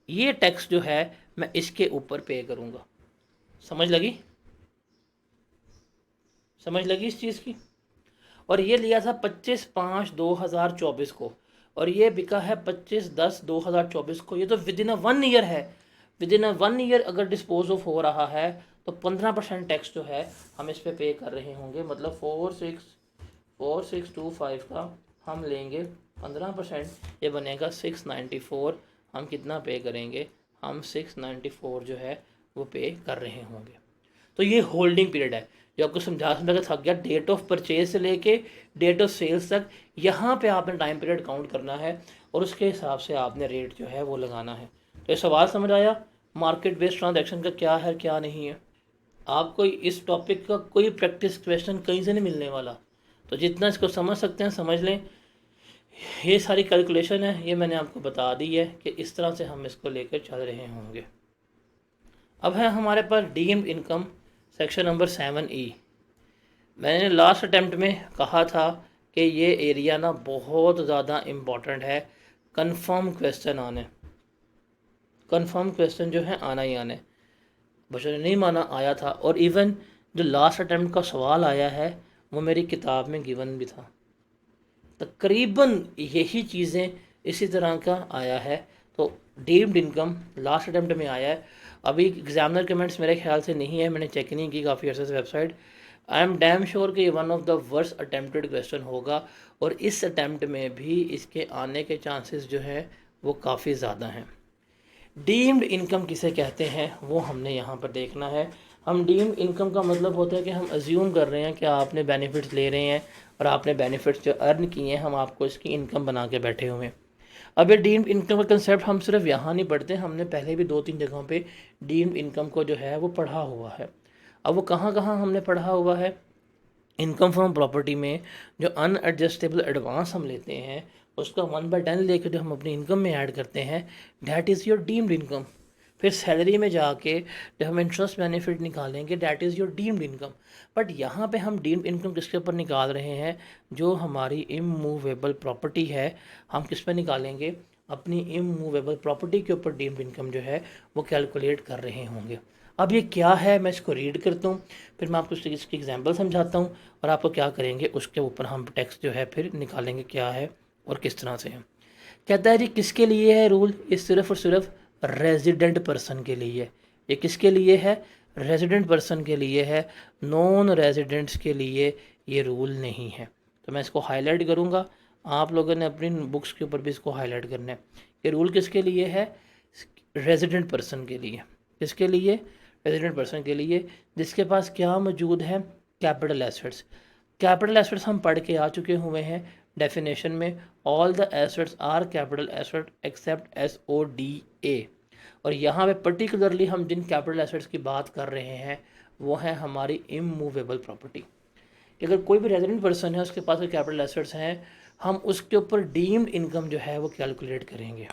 ये टैक्स जो है मैं इसके ऊपर पे करूँगा। समझ लगी, समझ लगी इस चीज़ की। और ये लिया था 25/5/2024 को, और ये बिका है 25/10/2024 को। ये तो विद इन अ 1 ईयर है, विद इन अ 1 ईयर अगर डिस्पोज ऑफ हो रहा है तो 15% टैक्स जो है हम इस पे कर रहे होंगे। मतलब 4625 का हम लेंगे 15%, ये बनेगा 694। हम कितना पे करेंगे, हम 694 जो है वो पे कर रहे होंगे। तो ये होल्डिंग पीरियड है जो आपको समझा के थक गया, डेट ऑफ परचेज से लेके डेट ऑफ सेल्स तक। यहाँ पे आपने टाइम पीरियड काउंट करना है और उसके हिसाब से आपने रेट जो है वो लगाना है। तो ये सवाल समझ आया मार्केट बेस्ड ट्रांजैक्शन का क्या है क्या नहीं है। आपको इस टॉपिक का कोई प्रैक्टिस क्वेश्चन कहीं से नहीं मिलने वाला, तो जितना इसको समझ सकते हैं समझ लें। ये सारी कैलकुलेशन है, ये मैंने आपको बता दी है कि इस तरह से हम इसको लेकर चल रहे होंगे। अब है हमारे पास deemed income section number 7E। मैंने लास्ट अटैम्प्ट में कहा था कि ये एरिया ना बहुत ज़्यादा इम्पॉर्टेंट है, कंफर्म क्वेश्चन आने, कंफर्म क्वेश्चन जो है आना ही आने। बच्चों ने नहीं माना, आया था। और इवन जो लास्ट अटैम्प्ट का सवाल आया है वो मेरी किताब में गिवन भी था। तकरीबन यही चीज़ें इसी तरह का आया है। तो डीम्ड इनकम लास्ट अटेम्प्ट में आया है। अभी एग्जामिनर कमेंट्स मेरे ख्याल से नहीं है, मैंने चेक नहीं की काफ़ी अर्से से website. I am damn sure कि one of the worst attempted question होगा, और इस अटेम्प्ट में भी इसके आने के चांसेस जो है वो काफ़ी ज़्यादा हैं। डीम्ड इनकम किसे कहते हैं वो हमने यहाँ पर देखना है। हम डीम्ड इनकम का मतलब होता है कि हम अज्यूम कर रहे हैं कि आपने बेनिफिट्स ले रहे हैं और आपने बेनिफिट्स जो अर्न किए हैं हम आपको इसकी इनकम बना के बैठे हुए हैं। अब ये डीम्ड इनकम का कंसेप्ट हम सिर्फ यहाँ नहीं पढ़ते, हमने पहले भी 2-3 जगहों पे डीम्ड इनकम को जो है वो पढ़ा हुआ है। अब वो कहाँ कहाँ हमने पढ़ा हुआ है? इनकम फ्रॉम प्रॉपर्टी में जो अनएडजस्टेबल एडवांस हम लेते हैं उसका 1/10 लेकर जो हम अपनी इनकम में ऐड करते हैं, that is your deemed income. फिर सैलरी में जाके जब हम इंटरेस्ट बेनिफिट निकालेंगे, that is your deemed income. But यहाँ पे हम डीम्ड इनकम किसके ऊपर निकाल रहे हैं? जो हमारी इमूवेबल प्रॉपर्टी है, हम किस पर निकालेंगे? अपनी इमूवेबल प्रॉपर्टी के ऊपर डीम्ड इनकम जो है वो कैलकुलेट कर रहे होंगे। अब ये क्या है, मैं इसको रीड करता हूँ, फिर मैं आपको इसकी एग्जांपल समझाता हूँ और आपको क्या करेंगे उसके ऊपर हम टेक्स्ट जो है फिर निकालेंगे क्या है और किस तरह से है। कहता है जी किसके लिए है रूल? ये सिर्फ और सिर्फ रेजिडेंट पर्सन के लिए है। ये किसके लिए है? रेजिडेंट पर्सन के लिए है। नॉन रेजिडेंट्स के लिए ये रूल नहीं है। तो मैं इसको हाईलाइट करूँगा, आप लोगों ने अपनी बुक्स के ऊपर भी इसको हाईलाइट करना है। ये रूल किसके लिए है? रेजिडेंट पर्सन के लिए। किसके लिए? रेजिडेंट पर्सन के लिए, जिसके पास क्या मौजूद है? Capital assets. कैपिटल एसेट्स हम पढ़ के आ चुके हुए हैं डेफिनेशन में, all the assets are capital asset except SODA। और यहाँ पे पर्टिकुलरली हम जिन कैपिटल एसेट्स की बात कर रहे हैं वो है हमारी इमूवेबल प्रॉपर्टी। कि अगर कोई भी रेजिडेंट पर्सन है उसके पास कैपिटल एसेट्स हैं, हम उसके ऊपर डीम्ड इनकम जो है वो कैलकुलेट करेंगे।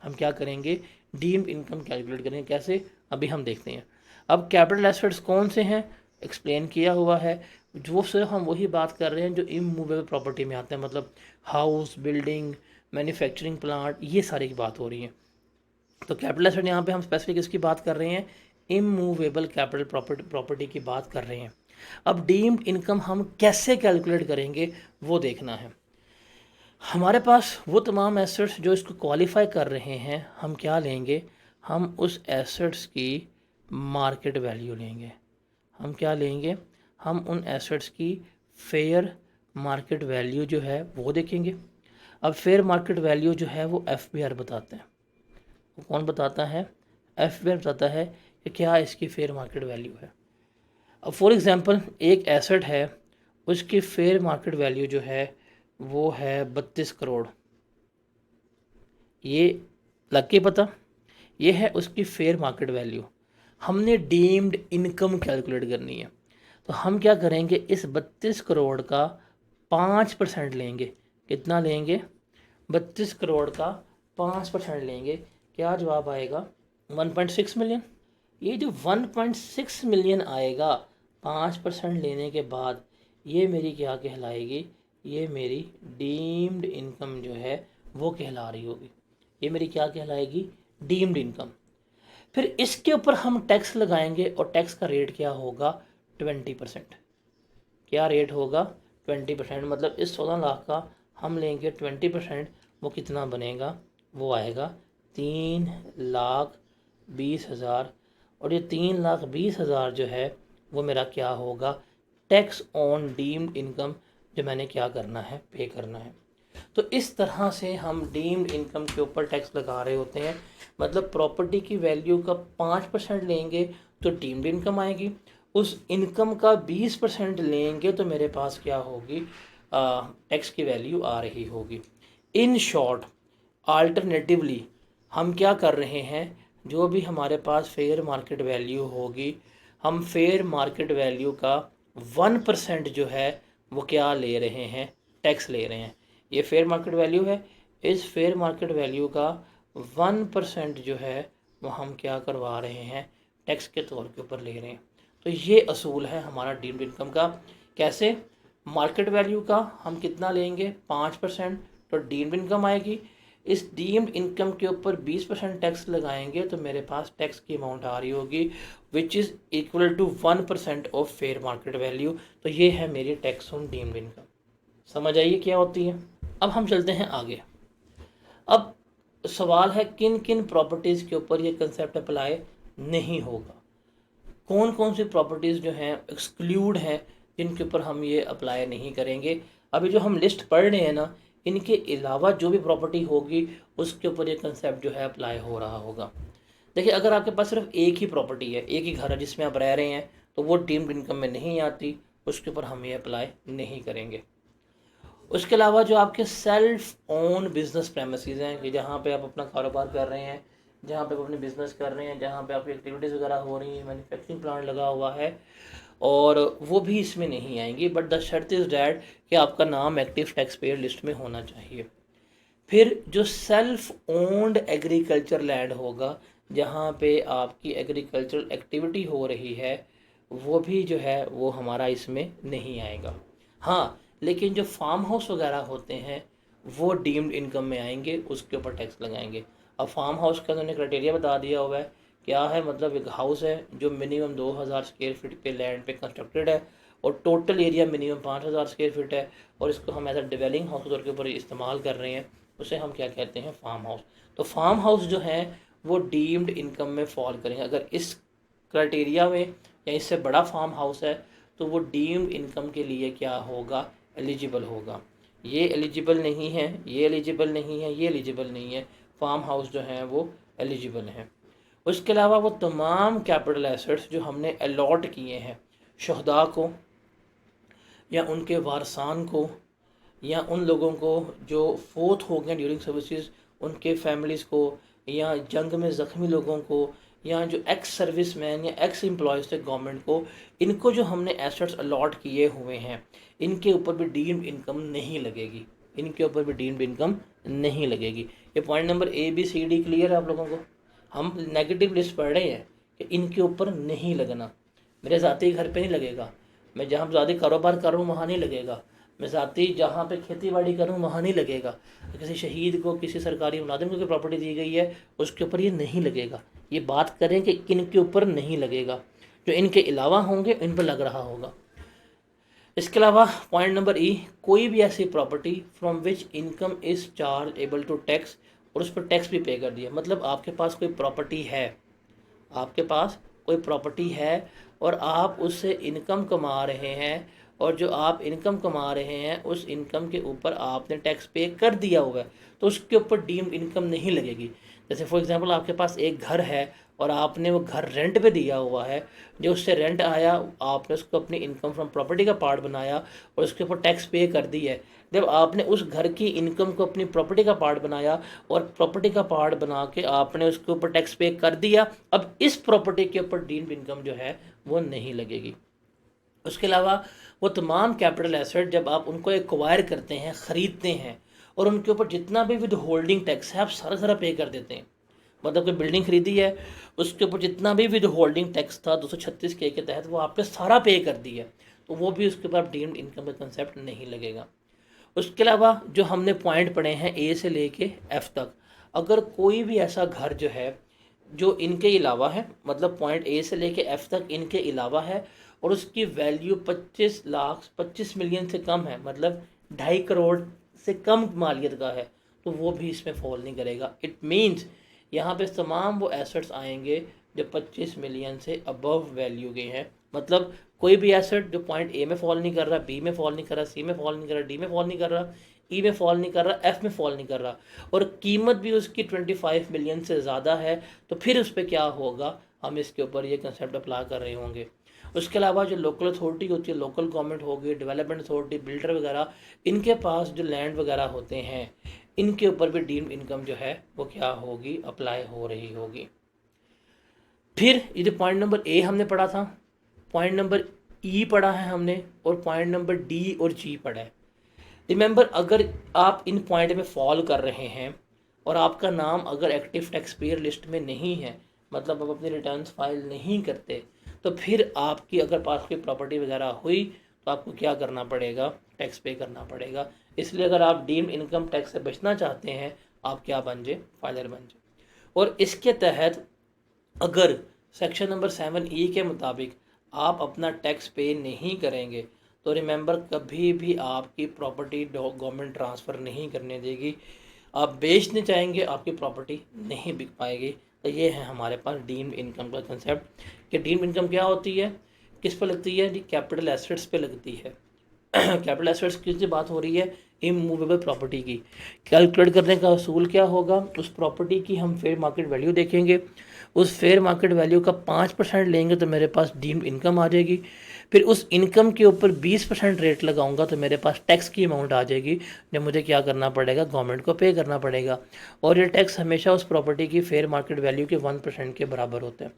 हम क्या करेंगे? डीम्ड इनकम कैलकुलेट करेंगे। कैसे? अभी हम देखते हैं। अब कैपिटल एसेट्स कौन से हैं एक्सप्लेन किया हुआ है, जो सिर्फ हम वही बात कर रहे हैं जो इमूवेबल प्रॉपर्टी में आते हैं, मतलब हाउस, बिल्डिंग, मैन्युफैक्चरिंग प्लांट, ये सारी की बात हो रही है। तो कैपिटल एसेट यहाँ पे हम स्पेसिफिक इसकी बात कर रहे हैं, इमूवेबल कैपिटल प्रॉपर्टी की बात कर रहे हैं। अब डीम्ड इनकम हम कैसे कैलकुलेट करेंगे वो देखना है। हमारे पास वो तमाम एसेट्स जो इसको क्वालिफाई कर रहे हैं, हम क्या लेंगे? हम उस एसेट्स की मार्केट वैल्यू लेंगे। हम क्या लेंगे? हम उन एसेट्स की फेयर मार्केट वैल्यू जो है वो देखेंगे। अब फेयर मार्केट वैल्यू जो है वो FBR बताते हैं। वो कौन बताता है? FBR बताता है कि क्या इसकी फेयर मार्केट वैल्यू है। अब फॉर एग्जांपल एक एसेट है, उसकी फेयर मार्केट वैल्यू जो है वो है 32 करोड़। ये लग के पता, ये है उसकी फेयर मार्केट वैल्यू। हमने डीम्ड इनकम कैलकुलेट करनी है, तो हम क्या करेंगे? इस 32 करोड़ का 5% लेंगे। कितना लेंगे? 32 करोड़ का 5% लेंगे। क्या जवाब आएगा? 1.6 मिलियन। ये जो 1.6 मिलियन आएगा 5% लेने के बाद, ये मेरी क्या कहलाएगी? ये मेरी डीम्ड इनकम जो है वो कहला रही होगी। ये मेरी क्या कहलाएगी? Deemed income. फिर इसके ऊपर हम टैक्स लगाएंगे और टैक्स का रेट क्या होगा? 20%। क्या रेट होगा? 20%। मतलब इस 16 लाख का हम लेंगे 20%, वो कितना बनेगा? वो आएगा 3,20,000। और ये 3,20,000 जो है वो मेरा क्या होगा? टैक्स ऑन डीम्ड इनकम जो मैंने क्या करना है? पे करना है। तो इस तरह से हम डीम्ड इनकम के ऊपर टैक्स लगा रहे होते हैं। मतलब प्रॉपर्टी की वैल्यू का 5% लेंगे तो डीम्ड इनकम आएगी, उस इनकम का 20% लेंगे तो मेरे पास क्या होगी? टैक्स की वैल्यू आ रही होगी। इन शॉर्ट, अल्टरनेटिवली हम क्या कर रहे हैं? जो भी हमारे पास फेयर मार्केट वैल्यू होगी, हम फेयर मार्केट वैल्यू का 1% जो है वो क्या ले रहे हैं? टैक्स ले रहे हैं। ये फेयर मार्केट वैल्यू है, इस फेयर मार्केट वैल्यू का 1% जो है वो हम क्या करवा रहे हैं? टैक्स के तौर के ऊपर ले रहे हैं। तो ये असूल है हमारा डीम्ड इनकम का। कैसे? मार्केट वैल्यू का हम कितना लेंगे? 5%, तो डीम्ड इनकम आएगी। इस डीम्ड इनकम के ऊपर 20% टैक्स लगाएंगे तो मेरे पास टैक्स की अमाउंट आ रही होगी which is equal to 1% of fair market value. तो ये है मेरी टैक्स ऑन डीम्ड इनकम। समझ आइए क्या होती है। अब हम चलते हैं आगे। अब सवाल है किन किन प्रॉपर्टीज़ के ऊपर ये कंसेप्ट अप्लाई नहीं होगा, कौन कौन सी प्रॉपर्टीज़ जो हैं एक्सक्लूड हैं जिनके ऊपर हम ये अप्लाई नहीं करेंगे। अभी जो हम लिस्ट पढ़ रहे हैं ना, इनके अलावा जो भी प्रॉपर्टी होगी उसके ऊपर ये कंसेप्ट जो है अप्लाई हो रहा होगा। देखिए, अगर आपके पास सिर्फ एक ही प्रॉपर्टी है, एक ही घर है जिसमें आप रह रहे हैं, तो वो डीम्ड इनकम में नहीं आती, उसके ऊपर हम ये अप्लाई नहीं करेंगे। उसके अलावा जो आपके सेल्फ ओन बिजनेस प्रेमिसेस हैं कि जहाँ पे आप अपना कारोबार कर रहे हैं, जहाँ पे आप अपने बिजनेस कर रहे हैं, जहाँ पे आपकी एक्टिविटीज़ वगैरह हो रही हैं, मैन्युफैक्चरिंग प्लांट लगा हुआ है, और वो भी इसमें नहीं आएंगी, बट द शर्त इज़ डैट कि आपका नाम एक्टिव टैक्स पेयर लिस्ट में होना चाहिए। फिर जो सेल्फ ओन्ड एग्रीकल्चर लैंड होगा, जहाँ पे आपकी एग्रीकल्चरल एक्टिविटी हो रही है, वो भी जो है वो हमारा इसमें नहीं आएगा। हाँ, लेकिन जो फार्म हाउस वगैरह होते हैं वो डीम्ड इनकम में आएंगे, उसके ऊपर टैक्स लगाएंगे। अब फार्म हाउस का उन्होंने क्राइटेरिया बता दिया हुआ है, क्या है, मतलब एक हाउस है जो मिनिमम 2000 स्क्वायर फीट पे लैंड पे कंस्ट्रक्टेड है और total area minimum 5000 square feet है, और इसको हम एज अ डिवेलिंग हाउस के तौर के ऊपर इस्तेमाल कर रहे हैं, उसे हम क्या कहते हैं, फार्म हाउस। तो फार्म हाउस जो है वो डीम्ड इनकम में फॉल करेंगे। अगर इस क्राइटेरिया में या इससे बड़ा फार्म हाउस है तो वो डीम्ड इनकम के लिए क्या होगा, एलिजिबल होगा। ये एलिजिबल नहीं है, ये एलिजिबल नहीं है, ये एलिजिबल नहीं है, फार्म हाउस जो है वो एलिजिबल हैं। उसके अलावा वो तमाम कैपिटल एसेट्स जो हमने अलॉट किए हैं शहदा को या उनके वारसान को या उन लोगों को जो फोत हो गए ड्यूरिंग सर्विसेज, उनके फैमिलीज़ को, या जंग में ज़ख्मी लोगों को, या जो एक्स सर्विस मैन या एक्स एम्प्लॉयज़ थे गवर्नमेंट को, इनको जो हमने एसेट्स अलॉट किए हुए हैं, इनके ऊपर भी डीम्ड इनकम नहीं लगेगी, इनके ऊपर भी डीम्ड इनकम नहीं लगेगी। ये पॉइंट नंबर ABCD क्लियर है आप लोगों को। हम नेगेटिव लिस्ट पढ़ रहे हैं कि इनके ऊपर नहीं लगना। मेरे ज़ाती घर पे नहीं लगेगा, मैं जहाँ ज़्यादा कारोबार कर रहा हूँ वहाँ नहीं लगेगा, मैं ज़ाती जहाँ पे खेती बाड़ी करूँ वहाँ नहीं लगेगा, किसी शहीद को, किसी सरकारी मुलाजिम को कोई प्रॉपर्टी दी गई है उसके ऊपर ये नहीं लगेगा। ये बात करें कि किन के ऊपर नहीं लगेगा, जो इनके अलावा होंगे इन पर लग रहा होगा। इसके अलावा पॉइंट नंबर E, कोई भी ऐसी property from which income is chargeable to tax, और उस पर टैक्स भी पे कर दिया। मतलब आपके पास कोई प्रॉपर्टी है, आपके पास कोई प्रॉपर्टी है और आप उससे इनकम कमा रहे हैं, और जो आप इनकम कमा रहे हैं उस इनकम के ऊपर आपने टैक्स पे कर दिया हुआ है, तो उसके ऊपर डीम्ड इनकम नहीं लगेगी। जैसे फॉर एग्जांपल आपके पास एक घर है और आपने वो घर रेंट पे दिया हुआ है, जो उससे रेंट आया आपने उसको अपनी इनकम फ्रॉम प्रॉपर्टी का पार्ट बनाया और उसके ऊपर टैक्स पे कर दी है। जब आपने उस घर की इनकम को अपनी प्रॉपर्टी का पार्ट बनाया और प्रॉपर्टी का पार्ट बना के आपने उसके ऊपर टैक्स पे कर दिया, अब इस प्रॉपर्टी के ऊपर डीम्ड इनकम जो है वो नहीं लगेगी। उसके अलावा वो तमाम कैपिटल एसेट जब आप उनको एक्वायर करते हैं, ख़रीदते हैं, और उनके ऊपर जितना भी विद होल्डिंग टैक्स है आप सारा सारा पे कर देते हैं। मतलब कोई बिल्डिंग खरीदी है, उसके ऊपर जितना भी विद होल्डिंग टैक्स था 236 के तहत वो आपने सारा पे कर दिया, तो वो भी उसके ऊपर डीम्ड इनकम का कंसेप्ट नहीं लगेगा। उसके अलावा जो हमने पॉइंट पढ़े हैं A से लेके F तक, अगर कोई भी ऐसा घर जो है जो इनके अलावा है, मतलब पॉइंट A से लेके F तक इनके अलावा है, और उसकी वैल्यू 25 मिलियन से कम है, मतलब 2.5 करोड़ से कम मालियत का है, तो वो भी इसमें फॉल नहीं करेगा। इट मीन्स यहाँ पे तमाम वो एसेट्स आएंगे जो 25 मिलियन से अबव वैल्यू के हैं। मतलब कोई भी एसेट जो पॉइंट A में फॉल नहीं कर रहा, B में फॉल नहीं कर रहा, C में फॉल नहीं कर रहा, D में फॉल नहीं कर रहा, E में फॉल नहीं कर रहा, F में फॉल नहीं कर रहा, और कीमत भी उसकी 25 मिलियन से ज़्यादा है, तो फिर उस पर क्या होगा, हम इसके ऊपर ये कंसेप्ट अप्लाई कर रहे होंगे। उसके अलावा जो लोकल अथॉरिटी होती है, लोकल गवर्नमेंट होगी, डेवलपमेंट अथॉरिटी, बिल्डर वगैरह, इनके पास जो लैंड वगैरह होते हैं, इनके ऊपर भी डीम्ड इनकम जो है वो क्या होगी, अप्लाई हो रही होगी। फिर ये जो पॉइंट नंबर A हमने पढ़ा था, पॉइंट नंबर E पढ़ा है हमने, और पॉइंट नंबर D और G पढ़ा है। रिमेंबर, अगर आप इन पॉइंट में फॉल कर रहे हैं और आपका नाम अगर एक्टिव टैक्स पेयर लिस्ट में नहीं है, मतलब आप अपनी रिटर्न्स फाइल नहीं करते, तो फिर आपकी अगर पास कोई प्रॉपर्टी वगैरह हुई तो आपको क्या करना पड़ेगा, टैक्स पे करना पड़ेगा। इसलिए अगर आप डीम्ड इनकम टैक्स से बचना चाहते हैं आप क्या बन जाए, फाइलर बन जाए। और इसके तहत अगर सेक्शन नंबर 7E के मुताबिक आप अपना टैक्स पे नहीं करेंगे तो रिमेंबर कभी भी आपकी प्रॉपर्टी गवर्नमेंट ट्रांसफ़र नहीं करने देगी। आप बेचने चाहेंगे, आपकी प्रॉपर्टी नहीं बिक पाएगी। तो ये है हमारे पास डीम्ड इनकम का कंसेप्ट कि डीम्ड इनकम क्या होती है, किस पर लगती है जी, कैपिटल एसेट्स पे लगती है। कैपिटल एसेट्स की बात हो रही है, इमूवेबल प्रॉपर्टी की। कैलकुलेट करने का असूल क्या होगा, उस प्रॉपर्टी की हम फेयर मार्केट वैल्यू देखेंगे, उस फेयर मार्केट वैल्यू का 5% लेंगे तो मेरे पास डीम्ड इनकम आ जाएगी। फिर उस इनकम के ऊपर 20% रेट लगाऊंगा तो मेरे पास टैक्स की अमाउंट आ जाएगी, जो मुझे क्या करना पड़ेगा, गवर्नमेंट को पे करना पड़ेगा। और ये टैक्स हमेशा उस प्रॉपर्टी की फेयर मार्केट वैल्यू के 1% के बराबर होते हैं।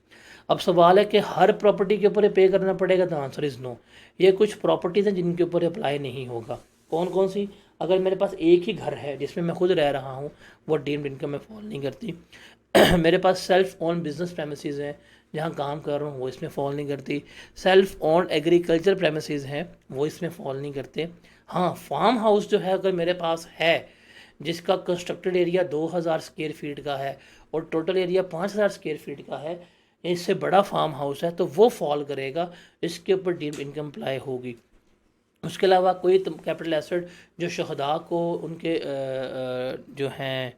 अब सवाल है कि हर प्रॉपर्टी के ऊपर पे करना पड़ेगा, तो आंसर इज़ नो। ये कुछ प्रॉपर्टीज़ हैं जिनके ऊपर अप्लाई नहीं होगा। कौन कौन सी, अगर मेरे पास एक ही घर है जिसमें मैं खुद रह रहा हूँ, वो डीम्ड इनकम में फॉल नहीं करती। मेरे पास सेल्फ ओन बिजनेस प्रेमिसेस हैं जहाँ काम कर रहा हूँ, वो इसमें फॉल नहीं करती। सेल्फ ओन एग्रीकल्चर प्रेमिसेस हैं, वो इसमें फॉल नहीं करते। हाँ, फार्म हाउस जो है अगर मेरे पास है जिसका कंस्ट्रक्टेड एरिया 2000 स्क्वायर फीट का है और टोटल एरिया 5000 स्क्वायर फीट का है, इससे बड़ा फार्म हाउस है, तो वो फॉल करेगा, इसके ऊपर डीम्ड इनकम अप्लाई होगी। उसके अलावा कोई कैपिटल एसेट जो शहदा को उनके जो हैं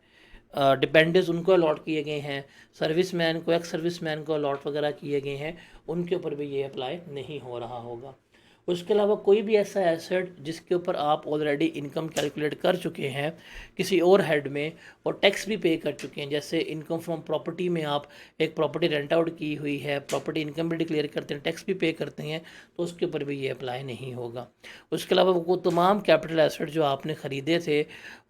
डिपेंडेंट्स उनको अलॉट किए गए हैं, सर्विसमैन को, एक्स सर्विसमैन को अलॉट वगैरह किए गए हैं, उनके ऊपर भी ये अप्लाई नहीं हो रहा होगा। उसके अलावा कोई भी ऐसा एसेट जिसके ऊपर आप ऑलरेडी इनकम कैलकुलेट कर चुके हैं किसी और हेड में और टैक्स भी पे कर चुके हैं, जैसे इनकम फ्रॉम प्रॉपर्टी में आप एक प्रॉपर्टी रेंट आउट की हुई है, प्रॉपर्टी इनकम भी डिक्लेयर करते हैं, टैक्स भी पे करते हैं, तो उसके ऊपर भी ये अप्लाई नहीं होगा। उसके अलावा वो तमाम कैपिटल एसेट जो आपने ख़रीदे थे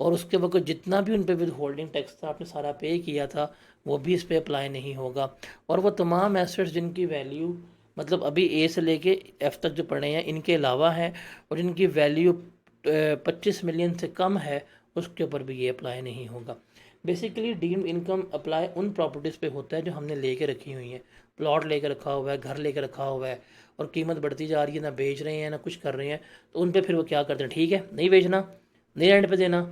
और उसके वक्त जितना भी उन पर विद होल्डिंग टैक्स था आपने सारा पे किया था, वो भी इस पर अप्लाई नहीं होगा। और वो तमाम एसेट्स जिनकी वैल्यू मतलब अभी ए से लेके एफ तक जो पढ़े हैं इनके अलावा है और जिनकी वैल्यू 25 मिलियन से कम है, उसके ऊपर भी ये अप्लाई नहीं होगा। बेसिकली डीम्ड इनकम अप्लाई उन प्रॉपर्टीज़ पे होता है जो हमने लेके रखी हुई हैं, प्लॉट लेके रखा हुआ है, घर लेके रखा हुआ है और कीमत बढ़ती जा रही है, ना बेच रहे हैं ना कुछ कर रहे हैं, तो उन पे फिर वो क्या करते हैं, ठीक है नहीं बेचना, नहीं रेंट पे देना,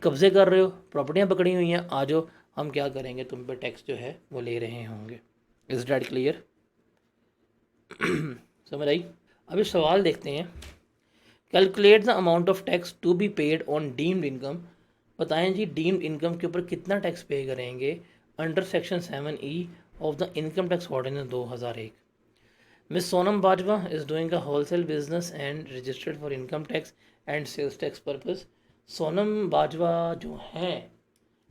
कब्जे कर रहे हो, प्रॉपर्टियाँ पकड़ी हुई हैं, आ जाओ हम क्या करेंगे, तुम पे टैक्स जो है वो ले रहे होंगे। Is that clear? समझ आई? अभी सवाल देखते हैं। Calculate the amount of tax to be paid on deemed income. बताएं जी डीम्ड इनकम के ऊपर कितना टैक्स पे करेंगे under section 7E of the income tax ordinance 2001। Miss Sonam Bajwa is doing a wholesale business and registered for income tax and sales tax purpose. Sonam Bajwa जो हैं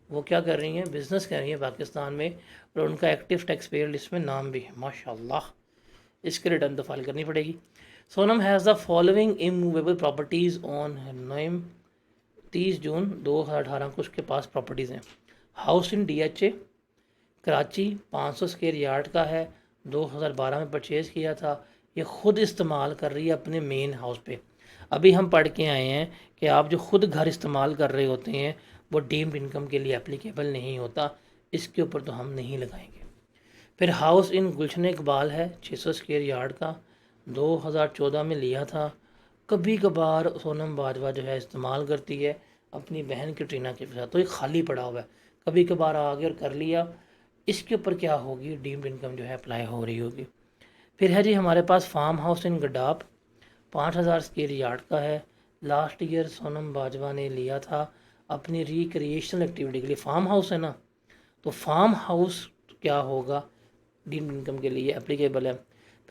वो क्या कर रही हैं, बिजनेस कर रही हैं पाकिस्तान में और उनका एक्टिव टैक्स पेयर लिस्ट में नाम भी है, माशाल्लाह। इसके रिटर्न तो फाइल करनी पड़ेगी। Sonam has the following immovable properties on name 30 जून 2018 को उसके पास प्रॉपर्टीज़ हैं। House in DHA Karachi 500 square yard का है, 2012 में परचेज़ किया था, ये ख़ुद इस्तेमाल कर रही है अपने मेन हाउस पे। अभी हम पढ़ के आए हैं कि आप जो ख़ुद घर इस्तेमाल कर रहे होते हैं वो डीम्ड इनकम के लिए एप्लीकेबल नहीं होता, इसके ऊपर तो हम नहीं लगाएंगे। फिर हाउस इन गुलशन इकबाल है 600 स्क्वायर यार्ड का, 2014 में लिया था, कभी कभार सोनम बाजवा जो है इस्तेमाल करती है अपनी बहन कैटरीना के साथ, तो ये खाली पड़ा हुआ है, कभी कभार आ गया और कर लिया, इसके ऊपर क्या होगी, डीम्ड इनकम जो है अप्लाई हो रही होगी। फिर है जी हमारे पास farm house in Gadap 5000 square yard का है, लास्ट ईयर सोनम बाजवा ने लिया था अपनी रिक्रिएशनल एक्टिविटी के लिए। फार्म हाउस है ना, तो फार्म हाउस क्या होगा, डीम्ड इनकम के लिए एप्लीकेबल है।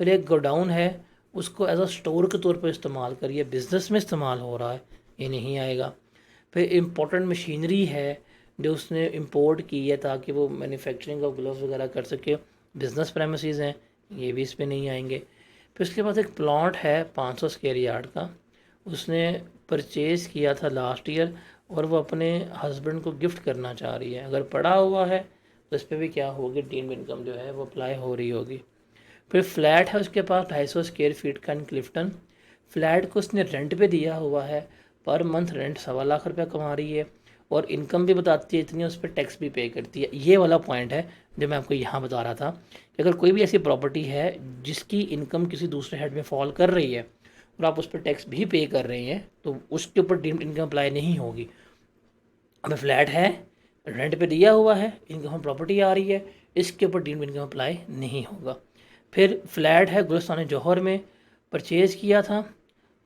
फिर एक गोडाउन है, उसको एज अ स्टोर के तौर पर इस्तेमाल करिए, बिज़नेस में इस्तेमाल हो रहा है, ये नहीं आएगा। फिर इम्पोर्टेंट मशीनरी है जो उसने इंपोर्ट की है ताकि वो मैन्युफैक्चरिंग ऑफ ग्लव्स वगैरह कर सके, बिज़नेस प्रेमिसेस हैं, ये भी इस पर नहीं आएंगे। फिर उसके बाद एक प्लॉट है 500 स्क्वायर यार्ड का, उसने परचेज़ किया था लास्ट ईयर और वो अपने हस्बैंड को गिफ्ट करना चाह रही है, अगर पड़ा हुआ है तो इस पर भी क्या होगी, डीम्ड इनकम जो है वो अप्लाई हो रही होगी। फिर फ्लैट है उसके पास 250 स्क्वायर फीट का इन क्लिफ्टन, फ्लैट को उसने रेंट पे दिया हुआ है, पर मंथ रेंट 1.25 लाख रुपया कमा रही है और इनकम भी बताती है इतनी, उस पर टैक्स भी पे करती है। ये वाला पॉइंट है जो मैं आपको यहाँ बता रहा था कि अगर कोई भी ऐसी प्रॉपर्टी है जिसकी इनकम किसी दूसरे हेड में फॉल कर रही है और आप उस पर टैक्स भी पे कर रहे हैं तो उसके ऊपर डीम्ड इनकम अप्लाई नहीं होगी। अब फ्लैट है, रेंट पे दिया हुआ है, इनकम प्रॉपर्टी आ रही है, इसके ऊपर डीम्ड इनकम अप्लाई नहीं होगा। फिर फ्लैट है गुलिस्तान जौहर में, परचेज़ किया था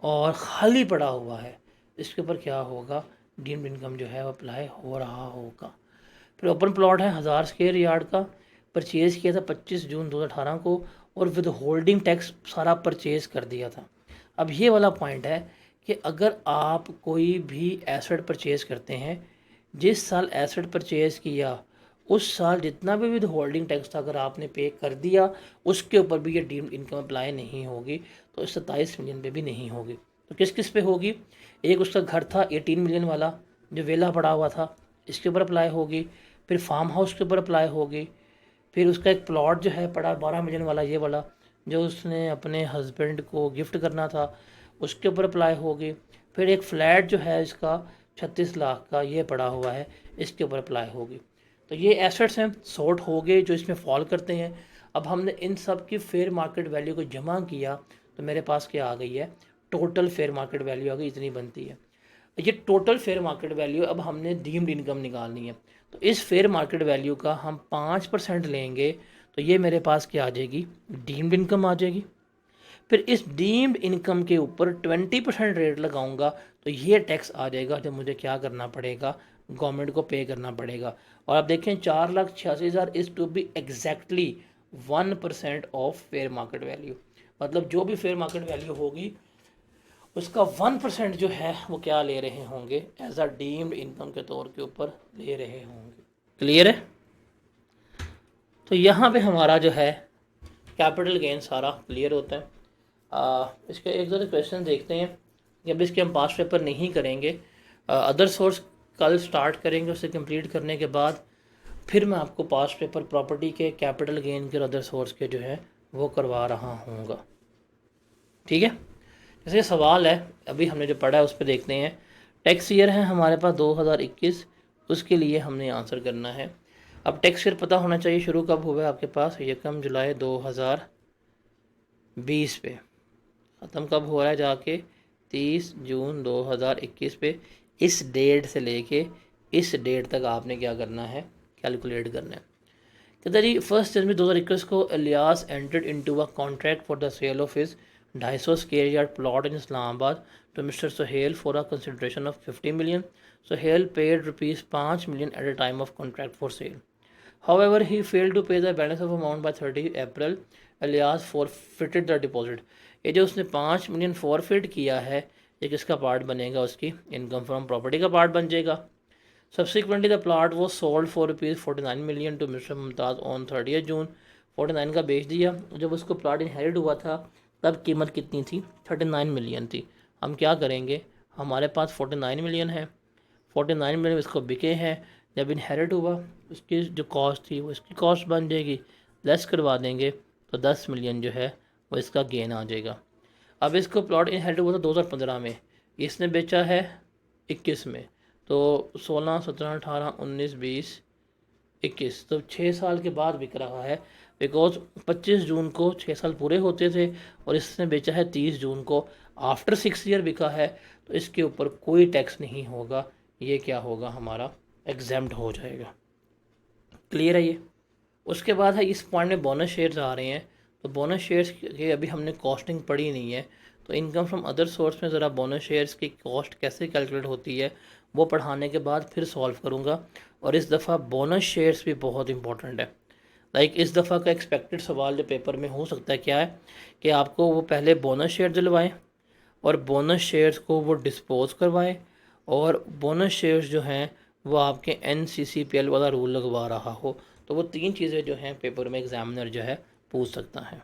और ख़ाली पड़ा हुआ है, इसके ऊपर क्या होगा, डीम्ड इनकम जो है वो अप्लाई हो रहा होगा। फिर ओपन प्लॉट है 1000 स्क्वायर यार्ड का, परचेज़ किया था 25 जून 2018 को और विद होल्डिंग टैक्स सारा परचेज़ कर दिया था। अब ये वाला पॉइंट है कि अगर आप कोई भी एसेट परचेज़ करते हैं, जिस साल एसेट परचेज़ किया उस साल जितना भी विद होल्डिंग टैक्स था अगर आपने पे कर दिया, उसके ऊपर भी ये डीम्ड इनकम अप्लाई नहीं होगी, तो 27 मिलियन पे भी नहीं होगी। तो किस किस पे होगी, एक उसका घर था 18 मिलियन वाला जो वेला पड़ा हुआ था, इसके ऊपर अप्लाई होगी। फिर फार्म हाउस के ऊपर अप्लाई होगी। फिर उसका एक प्लॉट जो है पड़ा 12 मिलियन वाला, ये वाला जो उसने अपने हस्बैंड को गिफ्ट करना था, उसके ऊपर अप्लाई होगी। फिर एक फ़्लैट जो है इसका 36 लाख का ये पड़ा हुआ है, इसके ऊपर अप्लाई होगी। तो ये एसेट्स हैं, सॉर्ट हो गए जो इसमें फॉल करते हैं। अब हमने इन सब की फेयर मार्केट वैल्यू को जमा किया तो मेरे पास क्या आ गई है, टोटल फेयर मार्केट वैल्यू आ गई, इतनी बनती है। ये टोटल फेयर मार्केट वैल्यू अब हमने डीम्ड इनकम निकालनी है, तो इस फेयर मार्केट वैल्यू का हम 5% लेंगे तो ये मेरे पास क्या आ जाएगी, डीम्ड इनकम आ जाएगी। फिर इस डीम्ड इनकम के ऊपर 20% रेट लगाऊंगा तो ये टैक्स आ जाएगा जो मुझे क्या करना पड़ेगा, गवर्नमेंट को पे करना पड़ेगा। और आप देखें 4,86,000 is to be exactly 1% of fair market value, मतलब जो भी फेयर मार्केट वैल्यू होगी उसका 1% जो है वो क्या ले रहे होंगे, एज अ डीम्ड इनकम के तौर के ऊपर ले रहे होंगे। क्लियर है। तो यहाँ पे हमारा जो है कैपिटल गेन सारा क्लियर होता है। इसके एक दो क्वेश्चन देखते हैं। जब इसके हम पास पेपर नहीं करेंगे, अदर सोर्स कल स्टार्ट करेंगे, उसे कंप्लीट करने के बाद फिर मैं आपको पास पेपर प्रॉपर्टी के, कैपिटल गेन के और अदर सोर्स के जो है वो करवा रहा हूँगा। ठीक है। जैसे सवाल है अभी हमने जो पढ़ा है उस पर देखते हैं। टैक्स ईयर है हमारे पास 2021, उसके लिए हमने आंसर करना है। अब टैक्स ईयर पता होना चाहिए शुरू कब हुआ है आपके पास, 1 जुलाई 2020 पे, ख़त्म कब हो रहा है जाके 30 जून 2021 पे। इस डेट से लेके इस डेट तक आपने क्या करना है, कैलकुलेट करना है। कहता जी 1 जनवरी 2021 को Ilyas entered into a contract for the sale of his 250 square yard plot in Islamabad to Mister Sohail for a consideration of 50 million. Sohail paid ₹5 million at a time of contract for sale. However, he failed to pay the balance of amount by 30 April. Elias forfeited the deposit. ये जो उसने 5 million forfeit किया है, ये किसका part बनेगा, उसकी income from property का पार्ट बन जाएगा। Subsequently, the plot was sold for ₹49 million to Mr. Mumtaz on 30 जून। 49 का बेच दिया। जब उसको प्लॉट इनहेरिट हुआ था तब कीमत कितनी थी, 39 मिलियन थी। हम क्या करेंगे, हमारे पास 49 मिलियन है, 49 मिलियन इसको बिके हैं, जब इनहेरिट हुआ उसकी जो कॉस्ट थी वो इसकी कॉस्ट बन जाएगी, लेस करवा देंगे तो 10 मिलियन जो है वो इसका गेन आ जाएगा। अब इसको प्लॉट इनहेरिट हुआ था 2015 में, इसने बेचा है 21 में, तो 16, 17, 18, 19, 20, 21, तो 6 साल के बाद बिक रहा है। बिकॉज 25 जून को 6 साल पूरे होते थे और इसने बेचा है 30 जून को, आफ्टर 6 ईयर बिका है, तो इसके ऊपर कोई टैक्स नहीं होगा, ये क्या होगा हमारा एग्जेम्प्ट हो जाएगा। क्लियर है ये। उसके बाद है इस पॉइंट में बोनस शेयर्स आ रहे हैं, तो बोनस शेयर्स की अभी हमने कॉस्टिंग पढ़ी नहीं है, तो इनकम फ्रॉम अदर सोर्स में ज़रा बोनस शेयर्स की कॉस्ट कैसे कैलकुलेट होती है वो पढ़ाने के बाद फिर सॉल्व करूँगा। और इस दफ़ा बोनस शेयर्स भी बहुत इंपॉर्टेंट है। लाइक इस दफ़ा का एक्सपेक्टेड सवाल जो पेपर में हो सकता है क्या है कि आपको वो पहले बोनस शेयर दिलवाएं और बोनस शेयर्स को वो डिस्पोज करवाएं, और बोनस शेयर्स जो हैं वो आपके NCCPL वाला रूल लगवा रहा हो, तो वो 3 चीज़ें जो हैं पेपर में एग्जामिनर जो है पूछ सकता है।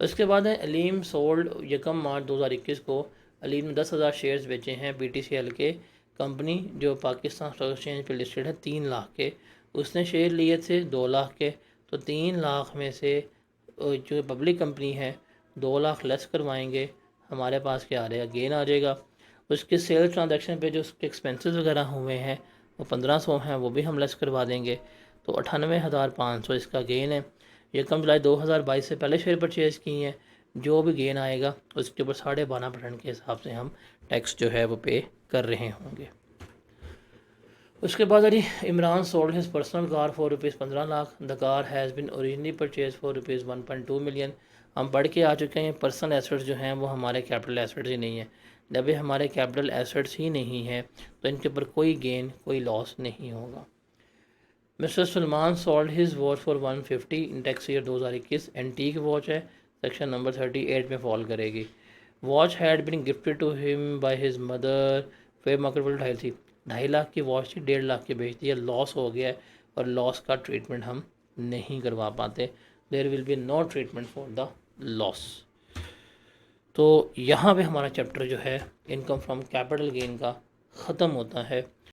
उसके बाद है अलीम सोल्ड 1 मार्च 2021 को, अलीम ने 10,000 शेयर्स बेचे हैं BTCL के, कंपनी जो पाकिस्तान स्टॉक एक्सचेंज पे लिस्टेड है 3 लाख के, उसने शेयर लिए थे 2 लाख के, तो 3 लाख में से जो पब्लिक कंपनी है 2 लाख लेस करवाएंगे, हमारे पास क्या आ जाएगा, गेन आ जाएगा। उसके सेल ट्रांजैक्शन पे जो उसके एक्सपेंसेस वगैरह हुए हैं वो 1500 हैं, वो भी हम लेस करवा देंगे, तो 98,500 इसका गेन है। 1 जुलाई 2022 से पहले शेयर परचेज़ किए हैं, जो भी गेन आएगा उसके ऊपर 12.5% के हिसाब से हम टैक्स जो है वो पे कर रहे होंगे। उसके बाद जी Imran sold his personal car for ₹15 lakh. The car has been originally purchase for ₹1.2 million. हम पढ़ के आ चुके हैं पर्सनल एसेट्स जो हैं वो हमारे कैपिटल एसेट्स ही नहीं है। जब ये हमारे कैपिटल एसेट्स ही नहीं है तो इनके ऊपर कोई गेन कोई लॉस नहीं होगा। Mister Salman sold his watch for 150 in tax year 2021। Antique watch है, सेक्शन नंबर 38 में फॉल करेगी। Watch had been gifted to him by his mother. Fair market value 2.5 थी, 2.5 लाख की वॉच थी, 1.5 लाख की बेच दी है, लॉस हो गया है और लॉस का ट्रीटमेंट हम नहीं करवा पाते। There will be no treatment for the loss. तो यहाँ पे हमारा चैप्टर जो है इनकम फ्रॉम कैपिटल गेन का ख़त्म होता है।